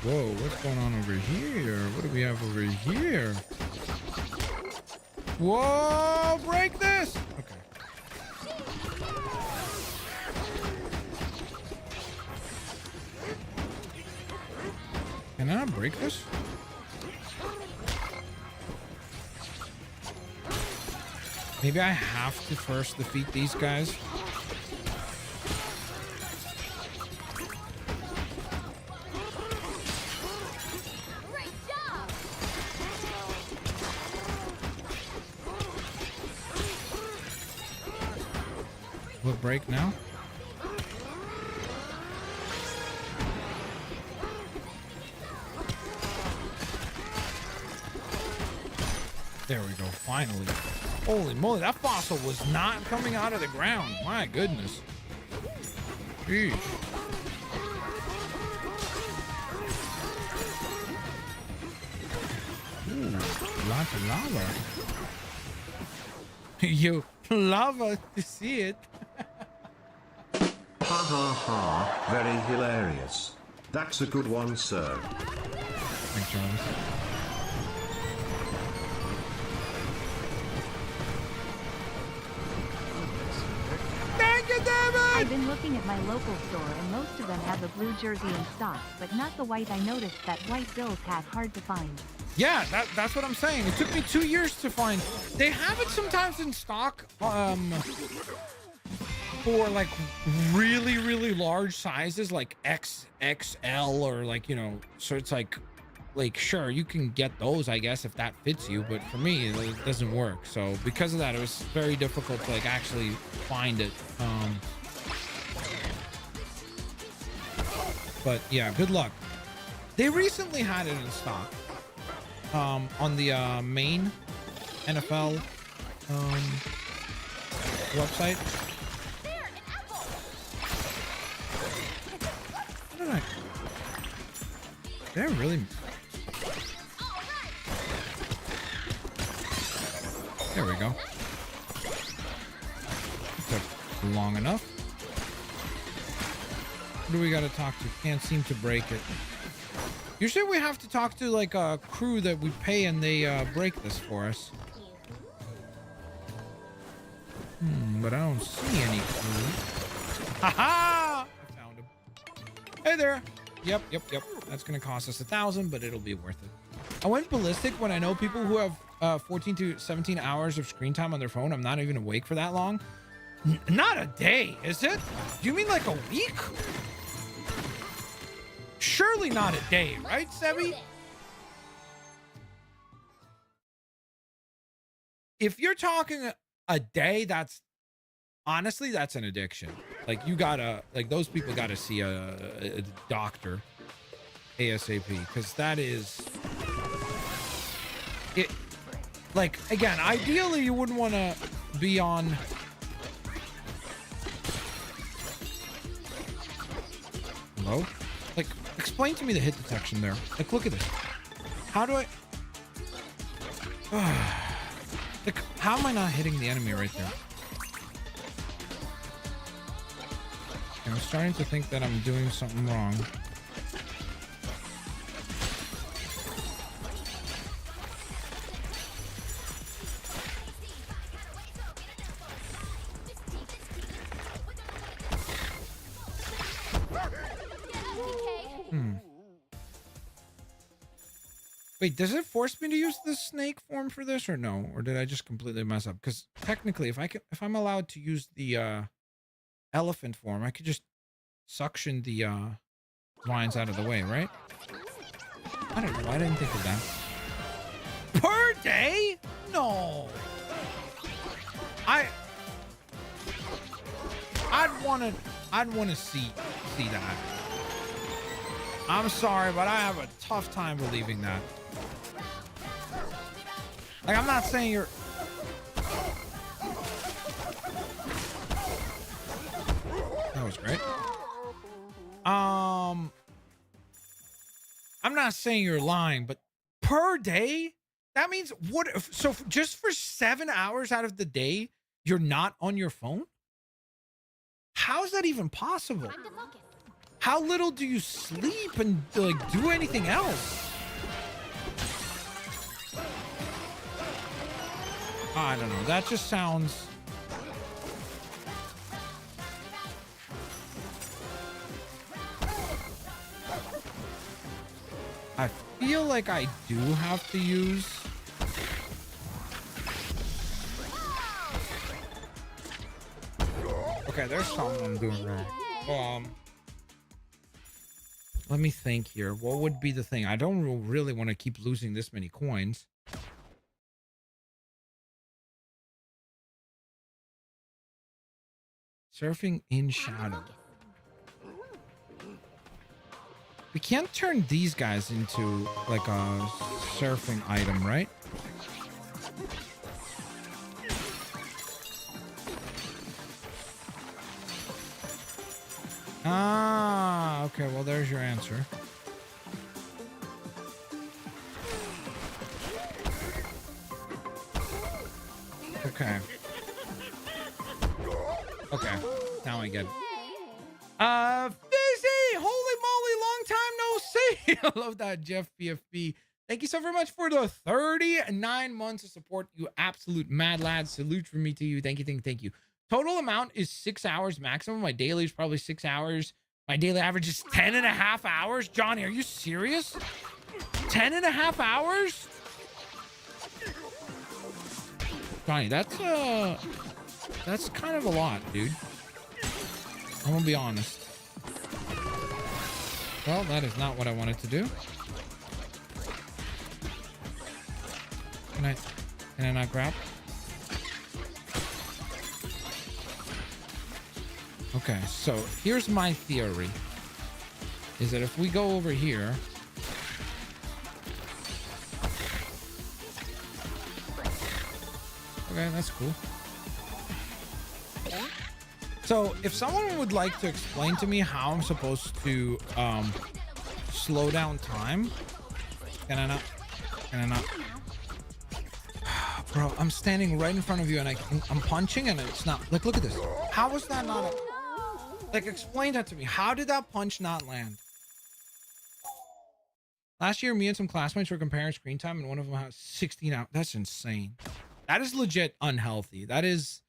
Whoa, what's going on over here? What do we have over here? Whoa, break this! Okay. Can I not break this? Maybe I have to first defeat these guys. Great job! Will it break now? There we go, finally. Holy moly, that fossil was not coming out of the ground. My goodness. Jeez. Ooh, lots of lava. You lava to see it. Ha ha ha, very hilarious. That's a good one, sir. Thanks, Jones. Thank you, I've David! been looking at my local store and most of them have the blue jersey in stock, but not the white. I noticed that white Bills hat hard to find. Yeah, that's what I'm saying. It took me 2 years to find. They have it sometimes in stock for like really, really large sizes, like XXL or like, you know, so it's like sure, you can get those, I guess, if that fits you, but for me it doesn't work. So because of that, it was very difficult to like actually find it. But yeah, good luck. They recently had it in stock on the main NFL website. There, an apple! What did I? They're really. All right! There we go. Took long enough. Who do we gotta talk to? Can't seem to break it. Usually we have to talk to like a crew that we pay and they break this for us. But I don't see any crew. Haha! I found him. Hey there. Yep. That's gonna cost us 1,000, but it'll be worth it. I went ballistic when I know people who have 14 to 17 hours of screen time on their phone. I'm not even awake for that long. Not a day, is it? Do you mean like a week? Surely not a day, right, Sebi? If you're talking a day, that's honestly, that's an addiction. Like you gotta, like those people gotta see a doctor ASAP, because that is it. Like again, ideally you wouldn't want to be on. Hello? Like, explain to me the hit detection there. Like, look at this. How do I... Like, how am I not hitting the enemy right there? I'm starting to think that I'm doing something wrong. Wait, does it force me to use the snake form for this or no? Or did I just completely mess up? Because technically, if I'm allowed to use the elephant form, I could just suction the vines out of the way, right? I don't know. I didn't think of that. Per day? No. I'd want to see that. I'm sorry, but I have a tough time believing that. Like, I'm not saying you're... That was great. I'm not saying you're lying, but per day? That means what? So just for 7 hours out of the day, you're not on your phone? How is that even possible? Time to focus. How little do you sleep and like do anything else? I don't know. That just sounds... feel like I do have to use. Okay, there's something I'm doing wrong. Let me think here. What would be the thing? I don't really want to keep losing this many coins. Surfing in shadow. We can't turn these guys into like a surfing item, right? Ah, okay. Well, there's your answer. Okay. Okay. Now I get it. Fizzy! Holy moly, long time no see. I love that, Jeff PFP. Thank you so very much for the 39 months of support. You absolute mad lads. Salute from me to you. Thank you, thank you. Total amount is 6 hours maximum. My daily is probably 6 hours. My daily average is 10.5 hours. Johnny, are you serious? 10.5 hours? Johnny, that's kind of a lot, dude. I'm gonna be honest. Well, that is not what I wanted to do. Can I not grab? Okay, so here's my theory. Is that if we go over here. Okay, that's cool. So if someone would like to explain to me how I'm supposed to slow down time. Can I not? Bro, I'm standing right in front of you and I'm punching and it's not. Like, look at this. How is that not like, explain that to me. How did that punch not land? Last year, me and some classmates were comparing screen time and one of them has 16 hours. That's insane. That is legit unhealthy. That is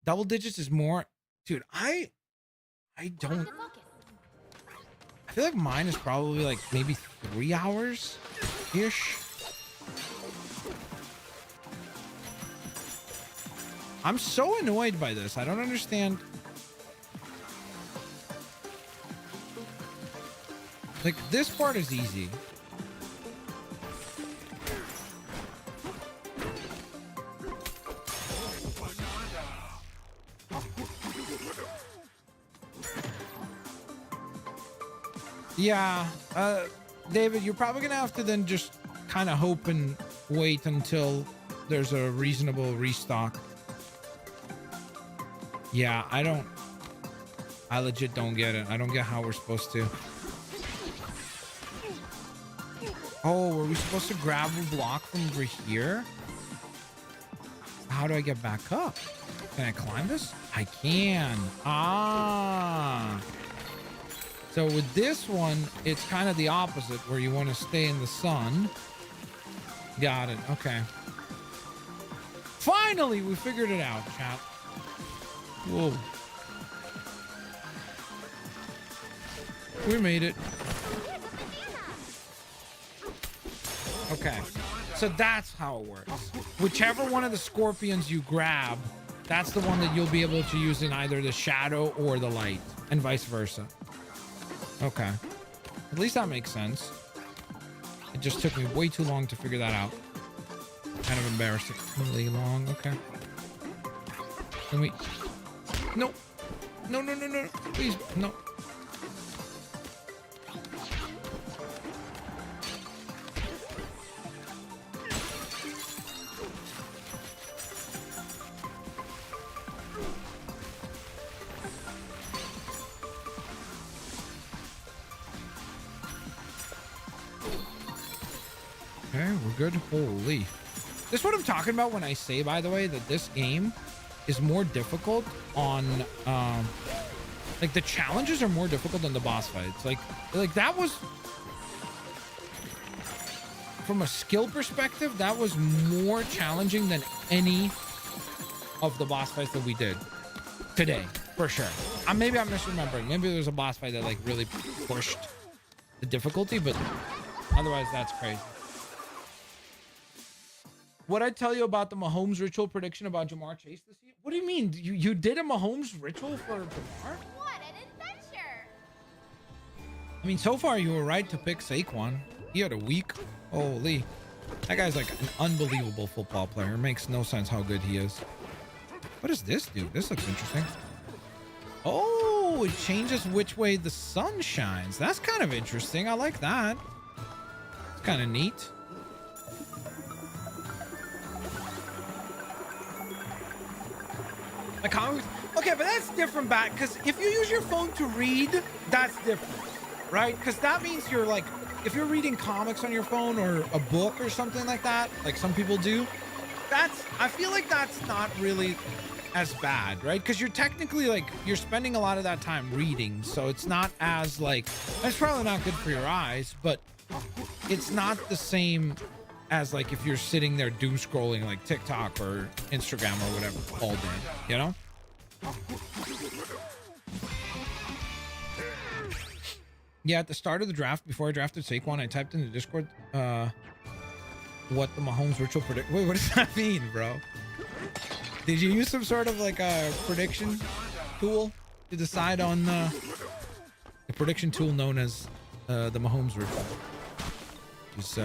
double digits is more. Dude, I don't. I feel like mine is probably like maybe 3 hours ish. I'm so annoyed by this. I don't understand. Like, this part is easy. Yeah, David, you're probably gonna have to then just kind of hope and wait until there's a reasonable restock. Yeah, I legit don't get it. I don't get how we're supposed to. Oh, were we supposed to grab a block from over here? How do I get back up? Can I climb this? I can. Ah. So with this one, it's kind of the opposite, where you want to stay in the sun. Got it. Okay. Finally, we figured it out, chat. Whoa. We made it. Okay. So that's how it works. Whichever one of the scorpions you grab, that's the one that you'll be able to use in either the shadow or the light, and vice versa. Okay. At least that makes sense. It just took me way too long to figure that out. Kind of embarrassingly long. Okay. Can we... No. No, no, no, no. Please, no. Okay, we're good. Holy. This is what I'm talking about when I say, by the way, that this game is more difficult on, like, the challenges are more difficult than the boss fights. Like that was, from a skill perspective, that was more challenging than any of the boss fights that we did today, for sure. Maybe I'm misremembering. Maybe there was a boss fight that, like, really pushed the difficulty, but Otherwise, that's crazy. What I tell you about the Mahomes ritual prediction about Jamar Chase this year? What do you mean? You did a Mahomes ritual for Jamar? What an adventure! I mean, so far you were right to pick Saquon. He had a week. Holy. That guy's like an unbelievable football player. It makes no sense how good he is. What does this do? This looks interesting. Oh, it changes which way the sun shines. That's kind of interesting. I like that. It's kind of neat. The comics. Okay, but that's different back because if you use your phone to read, that's different, right? Because that means you're like, if you're reading comics on your phone or a book or something like that, like some people do, I feel like that's not really as bad, right? Because you're technically like, you're spending a lot of that time reading, so it's not as like, it's probably not good for your eyes, but it's not the same as like if you're sitting there doom scrolling like TikTok or Instagram or whatever all day, you know? Yeah, at the start of the draft, before I drafted Saquon, I typed into Discord what the Mahomes ritual predict. Wait, what does that mean, bro? Did you use some sort of like a prediction tool to decide on the prediction tool known as the Mahomes ritual? It's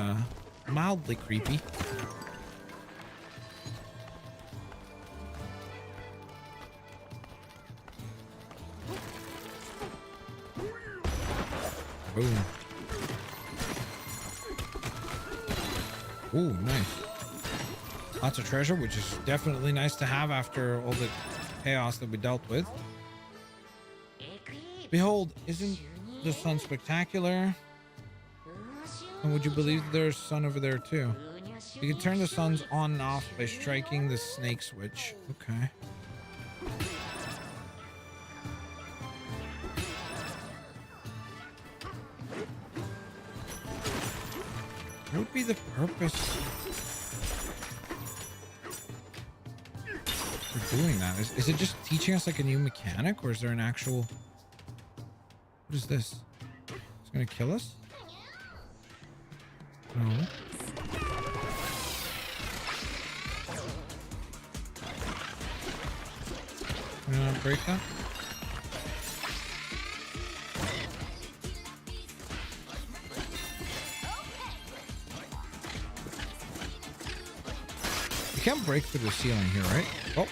mildly creepy. Boom. Ooh, nice. Lots of treasure, which is definitely nice to have after all the chaos that we dealt with. Behold, isn't the sun spectacular? And would you believe there's sun over there too? You can turn the suns on and off by striking the snake switch. Okay. What would be the purpose for doing that? Is it just teaching us like a new mechanic, or is there an actual... What is this? It's gonna kill us? No. You wanna break that? You can't break through the ceiling here, right? Oh,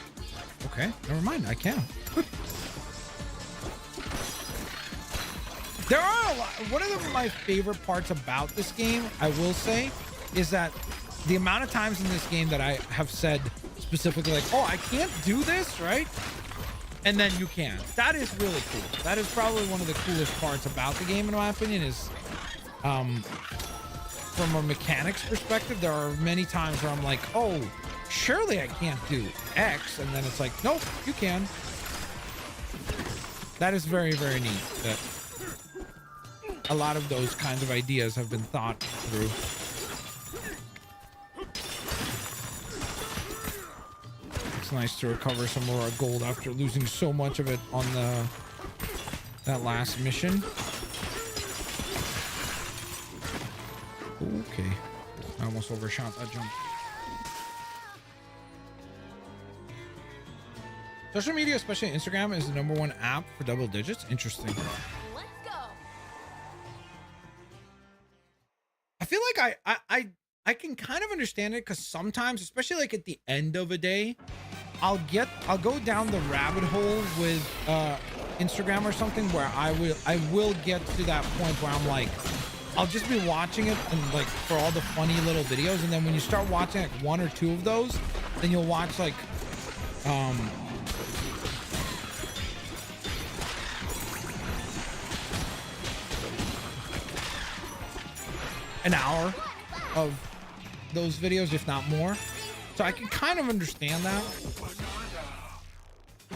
okay. Never mind. I can. There are a lot. One of my favorite parts about this game, I will say, is that the amount of times in this game that I have said specifically like, oh, I can't do this, right? And then you can. That is really cool. That is probably one of the coolest parts about the game, in my opinion, is from a mechanics perspective, there are many times where I'm like, oh, surely I can't do X. And then it's like, nope, you can. That is very, very neat. That a lot of those kinds of ideas have been thought through. It's nice to recover some of our gold after losing so much of it on that last mission. Okay. I almost overshot that jump. Social media, especially Instagram, is the #1 app for double digits. Interesting. Let's go. I feel like I can kind of understand it, because sometimes, especially like at the end of a day, I'll go down the rabbit hole with Instagram or something where I will get to that point where I'm like, I'll just be watching it and like for all the funny little videos, and then when you start watching like 1 or 2 of those, then you'll watch like an hour of those videos, if not more. So I can kind of understand that,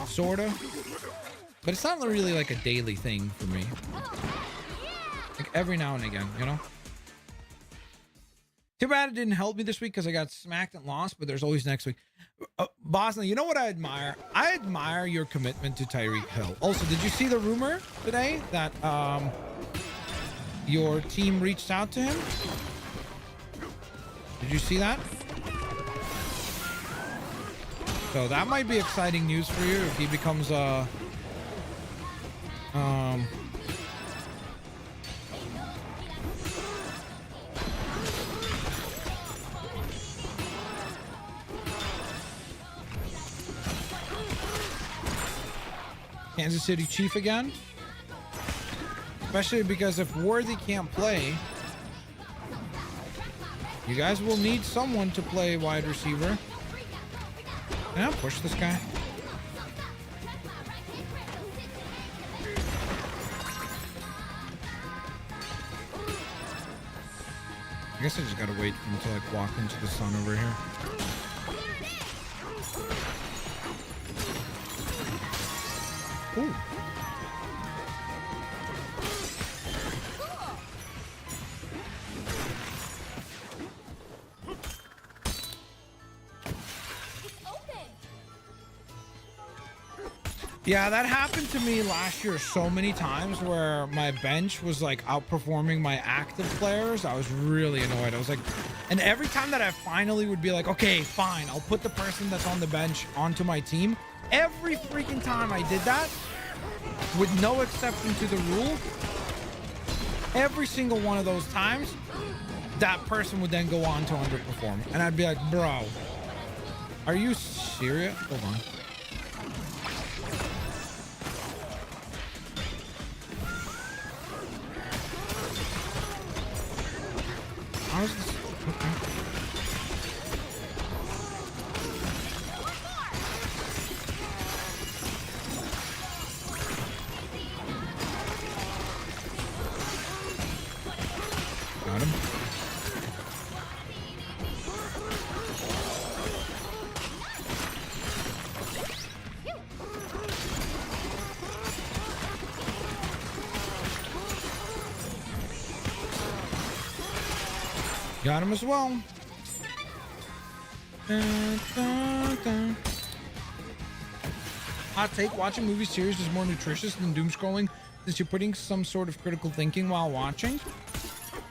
sort of, but it's not really like a daily thing for me. Like every now and again, you know. Too bad it didn't help me this week because I got smacked and lost, but there's always next week. Bosnia, you know what I admire? I admire your commitment to Tyreek Hill. Also, did you see the rumor today that your team reached out to him. Did you see that? So that might be exciting news for you if he becomes a Kansas City Chief again. Especially because if Worthy can't play, you guys will need someone to play wide receiver. Yeah, push this guy. I guess I just gotta wait until I walk into the sun over here. Ooh. Yeah, that happened to me last year so many times where my bench was like outperforming my active players. I was really annoyed. I was like, and every time that I finally would be like, okay, fine, I'll put the person that's on the bench onto my team. Every freaking time I did that, with no exception to the rule, every single one of those times, that person would then go on to underperform. And I'd be like, bro, are you serious? Hold on. How's this? Okay. Got him. Got him as well. Dun, dun, dun. Hot take, watching movie series is more nutritious than doom scrolling since you're putting some sort of critical thinking while watching.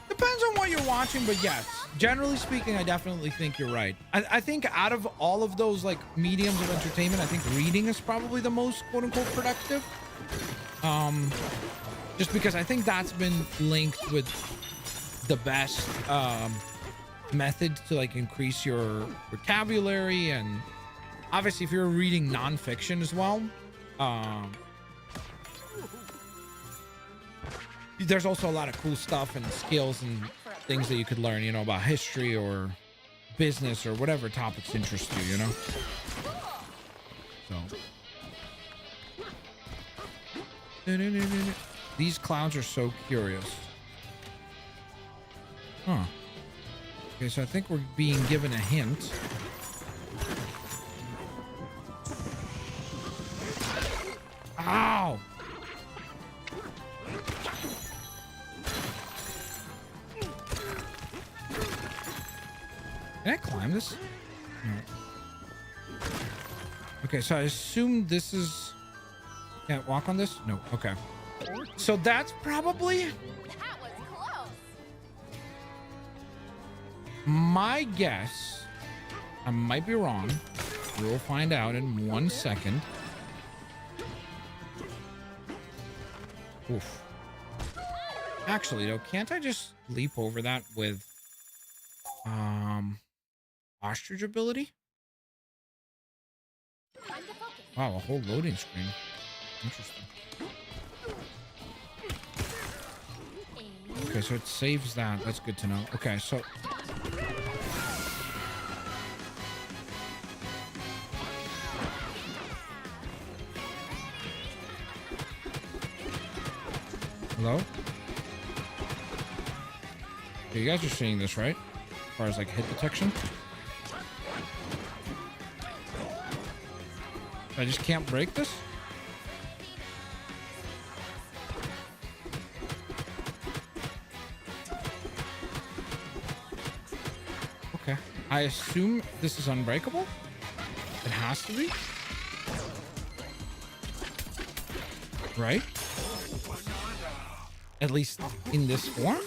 Depends on what you're watching, but yes, generally speaking, I definitely think you're right. I think out of all of those like mediums of entertainment, I think reading is probably the most quote unquote productive. Just because I think that's been linked with the best methods to like increase your vocabulary, and obviously if you're reading nonfiction as well, there's also a lot of cool stuff and skills and things that you could learn, you know, about history or business or whatever topics interest you, you know. So these clowns are so curious. Huh. Okay, so I think we're being given a hint. Ow! Can I climb this? No. Okay, so I assume this is... Can't walk on this? No. Okay. So that's probably... That was close. My guess, I might be wrong. We will find out in 1 second. Oof. Actually, though, can't I just leap over that with ostrich ability? Wow, a whole loading screen. Interesting. Okay, so it saves that. That's good to know. Okay, so hello? Okay, you guys are seeing this, right? As far as like hit detection. I just can't break this? Okay. I assume this is unbreakable? It has to be? Right? At least in this form.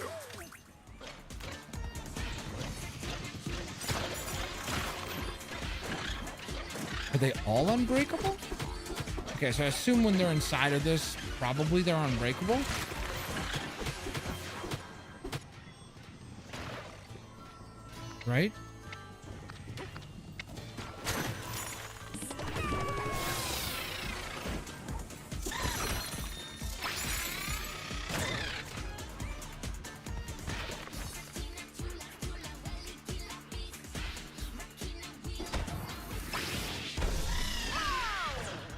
Are they all unbreakable? Okay, so I assume when they're inside of this, probably they're unbreakable. Right?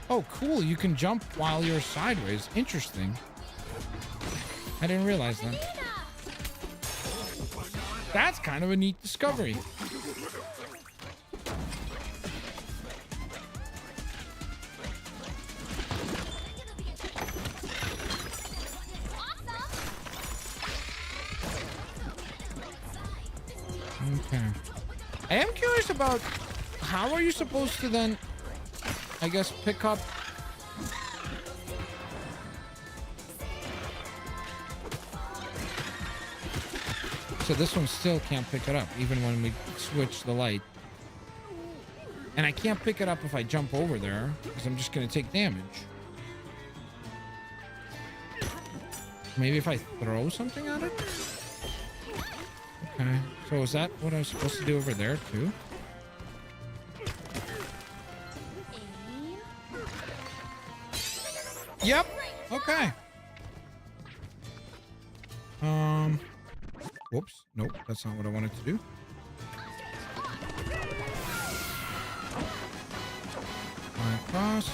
Oh, cool. You can jump while you're sideways. Interesting. I didn't realize that. That's kind of a neat discovery. Okay. I am curious about how are you supposed to then, I guess, pick up. So this one still can't pick it up even when we switch the light. And I can't pick it up if I jump over there because I'm just going to take damage. Maybe if I throw something at it? Okay. So is that what I was supposed to do over there too? Yep. Okay. Whoops. Nope. That's not what I wanted to do. Fly across.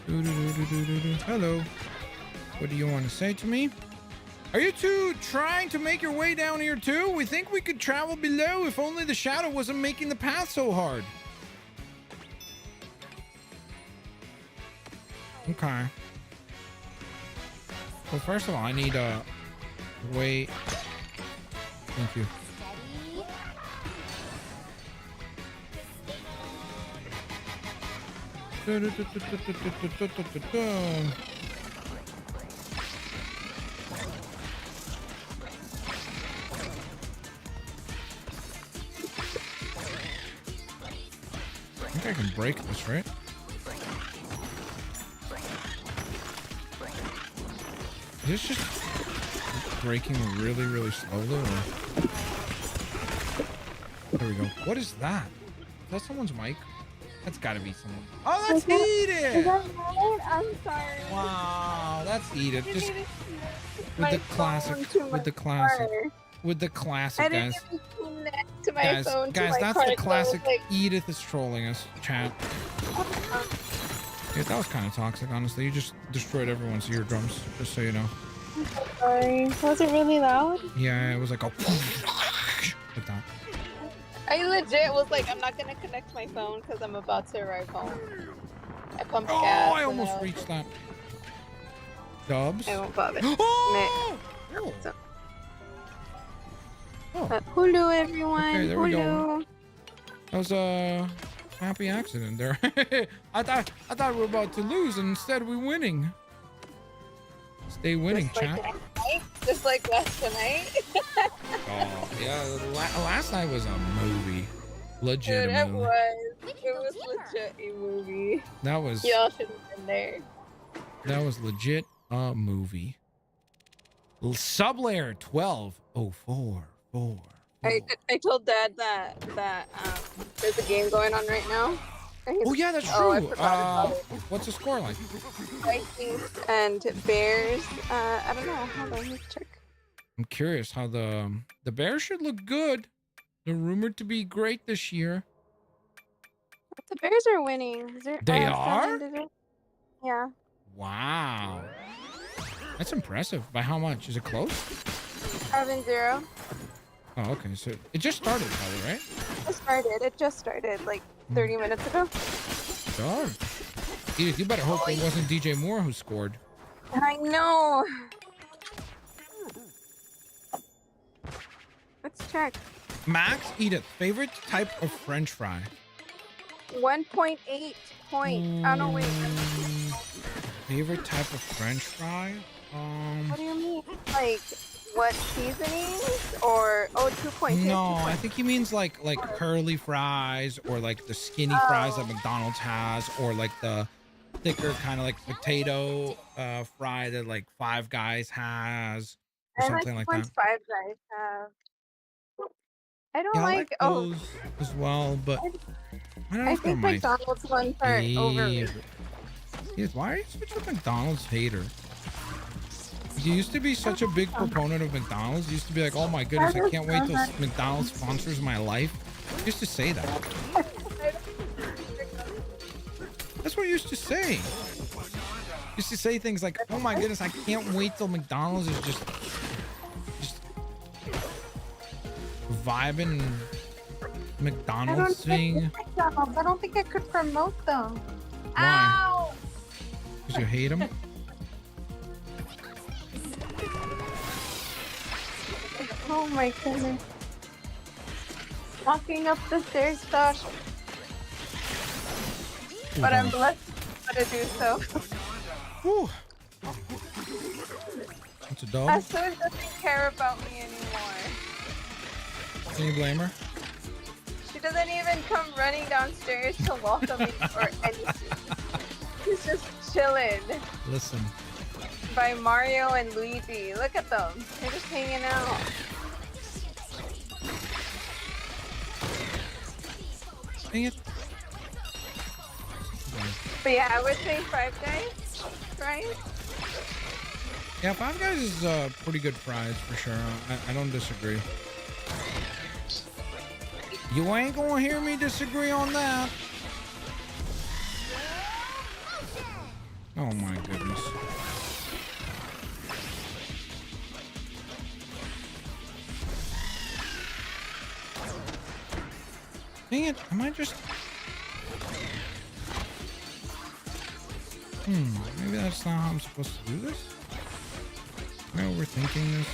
Hello. What do you want to say to me? Are you two trying to make your way down here too? We think we could travel below if only the shadow wasn't making the path so hard. Okay. Well, first of all, I need a way. Thank you. I think I can break this, right? Is this just breaking really, really slowly? Or... There we go. What is that? Is that someone's mic? That's gotta be someone. Oh, that's Edith! Is that right? I'm sorry. Wow, that's Edith. Just with My the classic. phone to With the my classic. car. With the I classic, didn't guys. even connect to my Guys, phone to guys, my that's car, the so I was classic. like, Edith is trolling us, chat. Yeah, that was kind of toxic, honestly. You just destroyed everyone's eardrums, just so you know. I'm so sorry. Was it really loud? Yeah, it was like a like that. I legit was like, I'm not gonna connect my phone because I'm about to arrive home. I pumped Oh, gas. I and almost was reached like, that. Dubs. I won't bother. Oh! Oh. So- Oh, Hulu, everyone. Okay, there we go. Hulu. that was a happy accident there. I thought we were about to lose, and instead we're winning. Stay winning, Just like chat. last night? Just like last night. Oh, yeah. Last night was a movie. Legit Dude, a it movie. was. We can It go was deeper. legit a movie. That was Y'all should have been there. that was legit a movie. Sublayer 120444. I told Dad that there's a game going on right now. And he's Oh yeah, that's Oh, I true. forgot about it. What's the score like? Vikings and Bears. I don't know. Hold on, let's check. I'm curious how the Bears should look good. They're rumored to be great this year. The Bears are winning. They are? Yeah. Wow. That's impressive. By how much? Is it close? 7-0. Oh, okay. So it just started, probably, right? It just started like 30 minutes ago. Darn. Edith, you better hope it wasn't DJ Moore who scored. I know. Let's check. Max, Edith, favorite type of French fry? 1.8 point. Oh no, wait. Favorite type of French fry? What do you mean? Like, what seasonings? Or, oh, 2.6. No, I think he means like curly fries, or like the skinny fries that McDonald's has, or like the thicker kind of like potato fry that like Five Guys has, or I something like like ones that. Five Guys have. I don't Yeah, I like, like those as well, but I don't know I if they're think my McDonald's ones are overrated. favorite. Yes, why are you such a McDonald's hater? You used to be such a big proponent of McDonald's. You used to be like, oh my goodness, I can't wait till McDonald's sponsors my life. You used to say that. That's what you used to say. You used to say things like, oh my goodness, I can't wait till McDonald's is just vibing McDonald's thing. I don't think I could promote them. Why? Ow! Because you hate them? Oh my goodness. Walking up the stairs, Josh. But I'm blessed to do so. Whew. What's a dog? Asuna doesn't care about me anymore. Can you blame her? She doesn't even come running downstairs to welcome me or anything. She's just chilling Listen. by Mario and Luigi. Look at them. They're just hanging out. Dang it. But yeah, I would say Five Guys, right? Yeah, Five Guys is pretty good fries for sure. I don't disagree. You ain't gonna hear me disagree on that. Oh my goodness. Dang it, am I just... maybe that's not how I'm supposed to do this? Am I overthinking this?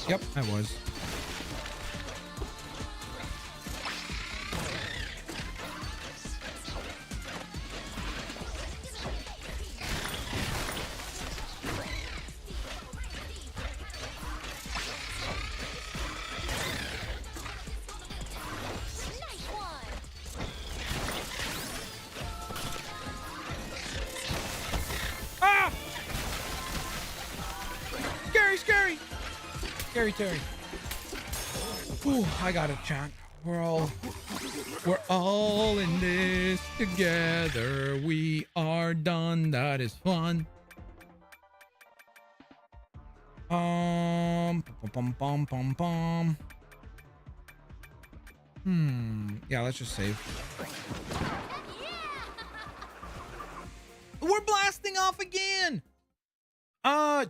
Yep, I was. Ah! Scary! Scary Terry. Ooh, I got it, chat. We're all in this together. We are done. That is fun. Bum, bum, bum, bum, bum. Yeah, let's just save. We're blasting off again.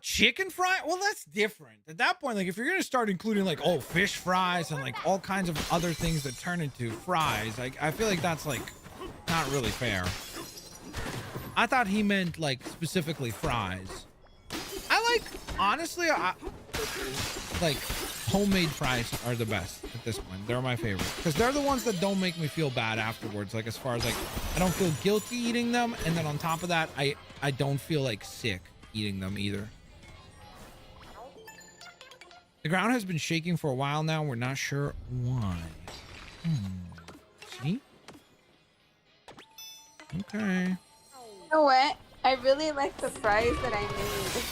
Chicken fry? Well, that's different. At that point, like if you're gonna start including like, oh, fish fries and like all kinds of other things that turn into fries, like I feel like that's like not really fair. I thought he meant like specifically fries. Honestly, like homemade fries are the best at this point. They're my favorite because they're the ones that don't make me feel bad afterwards. Like as far as like, I don't feel guilty eating them, and then on top of that, I don't feel like sick eating them either. The ground has been shaking for a while now. We're not sure why. See? Okay. You know what? I really like the fries that I made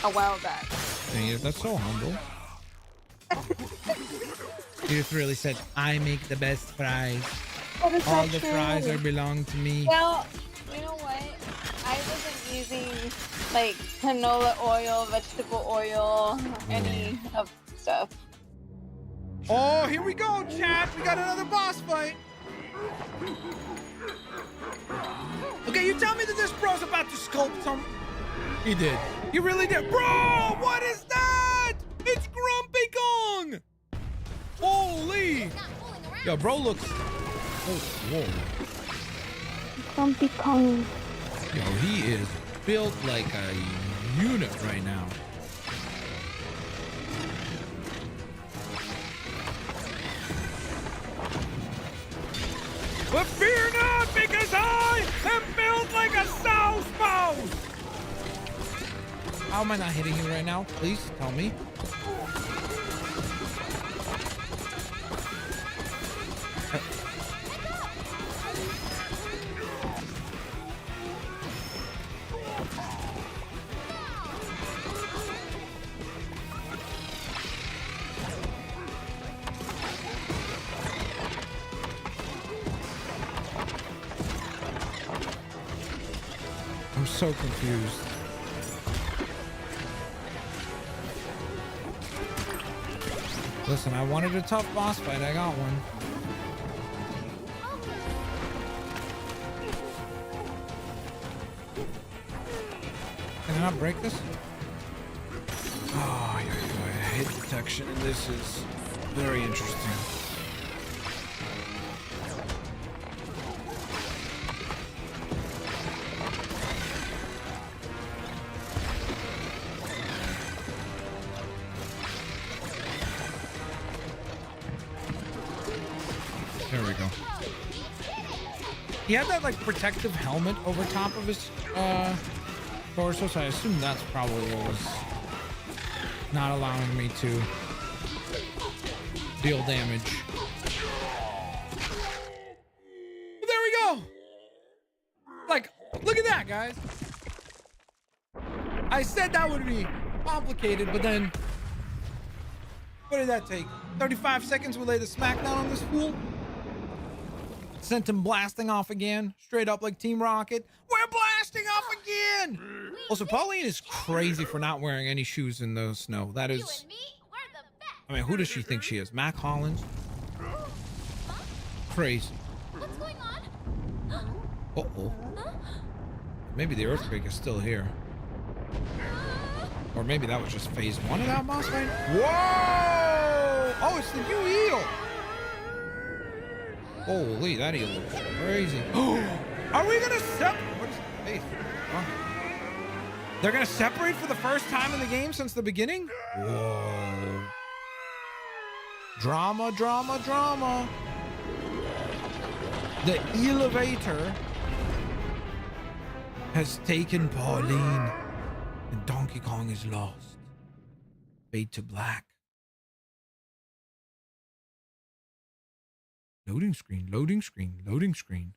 a while back. Dang it, that's so humble. You just really said, I make the best fries. All the fries are belong to me. Well, you know what? I wasn't using like canola oil, vegetable oil, any of the stuff. Oh, here we go, chat. We got another boss fight. Okay, you tell me that this bro's about to sculpt some... He did. He really did. Bro, what is that? It's Grumpy Kong. Holy. Yo, bro looks... Oh, whoa. Grumpy Kong. Yo, he is built like a unit right now. But fear not, because I am built like a south mouse. How am I not hitting you right now? Please tell me. I'm so confused. Listen, I wanted a tough boss fight. I got one. Can I not break this? Oh, yeah. Hit detection in this is very interesting. There we go. He had that like protective helmet over top of his torso, so I assume that's probably what was not allowing me to deal damage. But there we go. Like, look at that, guys. I said that would be complicated, but then what did that take? 35 seconds we lay the smackdown on this fool. Sent him blasting off again, straight up like Team Rocket. We're blasting off again. Also, Pauline is crazy for not wearing any shoes in the snow. That You is, and me, we're the best. I mean, who does she think she is? Mac Hollins? Crazy. What's going on? Uh-oh. Maybe the earthquake is still here. Or maybe that was just phase 1 of that boss fight. Whoa! Oh, it's the new eel. Holy, that eel looks crazy. Are we gonna separate? What is the face? Huh? They're gonna separate for the first time in the game since the beginning? Whoa. Drama, drama, drama. The elevator has taken Pauline, and Donkey Kong is lost. Fade to black. Loading screen, loading screen, loading screen.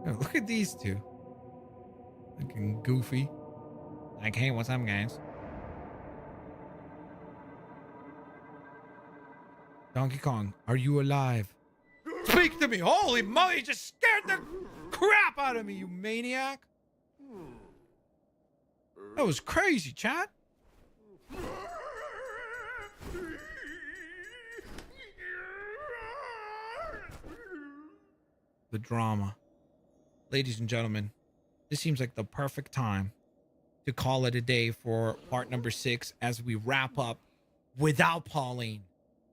Oh, look at these two. Looking goofy. Like, hey, what's up, guys? Donkey Kong, are you alive? Speak to me! Holy moly, you just scared the crap out of me, you maniac! That was crazy, chat. The drama. Ladies and gentlemen, this seems like the perfect time to call it a day for part number 6 as we wrap up without Pauline.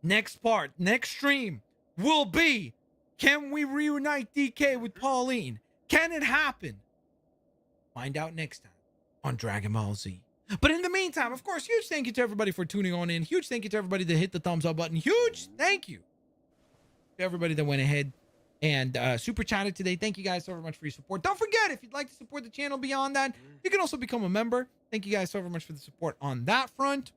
Next part, next stream will be, can we reunite DK with Pauline? Can it happen? Find out next time on Dragon Ball Z. But in the meantime, of course, huge thank you to everybody for tuning on in. Huge thank you to everybody that hit the thumbs up button. Huge thank you to everybody that went ahead and super chatted today. Thank you guys so very much for your support. Don't forget, if you'd like to support the channel beyond that, you can also become a member. Thank you guys so very much for the support on that front.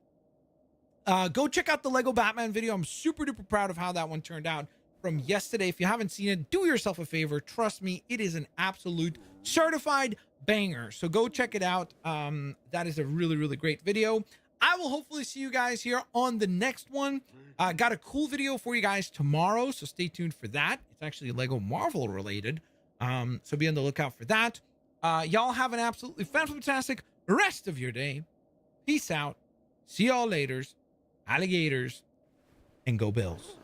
Go check out the Lego Batman video. I'm super duper proud of how that one turned out from yesterday. If you haven't seen it, do yourself a favor. Trust me, it is an absolute certified banger. So go check it out. That is a really, really great video. I will hopefully see you guys here on the next one. Got a cool video for you guys tomorrow, so stay tuned for that. It's actually Lego Marvel related, so be on the lookout for that. Y'all have an absolutely fantastic rest of your day. Peace out. See y'all laters, alligators, and go Bills.